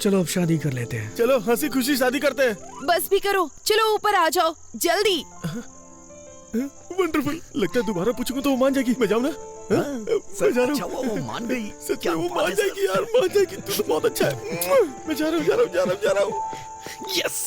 चलो अब शादी कर लेते हैं। चलो हंसी खुशी शादी करते हैं। बस भी करो, चलो ऊपर आ जाओ जल्दी। वंडरफुल। लगता है दोबारा पूछूंगा तो वो मान जाएगी। मैं जाऊँ ना? मैं जा रहा हूँ। वो मान गई। सच में वो मान जाएगी यार, मान जाएगी। तू तो बहुत अच्छा है। मैं जा रहा हूँ। यस।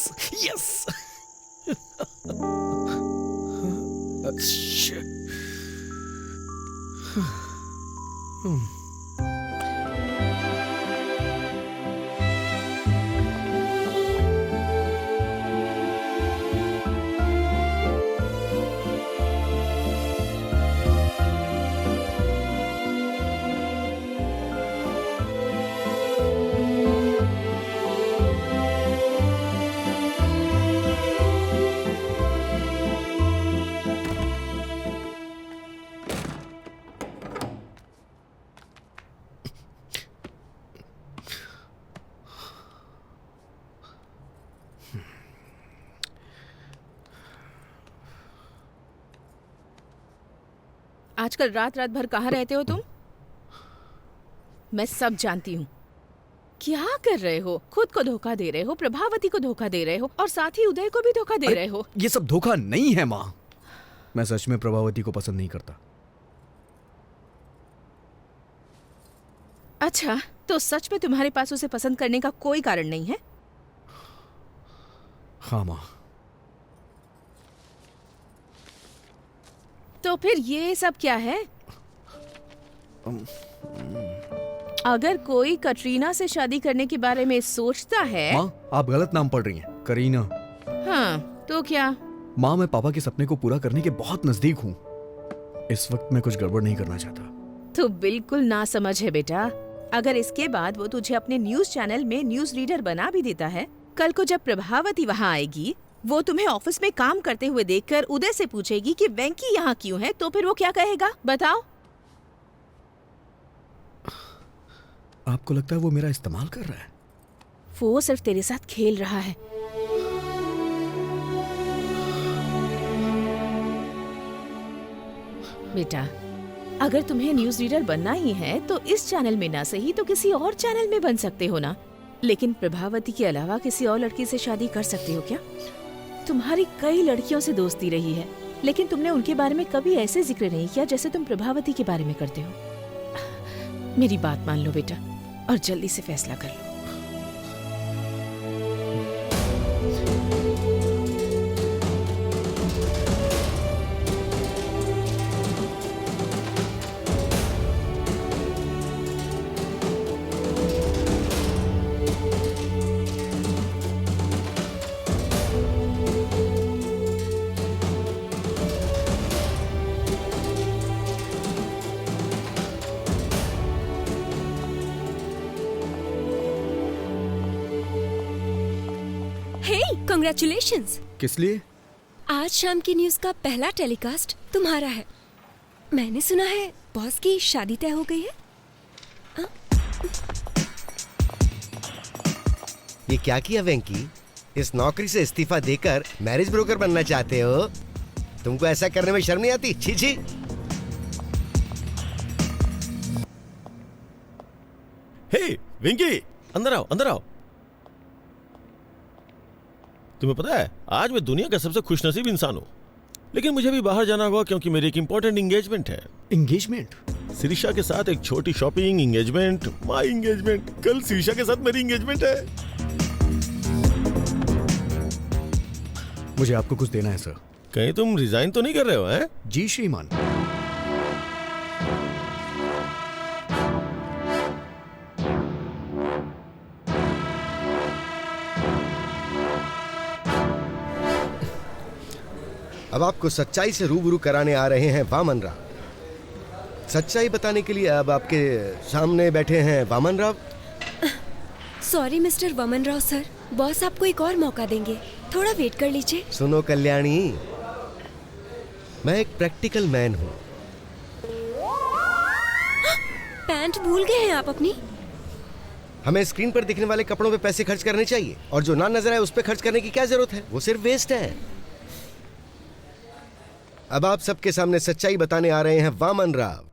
आजकल रात रात भर कहाँ रहते हो तुम? मैं सब जानती हूँ। क्या कर रहे हो? खुद को धोखा दे रहे हो, प्रभावती को धोखा दे रहे हो और साथ ही उदय को भी धोखा दे रहे हो। ये सब धोखा नहीं है माँ। मैं सच में प्रभावती को पसंद नहीं करता। अच्छा, तो सच में तुम्हारे पास उसे पसंद करने का कोई कारण नहीं है? हाँ माँ। तो फिर ये सब क्या है? अगर कोई कटरीना से शादी करने के बारे में सोचता है। माँ, आप गलत नाम पढ़ रही हैं। करीना। हाँ, तो क्या? माँ, मैं पापा के सपने को पूरा करने के बहुत नजदीक हूँ। इस वक्त मैं कुछ गड़बड़ नहीं करना चाहता। तो बिल्कुल ना समझ है बेटा। अगर इसके बाद वो तुझे अपने न्यूज चैनल में न्यूज रीडर बना भी देता है, कल को जब प्रभावती वहाँ आएगी, वो तुम्हें ऑफिस में काम करते हुए देखकर उदय से पूछेगी कि वेंकी यहाँ क्यों है, तो फिर वो क्या कहेगा बताओ? आपको लगता है वो मेरा इस्तेमाल कर रहा है? वो सिर्फ तेरे साथ खेल रहा है। बेटा, अगर तुम्हें न्यूज रीडर बनना ही है तो इस चैनल में ना सही तो किसी और चैनल में बन सकते हो ना। लेकिन प्रभावती के अलावा किसी और लड़की से शादी कर सकते हो क्या? तुम्हारी कई लड़कियों से दोस्ती रही है, लेकिन तुमने उनके बारे में कभी ऐसे जिक्र नहीं किया जैसे तुम प्रभावती के बारे में करते हो। मेरी बात मान लो बेटा और जल्दी से फैसला कर लो। कांग्रेचुलेशंस। किस लिए? आज शाम की न्यूज का पहला टेलीकास्ट तुम्हारा है। मैंने सुना है बॉस की शादी तय हो गई है। ये क्या किया वेंकी? इस नौकरी से इस्तीफा देकर मैरिज ब्रोकर बनना चाहते हो? तुमको ऐसा करने में शर्म नहीं आती? छी छी। हे वेंकी, अंदर आओ, अंदर आओ। तुम्हें पता है आज मैं दुनिया का सबसे खुशनसीब इंसान हूँ, लेकिन मुझे भी बाहर जाना होगा क्योंकि मेरी एक इंपॉर्टेंट एंगेजमेंट है। एंगेजमेंट? शिरीषा के साथ एक छोटी शॉपिंग, एंगेजमेंट, माय एंगेजमेंट। कल शिरीषा के साथ मेरी एंगेजमेंट है। मुझे आपको कुछ देना है सर। कहीं तुम रिजाइन तो नहीं कर रहे हो? हैं? जी श्रीमान। अब आपको सच्चाई से रूबरू कराने आ रहे हैं वामन राव। सच्चाई बताने के लिए अब आपके सामने बैठे हैं Vaman Rao. Sorry mister Vaman Rao sir, boss आपको एक और मौका देंगे, थोड़ा वेट कर लीजिए। सुनो कल्याणी, मैं एक प्रैक्टिकल मैन हूँ। पैंट भूल गए हैं आप अपनी? हमें स्क्रीन पर दिखने वाले कपड़ों पे पैसे खर्च करने चाहिए और जो ना नजर आए उस पे खर्च करने की क्या जरूरत है? वो सिर्फ वेस्ट है। अब आप सबके सामने सच्चाई बताने आ रहे हैं वामन राव।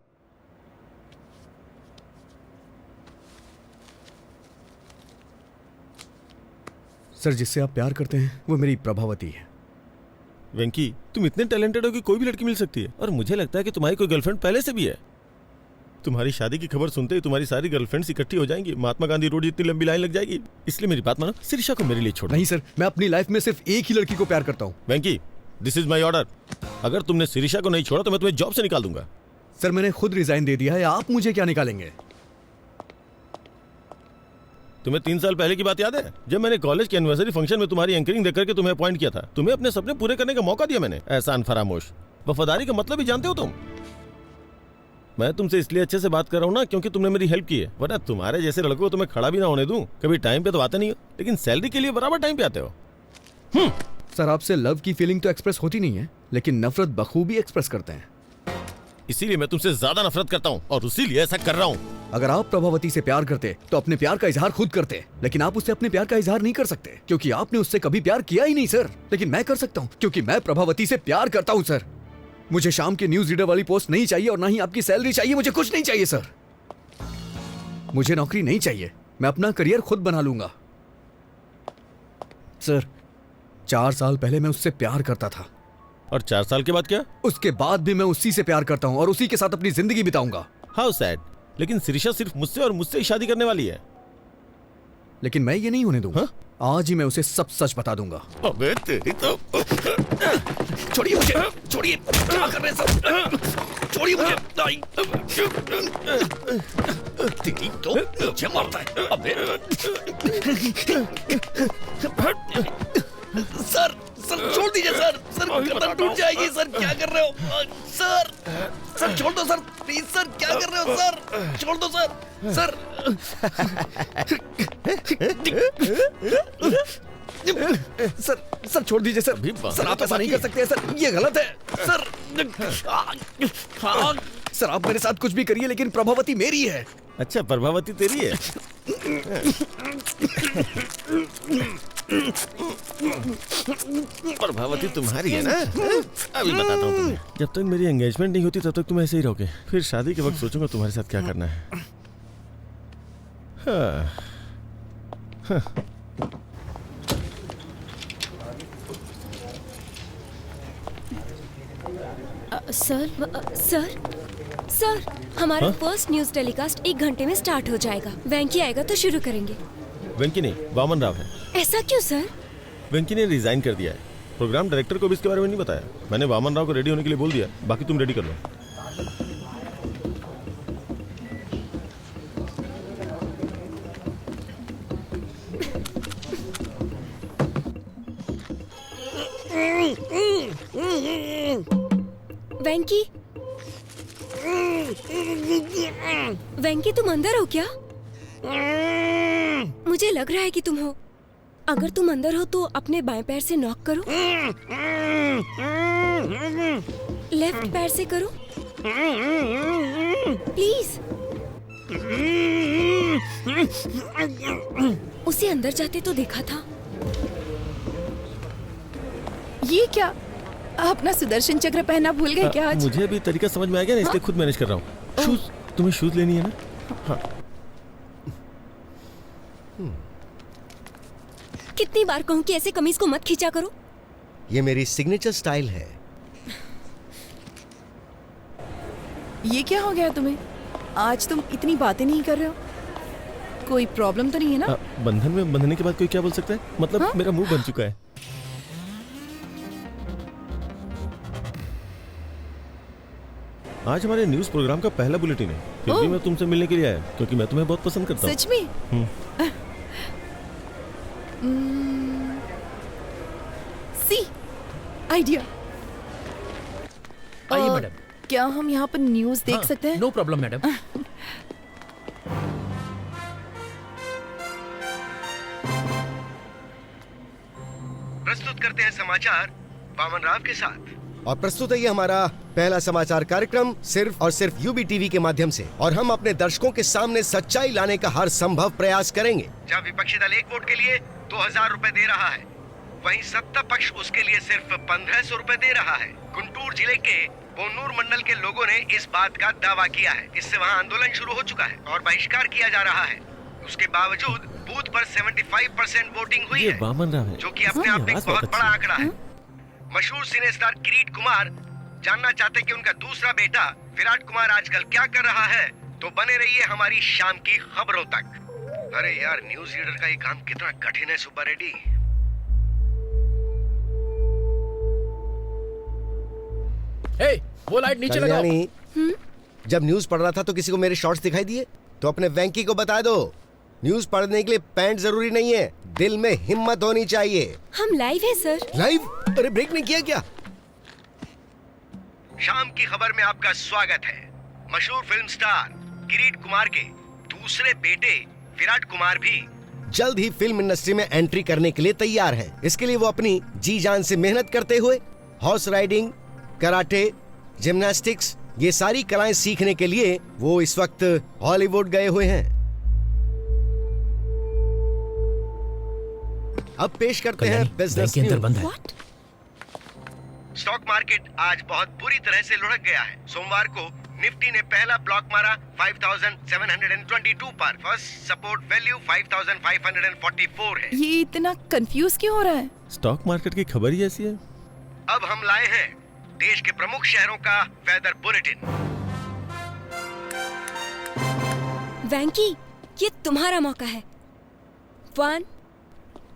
सर, जिससे आप प्यार करते हैं वो मेरी प्रभावती है। वेंकी, तुम इतने टैलेंटेड हो कि कोई भी लड़की मिल सकती है, और मुझे लगता है कि तुम्हारी कोई गर्लफ्रेंड पहले से भी है। तुम्हारी शादी की खबर सुनते ही तुम्हारी सारी गर्लफ्रेंड्स इकट्ठी हो जाएंगी, महात्मा गांधी रोड जितनी लंबी लाइन लग जाएगी। इसलिए मेरी बात मानो, शिरीषा को मेरे लिए छोड़ो। नहीं सर, मैं अपनी लाइफ में सिर्फ एक ही लड़की को प्यार करता हूँ। वेंकी, दिस इज माई ऑर्डर। अगर तुमने शिरीषा को नहीं छोड़ा तो मैं तुम्हें जॉब से निकाल दूंगा। सर, मैंने खुद रिजाइन दे दिया है, आप मुझे क्या निकालेंगे? तुम्हें 3 साल पहले की बात याद है, जब मैंने कॉलेज के एनिवर्सरी फंक्शन में तुम्हारी एंकरिंग देकर के तुम्हें अपॉइंट किया था? तुम्हें अपने सपने पूरे करने का मौका दिया मैंने। एहसान फरामोश। वफादारी का मतलब ही जानते हो तुम? मैं तुमसे इसलिए अच्छे से बात कर रहा हूँ ना क्योंकि तुमने मेरी हेल्प की है, वरना तुम्हारे जैसे लड़कों को तुम्हें खड़ा भी ना होने दूं। कभी टाइम पे तो आते नहीं हो, लेकिन सैलरी के लिए बराबर टाइम पे आते हो। सर, आपसे लव की फीलिंग तो एक्सप्रेस होती नहीं है, लेकिन नफरत बखूबी एक्सप्रेस करते हैं। इसीलिए मैं तुमसे ज्यादा नफरत करता हूँ और इसीलिए ऐसा कर रहा हूँ। अगर आप प्रभावती से प्यार करते तो अपने प्यार का इजहार खुद करते, लेकिन आप उससे अपने प्यार का इजहार नहीं कर सकते क्योंकि आपने उससे कभी प्यार किया ही नहीं सर। लेकिन मैं कर सकता हूँ क्योंकि मैं प्रभावती से प्यार करता हूँ सर। मुझे शाम के न्यूज रीडर वाली पोस्ट नहीं चाहिए और ना ही आपकी सैलरी चाहिए। मुझे कुछ नहीं चाहिए सर। मुझे नौकरी नहीं चाहिए। मैं अपना करियर खुद बना लूंगा। सर 4 साल पहले मैं उससे प्यार करता था। और 4 साल के बाद क्या? उसके बाद भी मैं उसी से प्यार करता हूँ और उसी के साथ अपनी जिंदगी बिताऊंगा। How sad. लेकिन शिरीषा सिर्फ मुझसे और मुझसे ही शादी करने वाली है। लेकिन मैं ये नहीं होने दूंगा। आज ही मैं उसे सब सच बता दूंगा। अबे तेरी तो। छोड़िए मुझे, छोड़िए। क्या कर रहे हैं सब? छोड़िए मुझे। तेरी तो मुझे मारता है। अबे सर, सर छोड़ दीजिए सर। सर गर्दन टूट जाएगी। सर क्या कर रहे हो? सर, सर छोड़ दो सर, प्लीज सर। क्या कर रहे हो सर? छोड़ दो सर। सर सर, सर छोड़ दीजिए सर। सर आप ऐसा नहीं कर सकते सर, ये गलत है सर। सर आप मेरे साथ कुछ भी करिए लेकिन प्रभावती मेरी है। अच्छा, प्रभावती तेरी है। प्रभावती तुम्हारी है ना? अभी बताता हूँ तुम्हें। जब तक मेरी एंगेजमेंट नहीं होती तब तक तुम ऐसे ही रहोगे। फिर शादी के वक्त सोचूंगा तुम्हारे साथ क्या करना है। सर सर हमारा फर्स्ट न्यूज टेलीकास्ट 1 घंटे में स्टार्ट हो जाएगा। वेंकी आएगा तो शुरू करेंगे। वेंकी नहीं, वामन राव है। ऐसा क्यों सर? वेंकी ने रिजाइन कर दिया है। प्रोग्राम डायरेक्टर को भी इसके बारे में नहीं बताया। मैंने वामन राव को रेडी होने के लिए बोल दिया, बाकी तुम रेडी कर लो। वेंकी, वेंकी तुम अंदर हो क्या? मुझे लग रहा है कि तुम हो। अगर तुम अंदर हो तो अपने बाएं पैर से नॉक करो। लेफ्ट पैर से करो प्लीज। उसे अंदर जाते तो देखा था। ये क्या? अपना सुदर्शन चक्र पहनना भूल गए क्या आज? मुझे अभी तरीका समझ में आ गया ना, इसलिए खुद मैनेज कर रहा हूँ। शूज, तुम्हें शूज लेनी है ना? हाँ। कितनी बार कहूँ कि ऐसे कमीज को मत खींचा करो। ये मेरी सिग्नेचर स्टाइल है। ये क्या हो गया तुम्हें? आज तुम इतनी बातें नहीं कर रहे हो। कोई प्रॉब्लम तो नहीं है ना? बंधन में बंधने के बाद कोई क्या बोल सकता है? मतलब मेरा मुंह बन चुका है। आज हमारे न्यूज प्रोग्राम का पहला बुलेटिन है। फिर भी मैं तुमसे मिलने के लिए आया क्योंकि मैं तुम्हें बहुत पसंद करता हूँ। सच में? See idea. आइए मैडम। क्या हम यहाँ पर न्यूज देख सकते हैं? No problem madam. प्रस्तुत करते हैं समाचार वामन राव के साथ। और प्रस्तुत है ये हमारा पहला समाचार कार्यक्रम सिर्फ और सिर्फ यूबी टीवी के माध्यम से। और हम अपने दर्शकों के सामने सच्चाई लाने का हर संभव प्रयास करेंगे। जहाँ विपक्षी दल एक वोट के लिए 2000 रुपए दे रहा है, वहीं सत्ता पक्ष उसके लिए सिर्फ 1500 रुपए दे रहा है। गुंटूर जिले के बोनूर मंडल के लोगों ने इस बात का दावा किया है। इससे वहाँ आंदोलन शुरू हो चुका है और बहिष्कार किया जा रहा है। उसके बावजूद बूथ पर 75% वोटिंग हुई है, जो कि अपने आप में एक बहुत बड़ा आंकड़ा है। मशहूर सिने स्टार किरीट कुमार जानना चाहते कि उनका दूसरा बेटा विराट कुमार आजकल क्या कर रहा है, तो बने रहिए हमारी शाम की खबरों तक। अरे यार, न्यूज रीडर का ये काम कितना कठिन है सुब्बा रेड्डी। हे, वो लाइट नीचे लगाओ। जब न्यूज पढ़ रहा था तो किसी को मेरे शॉर्ट्स दिखाई दिए? तो अपने वेंकी को बता दो, न्यूज पढ़ने के लिए पैंट जरूरी नहीं है, दिल में हिम्मत होनी चाहिए। हम लाइव है सर। लाइव? अरे ब्रेक नहीं किया क्या? शाम की खबर में आपका स्वागत है। मशहूर फिल्म स्टार किरीट कुमार के दूसरे बेटे विराट कुमार भी जल्द ही फिल्म इंडस्ट्री में एंट्री करने के लिए तैयार है। इसके लिए वो अपनी जी जान से मेहनत करते हुए हॉर्स राइडिंग, कराटे, जिम्नास्टिक्स, ये सारी कलाएं सीखने के लिए वो इस वक्त हॉलीवुड गए हुए हैं। अब पेश करते हैं बिजनेस न्यूज़। स्टॉक मार्केट आज बहुत बुरी तरह से लुढ़क गया है। सोमवार को निफ्टी ने पहला ब्लॉक मारा 5722 पर। फर्स्ट सपोर्ट वैल्यू 5544 है। ये इतना कंफ्यूज क्यों हो रहा है? स्टॉक मार्केट की खबर ही ऐसी है। अब हम लाए हैं देश के प्रमुख शहरों का वेदर बुलेटिन। वैंकी, ये तुम्हारा मौका है। 1,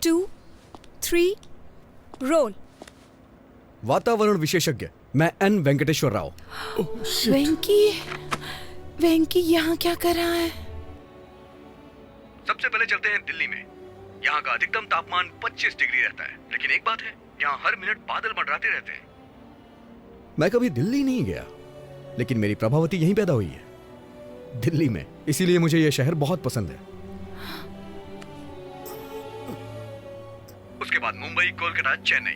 2, 3, रोल। वातावरण विशेषज्ञ, मैं एन वेंकटेश्वर राव। वेंकी यहाँ क्या कर रहा है? सबसे पहले चलते हैं दिल्ली में। यहाँ का अधिकतम तापमान 25 डिग्री रहता है, लेकिन एक बात है, यहाँ हर मिनट बादल मंडराते रहते हैं। मैं कभी दिल्ली नहीं गया, लेकिन मेरी प्रभावती यहीं पैदा हुई है, दिल्ली में। इसीलिए मुझे यह शहर बहुत पसंद है। उसके बाद मुंबई, कोलकाता, चेन्नई,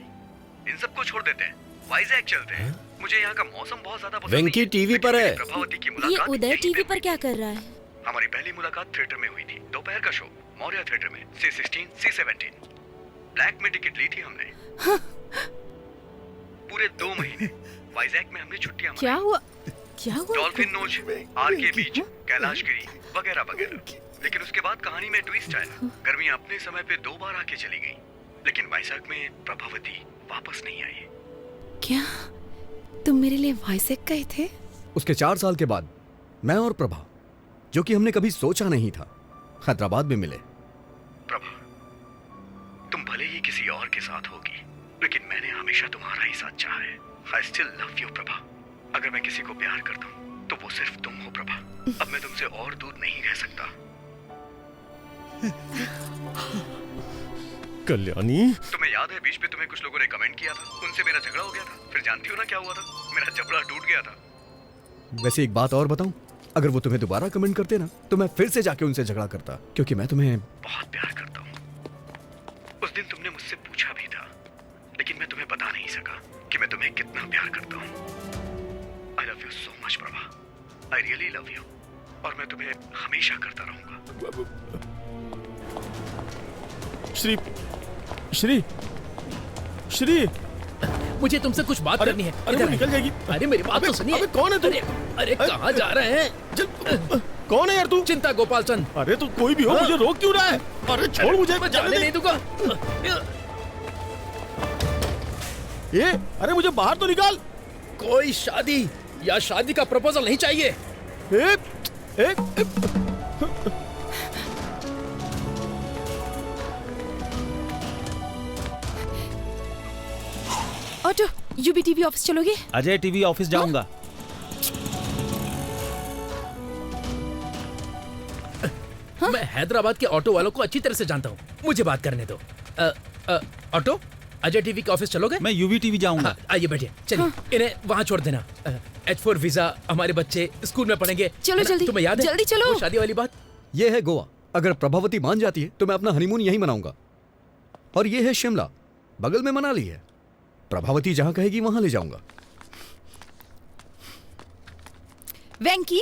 इन सबको छोड़ देते हैं, वाइजैक चलते हैं। मुझे यहाँ का मौसम बहुत ज्यादा पसंद वेंकी टीवी पर है। प्रभावती की ये मुलाकात उदय टीवी पर क्या कर रहा है? हमारी पहली मुलाकात थिएटर में हुई थी। दोपहर का शो मौर्य थिएटर में, C16, C17। ब्लैक में टिकट ली थी हमने। पूरे 2 महीने वाइजैक में हमने छुट्टियां क्या हुआ? क्या हुआ? डॉल्फिन नोच, आरके बीच, कैलाशगिरी वगैरह वगैरह। लेकिन उसके बाद कहानी में ट्विस्ट आया। गर्मी अपने समय पे 2 बार आके चली गई, लेकिन वाइजैक में प्रभावती वापस नहीं आई। क्या तुम मेरे लिए वाइजैक गए थे? उसके 4 साल के बाद मैं और प्रभा, जो कि हमने कभी सोचा नहीं था, हैदराबाद में मिले। प्रभा, तुम भले ही किसी और के साथ होगी, लेकिन मैंने हमेशा तुम्हारा ही साथ चाहा है। I still love you, Prabha. अगर मैं किसी को प्यार करता हूँ, तो वो सिर्फ तुम हो, प्रभा। अब मैं तुमसे और दूर नहीं रह सकता। कल्याणी, तुम्हें याद है बीच में तुम्हें कुछ लोगों ने कमेंट किया था, उनसे मेरा झगड़ा हो गया था। फिर जानती हो ना क्या हुआ था? मेरा जबड़ा टूट गया था। वैसे एक बात और बताऊं, अगर वो तुम्हें दोबारा कमेंट करते ना, तो मैं फिर से जाके उनसे झगड़ा करता, क्योंकि मैं तुम्हें बहुत प्यार करता हूँ। उस दिन तुमने मुझसे पूछा भी था, लेकिन मैं तुम्हें बता नहीं सका कि मैं तुम्हें कितना प्यार करता हूँ। I love you so much, Prabha. I really love you। और मैं तुम्हें हमेशा करता रहूंगा। श्री, मुझे तुमसे कुछ बात करनी है। अरे वो निकल जाएगी। अरे मेरी बात तो सुनिए। अबे कौन है तू? अरे कहाँ जा रहे हैं? कौन है यार तू? चिंता गोपाल चंद। अरे तू कोई भी हो, मुझे रोक क्यों रहा है? अरे छोड़ मुझे। मैं जाने नहीं दूंगा। ये, अरे मुझे बाहर तो निकाल। कोई शादी या शादी का प्रपोजल नहीं चाहिए। ऑटो, यूबी टीवी ऑफिस चलोगे? अजय टीवी ऑफिस जाऊंगा। मैं हैदराबाद के ऑटो वालों को अच्छी तरह से जानता हूँ, मुझे बात करने दो। ऑटो, अजय टीवी के ऑफिस चलोगे? मैं यूवी टीवी जाऊंगा। आइए बैठिए, चलिए। इन्हें वहाँ छोड़ देना। H4 वीजा, हमारे बच्चे स्कूल में पढ़ेंगे। चलो जल्दी, तुम्हें याद है जल्दी चलो। वो शादी वाली बात? ये है गोवा। अगर प्रभावती मान जाती है तो मैं अपना हनीमून यहीं मनाऊंगा। और ये है शिमला, बगल में मनाली है। प्रभावती जहां कहेगी वहां ले जाऊंगा। वेंकी,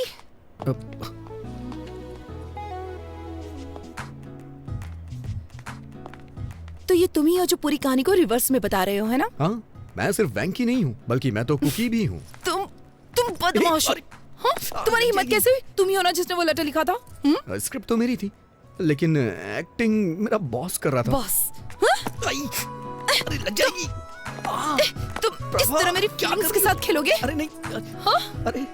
तो ये तुम ही हो जो पूरी कहानी को रिवर्स में बता रहे हो, है ना? हाँ, मैं सिर्फ वेंकी नहीं हूँ, बल्कि मैं तो कुकी भी हूँ। तुम बदमाश हो। हाँ? तुम्हारी हिम्मत कैसे हुई? तुम ही हो ना जिसने वो लेटर लिखा था? स्क्रिप्ट तो मेरी थी, लेकिन एक्टिंग मेरा बॉस कर रहा था। बॉस? अरे लग जाएगी। तुम इस तरह मेरी फीलिंग्स के साथ खेलोगे? अरे नहीं। हाँ? अरे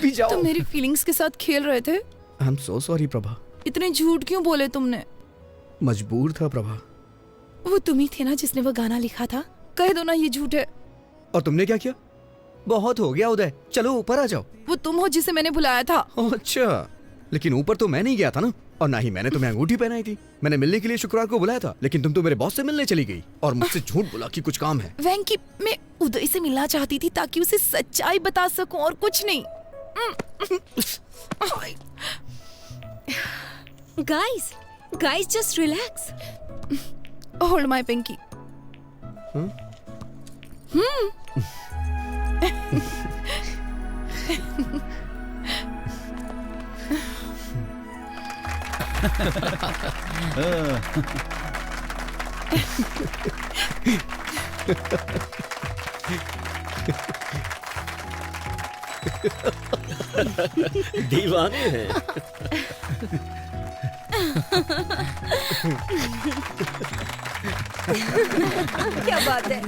भी जाओ। तुम मेरी फीलिंग्स के साथ खेल रहे थे। I am so sorry Prabha. इतने झूठ क्यों बोले तुमने? मजबूर था प्रभा। वो तुम ही थे ना जिसने वो गाना लिखा था? कह दो ना ये झूठ है। और तुमने क्या किया? बहुत हो गया उदय, चलो ऊपर आ जाओ। वो तुम हो जिसे मैंने बुलाया था। अच्छा, लेकिन ऊपर तो मैं नहीं गया था ना, और ना ही मैंने तुम्हें अंगूठी पहनाई थी। मैंने मिलने के लिए शुक्रवार को बुलाया था, लेकिन तुम तो मेरे बॉस से मिलने चली गई और मुझसे झूठ बोला कि कुछ काम है। वेंकी, मैं उदय से मिलना चाहती थी ताकि उसे सच्चाई बता सकूं और कुछ नहीं। Guys, just relax. Hold my pinky. दीवाने हैं। क्या बात है।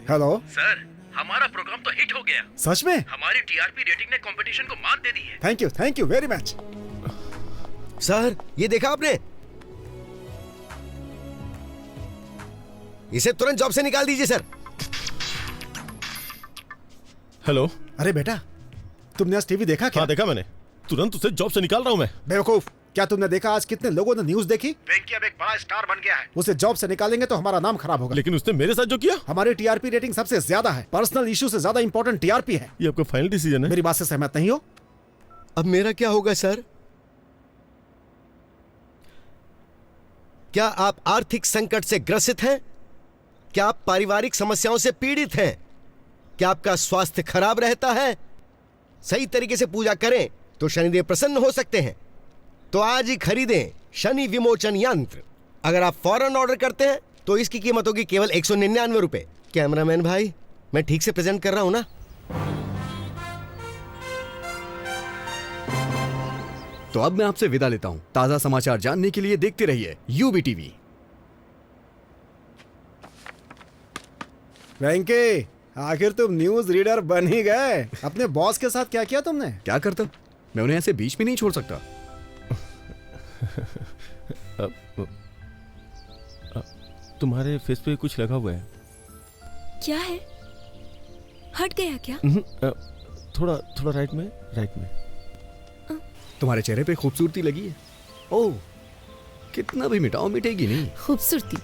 हेलो सर, हमारा प्रोग्राम तो हिट हो गया। सच में? हमारी टीआरपी रेटिंग ने कंपटीशन को मात दे दी है। Thank you very much. Sir, ये देखा आपने? इसे तुरंत जॉब से निकाल दीजिए सर। हेलो। अरे बेटा, तुमने आज टीवी देखा क्या? हाँ देखा मैंने, तुरंत उसे जॉब से निकाल रहा हूँ मैं। बेवकूफ, क्या तुमने देखा आज कितने लोगों ने न्यूज देखी? वेंकी अब एक बड़ा स्टार बन गया है। उसे जॉब से निकालेंगे तो हमारा नाम खराब होगा। लेकिन उसने मेरे साथ जो किया। हमारी टीआरपी रेटिंग सबसे ज्यादा है, पर्सनल इशू से ज्यादा इंपॉर्टेंट टीआरपी है। ये आपका फाइनल डिसीजन है? मेरी बात से सहमत नहीं हो? अब मेरा क्या होगा सर? क्या आप आर्थिक संकट से ग्रसित हैं? क्या आप पारिवारिक समस्याओं से पीड़ित हैं? क्या आपका स्वास्थ्य खराब रहता है? सही तरीके से पूजा करें तो शनिदेव प्रसन्न हो सकते हैं। तो आज ही खरीदें शनि विमोचन यंत्र। अगर आप फौरन ऑर्डर करते हैं तो इसकी कीमत होगी केवल 199 रुपए। कैमरामैन भाई, मैं ठीक से प्रेजेंट कर रहा हूं ना? तो अब मैं आपसे विदा लेता हूं। ताजा समाचार जानने के लिए देखते रहिए यूबी टीवी। वेंकी, आखिर तुम न्यूज रीडर बन ही गए। अपने बॉस के साथ क्या किया तुमने? क्या करता, मैं उन्हें ऐसे बीच में नहीं छोड़ सकता। तुम्हारे फेस पे कुछ लगा हुआ है। क्या है? हट गया क्या? थोड़ा राइट में। तुम्हारे चेहरे पे खूबसूरती लगी है। ओह, कितना भी मिटाओ मिटेगी नहीं खूबसूरती।